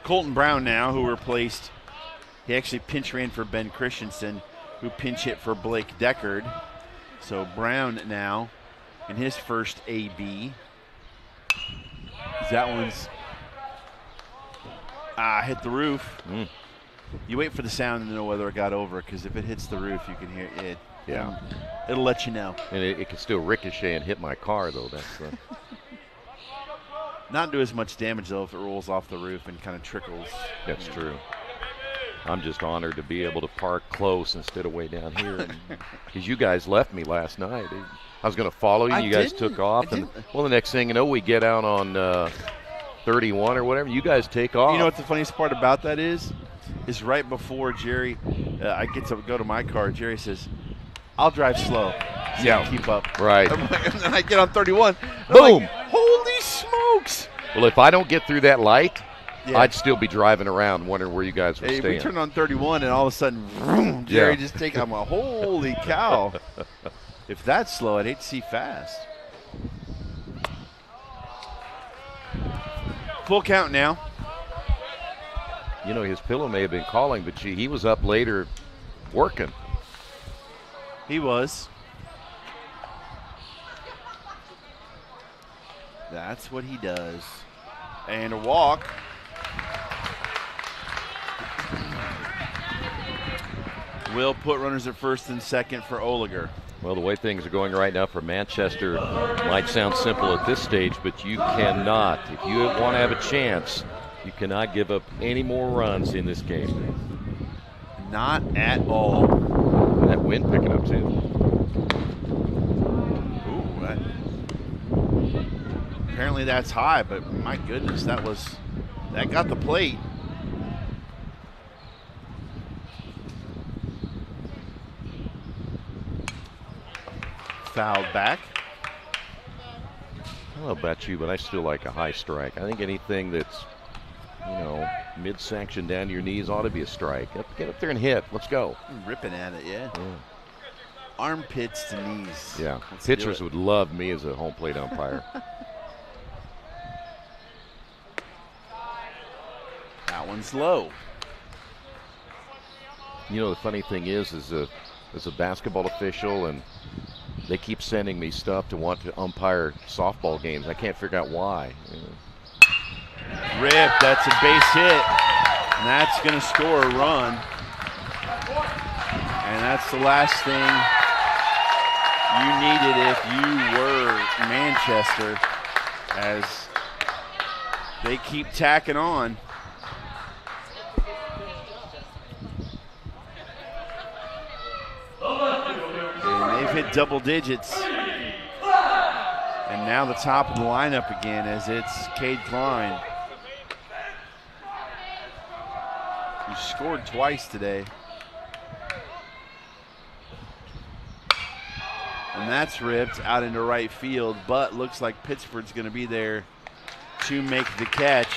Speaker 4: Colton Brown now, who replaced, he actually pinch ran for Ben Christensen, who pinch hit for Blake Deckard. So Brown now in his first AB. That one's hit the roof. You wait for the sound to know whether it got over, because if it hits the roof, you can hear it.
Speaker 13: Yeah.
Speaker 4: It'll let you know.
Speaker 13: And it can still ricochet and hit my car, though. That's
Speaker 4: not do as much damage, though, if it rolls off the roof and kind of trickles.
Speaker 13: That's true. I'm just honored to be able to park close instead of way down here. Because you guys left me last night. I was going to follow you. You guys took off. And, the next thing you know, we get out on 31 or whatever. You guys take off.
Speaker 4: You know what the funniest part about that is right before Jerry, I get to go to my car, Jerry says, I'll drive slow. So you keep up.
Speaker 13: Right.
Speaker 4: And then I get on 31.
Speaker 13: Boom.
Speaker 4: Like, holy smokes.
Speaker 13: Well, if I don't get through that light, I'd still be driving around wondering where you guys were staying.
Speaker 4: We turned on 31, and all of a sudden, vroom, Jerry just take. I'm like, holy cow. If that's slow, I'd hate to see fast. Full count now.
Speaker 13: His pillow may have been calling, but he was up later working.
Speaker 4: He was. That's what he does. And a walk. Will put runners at first and second for Oliger.
Speaker 13: Well, the way things are going right now for Manchester might sound simple at this stage, but you cannot, if you want to have a chance, you cannot give up any more runs in this game.
Speaker 4: Not at all.
Speaker 13: That wind picking up too.
Speaker 4: Ooh, apparently that's high, but my goodness, that got the plate. Fouled back.
Speaker 13: I don't know about you, but I still like a high strike. I think anything that's, midsection down to your knees ought to be a strike. Get up there and hit. Let's go.
Speaker 4: I'm ripping at it, yeah. Armpits to knees.
Speaker 13: Yeah. Pitchers would love me as a home plate umpire.
Speaker 4: That one's low.
Speaker 13: The funny thing is as a basketball official, and they keep sending me stuff to want to umpire softball games. I can't figure out why.
Speaker 4: Rip, that's a base hit. And that's going to score a run. And that's the last thing you needed if you were Manchester, as they keep tacking on. And they've hit double digits. And now the top of the lineup again as it's Cade Klein, who scored twice today. And that's ripped out into right field, but looks like Pittsford's going to be there to make the catch.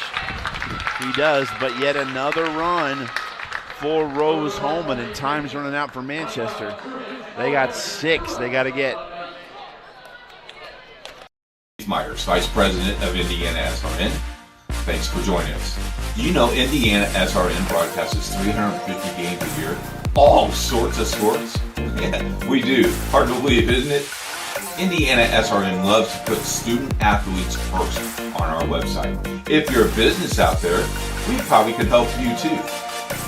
Speaker 4: He does, but yet another run for Rose-Hulman, and time's running out for Manchester. They got 6 they got to get.
Speaker 2: Myers, Vice President of IndianaSRN. Thanks for joining us. Do you know IndianaSRN broadcasts 350 games a year? All sorts of sports? Yeah, we do. Hard to believe, isn't it? IndianaSRN loves to put student athletes first on our website. If you're a business out there, we probably could help you too.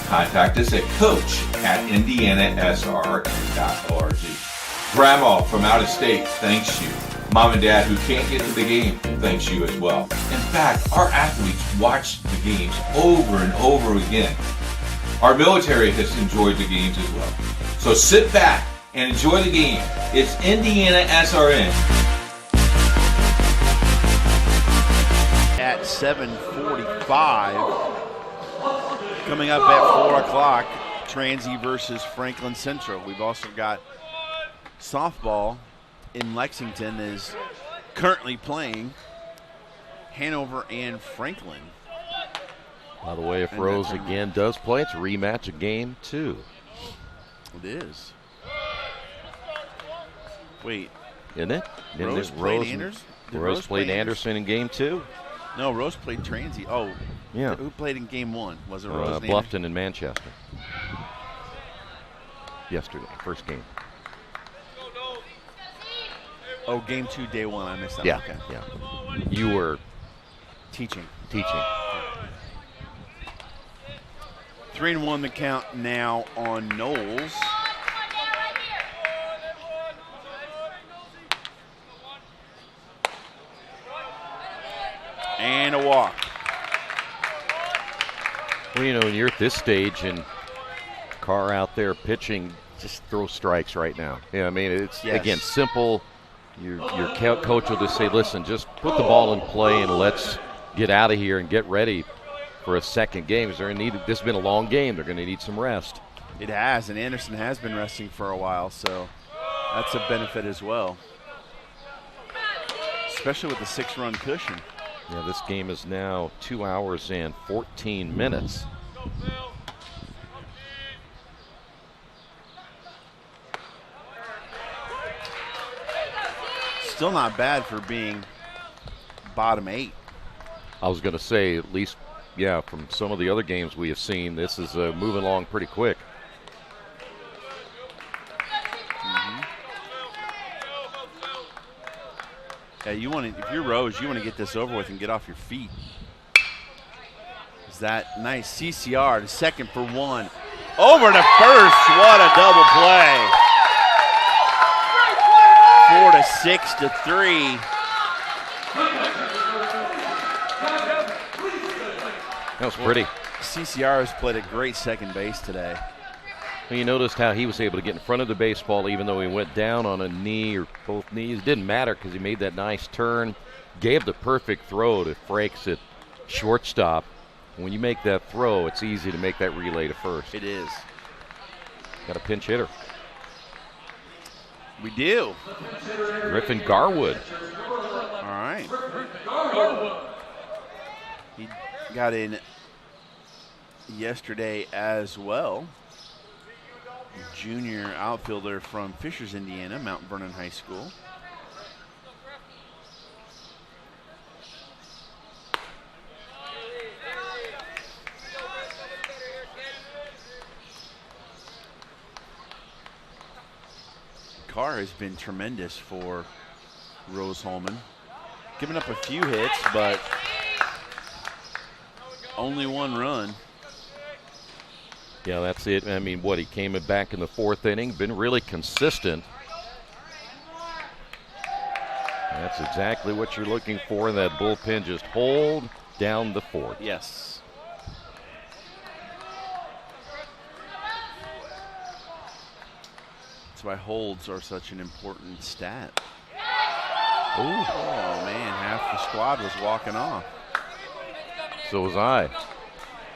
Speaker 2: Contact us at coach@indianasrn.org. Grandma from out of state thanks you. Mom and Dad who can't get to the game thanks you as well. In fact, our athletes watch the games over and over again. Our military has enjoyed the games as well. So sit back and enjoy the game. It's IndianaSRN.
Speaker 4: At 7:45. Coming up at 4 o'clock, Transy versus Franklin Central. We've also got softball in Lexington is currently playing Hanover and Franklin.
Speaker 13: By the way, if Rose again does play, it's a rematch of game 2.
Speaker 4: It is. Wait.
Speaker 13: Isn't it?
Speaker 4: Rose played Anderson?
Speaker 13: Rose played Anderson in game 2?
Speaker 4: No, Rose played Transy. Oh,
Speaker 13: yeah.
Speaker 4: Who played in game 1? Was it Rose and
Speaker 13: Bluffton and Manchester. Yesterday, first game.
Speaker 4: Oh, game 2, day 1. I missed that.
Speaker 13: Yeah,
Speaker 4: okay.
Speaker 13: yeah. You were
Speaker 4: teaching. 3-1 the count now on Knowles. And a walk.
Speaker 13: Well, you know, when you're at this stage and Carr out there pitching, just throw strikes right now. Yeah, I mean, it's, again, simple. Your coach will just say, listen, just put the ball in play and let's get out of here and get ready for a second game. This has been a long game. They're going to need some rest.
Speaker 4: It has, and Anderson has been resting for a while, so that's a benefit as well, especially with the 6-run cushion.
Speaker 13: Yeah, this game is now 2 hours and 14 minutes.
Speaker 4: Still not bad for being bottom 8.
Speaker 13: I was going to say, at least, yeah, from some of the other games we have seen, this is moving along pretty quick.
Speaker 4: Yeah, you want to, if you're Rose, you want to get this over with and get off your feet. Is that nice? CCR to second for 1. Over to first. What a double play. 4-6 to 3.
Speaker 13: That was pretty.
Speaker 4: CCR has played a great second base today.
Speaker 13: Well, you noticed how he was able to get in front of the baseball even though he went down on a knee or both knees. It didn't matter because he made that nice turn, gave the perfect throw to Frakes at shortstop. When you make that throw, it's easy to make that relay to first.
Speaker 4: It is.
Speaker 13: Got a pinch hitter.
Speaker 4: We do.
Speaker 13: Griffin Garwood.
Speaker 4: All right. He got in yesterday as well. Junior outfielder from Fishers, Indiana, Mount Vernon High School. Carr has been tremendous for Rose-Hulman. Giving up a few hits, but only 1 run.
Speaker 13: Yeah, that's it. I mean, he came back in the 4th inning, been really consistent. That's exactly what you're looking for in that bullpen. Just hold down the fort.
Speaker 4: Yes.
Speaker 12: That's why holds are such an important stat. Ooh. Oh, man, half the squad was walking off.
Speaker 13: So was I.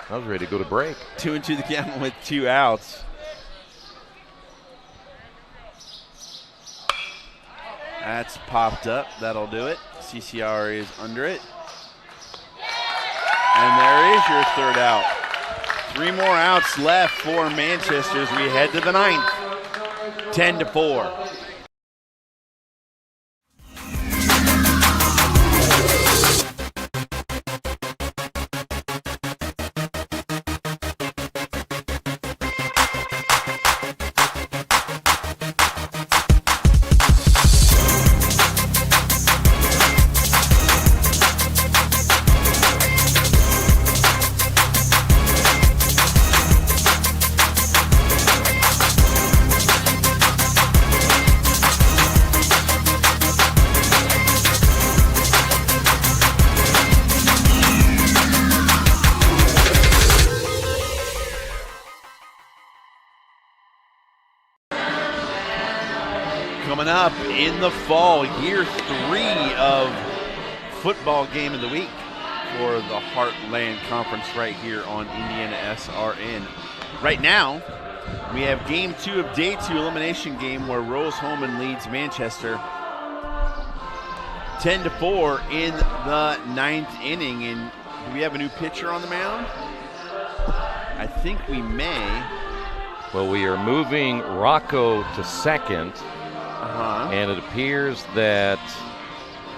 Speaker 13: I was ready to go to break.
Speaker 12: 2-2 the count with 2 outs. That's popped up. That'll do it. CCR is under it. And there is your third out. 3 more outs left for Manchester as we head to the 9th. 10-4. Coming up in the fall, year 3 of football game of the week for the Heartland Conference right here on IndianaSRN. Right now, we have game 2 of day 2 elimination game where Rose-Hulman leads Manchester 10-4 in the 9th inning. And do we have a new pitcher on the mound? I think we may.
Speaker 13: Well, we are moving Rocco to second. And it appears that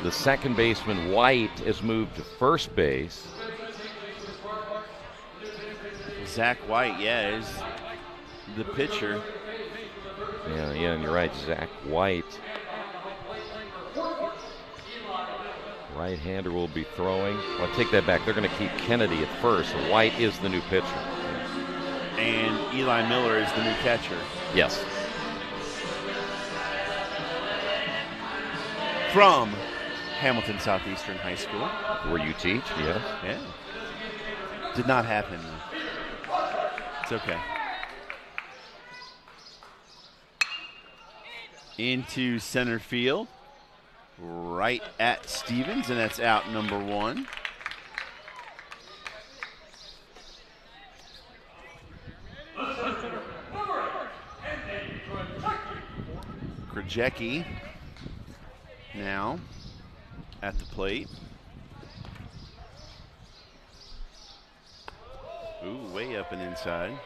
Speaker 13: the second baseman, White, has moved to first base.
Speaker 12: Zach White, yeah, is the pitcher.
Speaker 13: Yeah, and you're right, Zach White. Right-hander will be throwing. I'll take that back. They're going to keep Kennedy at first. White is the new pitcher.
Speaker 12: And Eli Miller is the new catcher.
Speaker 13: Yes.
Speaker 12: From Hamilton Southeastern High School.
Speaker 13: Where you teach, yes.
Speaker 12: Yeah. Did not happen. It's okay. Into center field. Right at Stevens, and that's out number 1. Krajewski now at the plate. Ooh, way up and inside.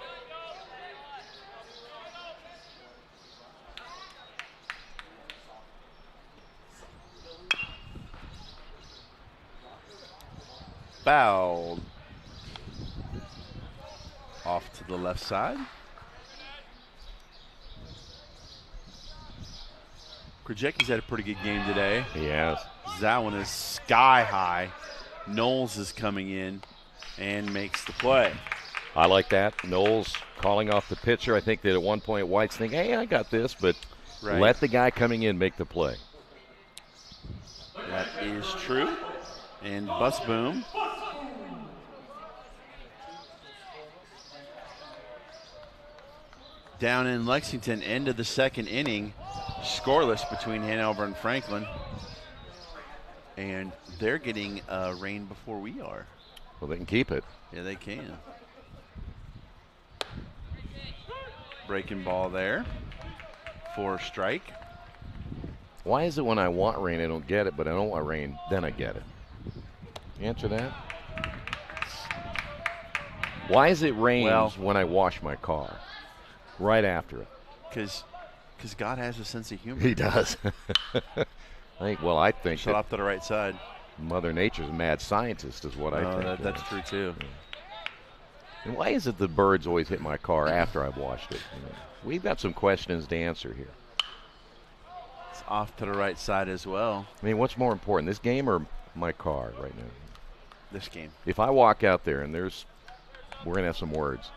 Speaker 12: Fouled. Off to the left side. Krajewski's had a pretty good game today.
Speaker 13: He has.
Speaker 12: That one is sky high. Knowles is coming in and makes the play.
Speaker 13: I like that. Knowles calling off the pitcher. I think that at one point White's thinking, hey, I got this, but let the guy coming in make the play.
Speaker 12: That is true. And Bus Boom. Down in Lexington, end of the second inning. Scoreless between Hanover and Franklin. And they're getting rain before we are.
Speaker 13: Well, they can keep it.
Speaker 12: Yeah, they can. Breaking ball there for a strike.
Speaker 13: Why is it when I want rain, I don't get it, but I don't want rain, then I get it? Answer that. Why is it rains when I wash my car? Right after it.
Speaker 12: Because God has a sense of humor.
Speaker 13: He does. I think
Speaker 12: shut off to the right side.
Speaker 13: Mother Nature's a mad scientist is what I think.
Speaker 12: That's true too.
Speaker 13: Yeah. And why is it the birds always hit my car after I've washed it? You know, we've got some questions to answer here.
Speaker 12: It's off to the right side as well.
Speaker 13: I mean, what's more important, this game or my car right now?
Speaker 12: This game.
Speaker 13: If I walk out there and we're going to have some words.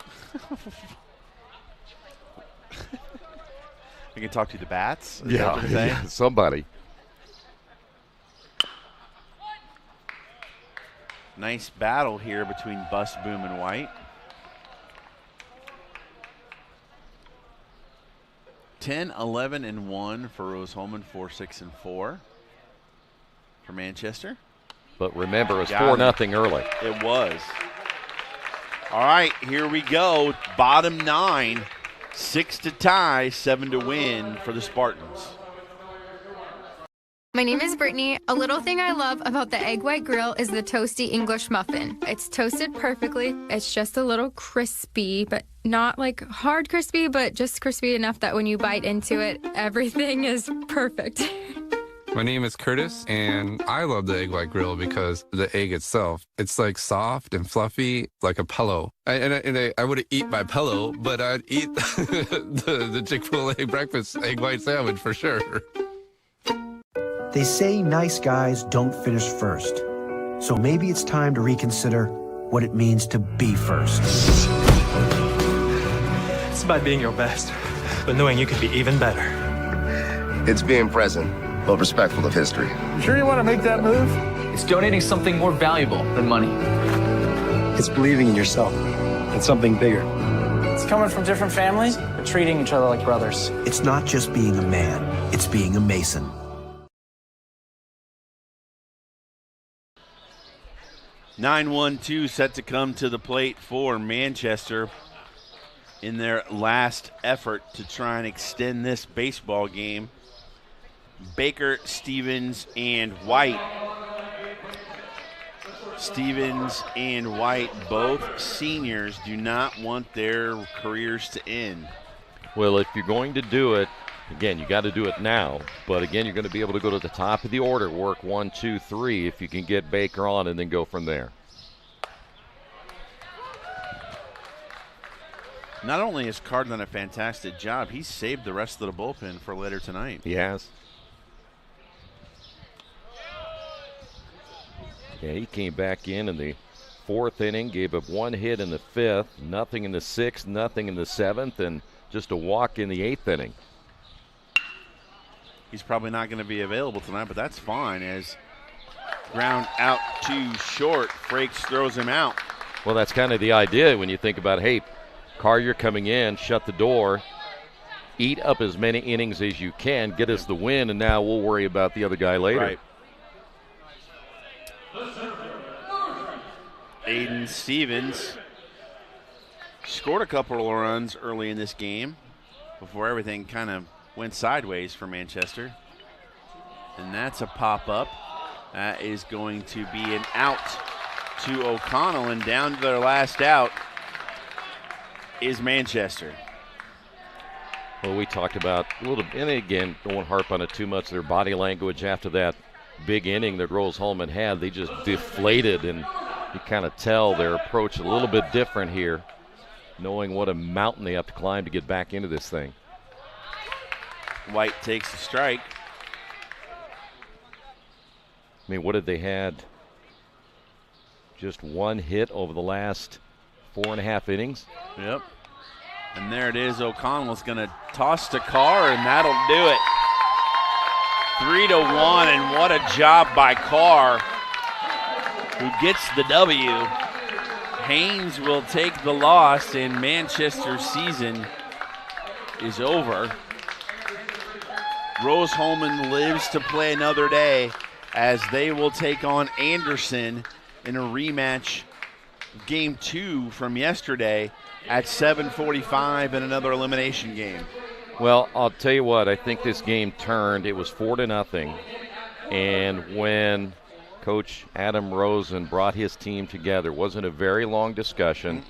Speaker 12: We can talk to the bats?
Speaker 13: Yeah, somebody.
Speaker 12: Nice battle here between Bus Boom and White.
Speaker 4: 10, 11, and 1 for Rose-Hulman, 4, 6, and 4 for Manchester.
Speaker 13: But remember, it was 4-0 early.
Speaker 4: It was. All right, here we go. Bottom 9, 6 to tie, 7 to win for the Spartans.
Speaker 3: My name is Brittany. A little thing I love about the Egg White Grill is the toasty English muffin. It's toasted perfectly. It's just a little crispy, but not like hard crispy, but just crispy enough that when you bite into it, everything is perfect.
Speaker 7: My name is Curtis, and I love the Egg White Grill because the egg itself, it's like soft and fluffy, like a pillow. I wouldn't eat my pillow, but I'd eat the Chick-fil-A breakfast egg white sandwich for sure.
Speaker 23: They say nice guys don't finish first. So maybe it's time to reconsider what it means to be first.
Speaker 24: It's about being your best, but knowing you could be even better.
Speaker 25: It's being present, but respectful of history.
Speaker 26: You sure you want to make that move?
Speaker 27: It's donating something more valuable than money.
Speaker 23: It's believing in yourself and something bigger.
Speaker 26: It's coming from different families, but treating each other like brothers.
Speaker 23: It's not just being a man, it's being a Mason.
Speaker 4: 9-1-2 set to come to the plate for Manchester in their last effort to try and extend this baseball game. Baker, Stevens, and White. Stevens and White, both seniors, do not want their careers to end.
Speaker 13: Well, if you're going to do it, again, you got to do it now. But again, you're going to be able to go to the top of the order, work 1, 2, 3 if you can get Baker on and then go from there.
Speaker 4: Not only has Carr done a fantastic job, he's saved the rest of the bullpen for later tonight.
Speaker 13: He has. Yeah, he came back in the 4th inning, gave up 1 hit in the 5th, nothing in the 6th, nothing in the 7th, and just a walk in the 8th inning.
Speaker 4: He's probably not going to be available tonight, but that's fine as ground out too short. Frakes throws him out.
Speaker 13: Well, that's kind of the idea when you think about, hey, Carr, you're coming in, shut the door, eat up as many innings as you can, get us the win, and now we'll worry about the other guy later.
Speaker 4: Right. Aiden Stevens scored a couple of runs early in this game before everything kind of went sideways for Manchester. And that's a pop-up. That is going to be an out to O'Connell, and down to their last out is Manchester.
Speaker 13: Well, we talked about a little, and again, don't harp on it too much, their body language after that big inning that Rose-Hulman had. They just deflated, and you kind of tell their approach a little bit different here, knowing what a mountain they have to climb to get back into this thing.
Speaker 4: White takes the strike.
Speaker 13: I mean, what did they had? Just 1 hit over the last 4.5 innings.
Speaker 4: Yep. And there it is. O'Connell's going to toss to Carr, and that'll do it. 3-1, and what a job by Carr, who gets the W. Haynes will take the loss, and Manchester's season is over. Rose-Hulman lives to play another day as they will take on Anderson in a rematch game 2 from yesterday at 7:45 in another elimination game.
Speaker 13: Well, I'll tell you what, I think this game turned. It was 4-0. And when Coach Adam Rosen brought his team together, it wasn't a very long discussion.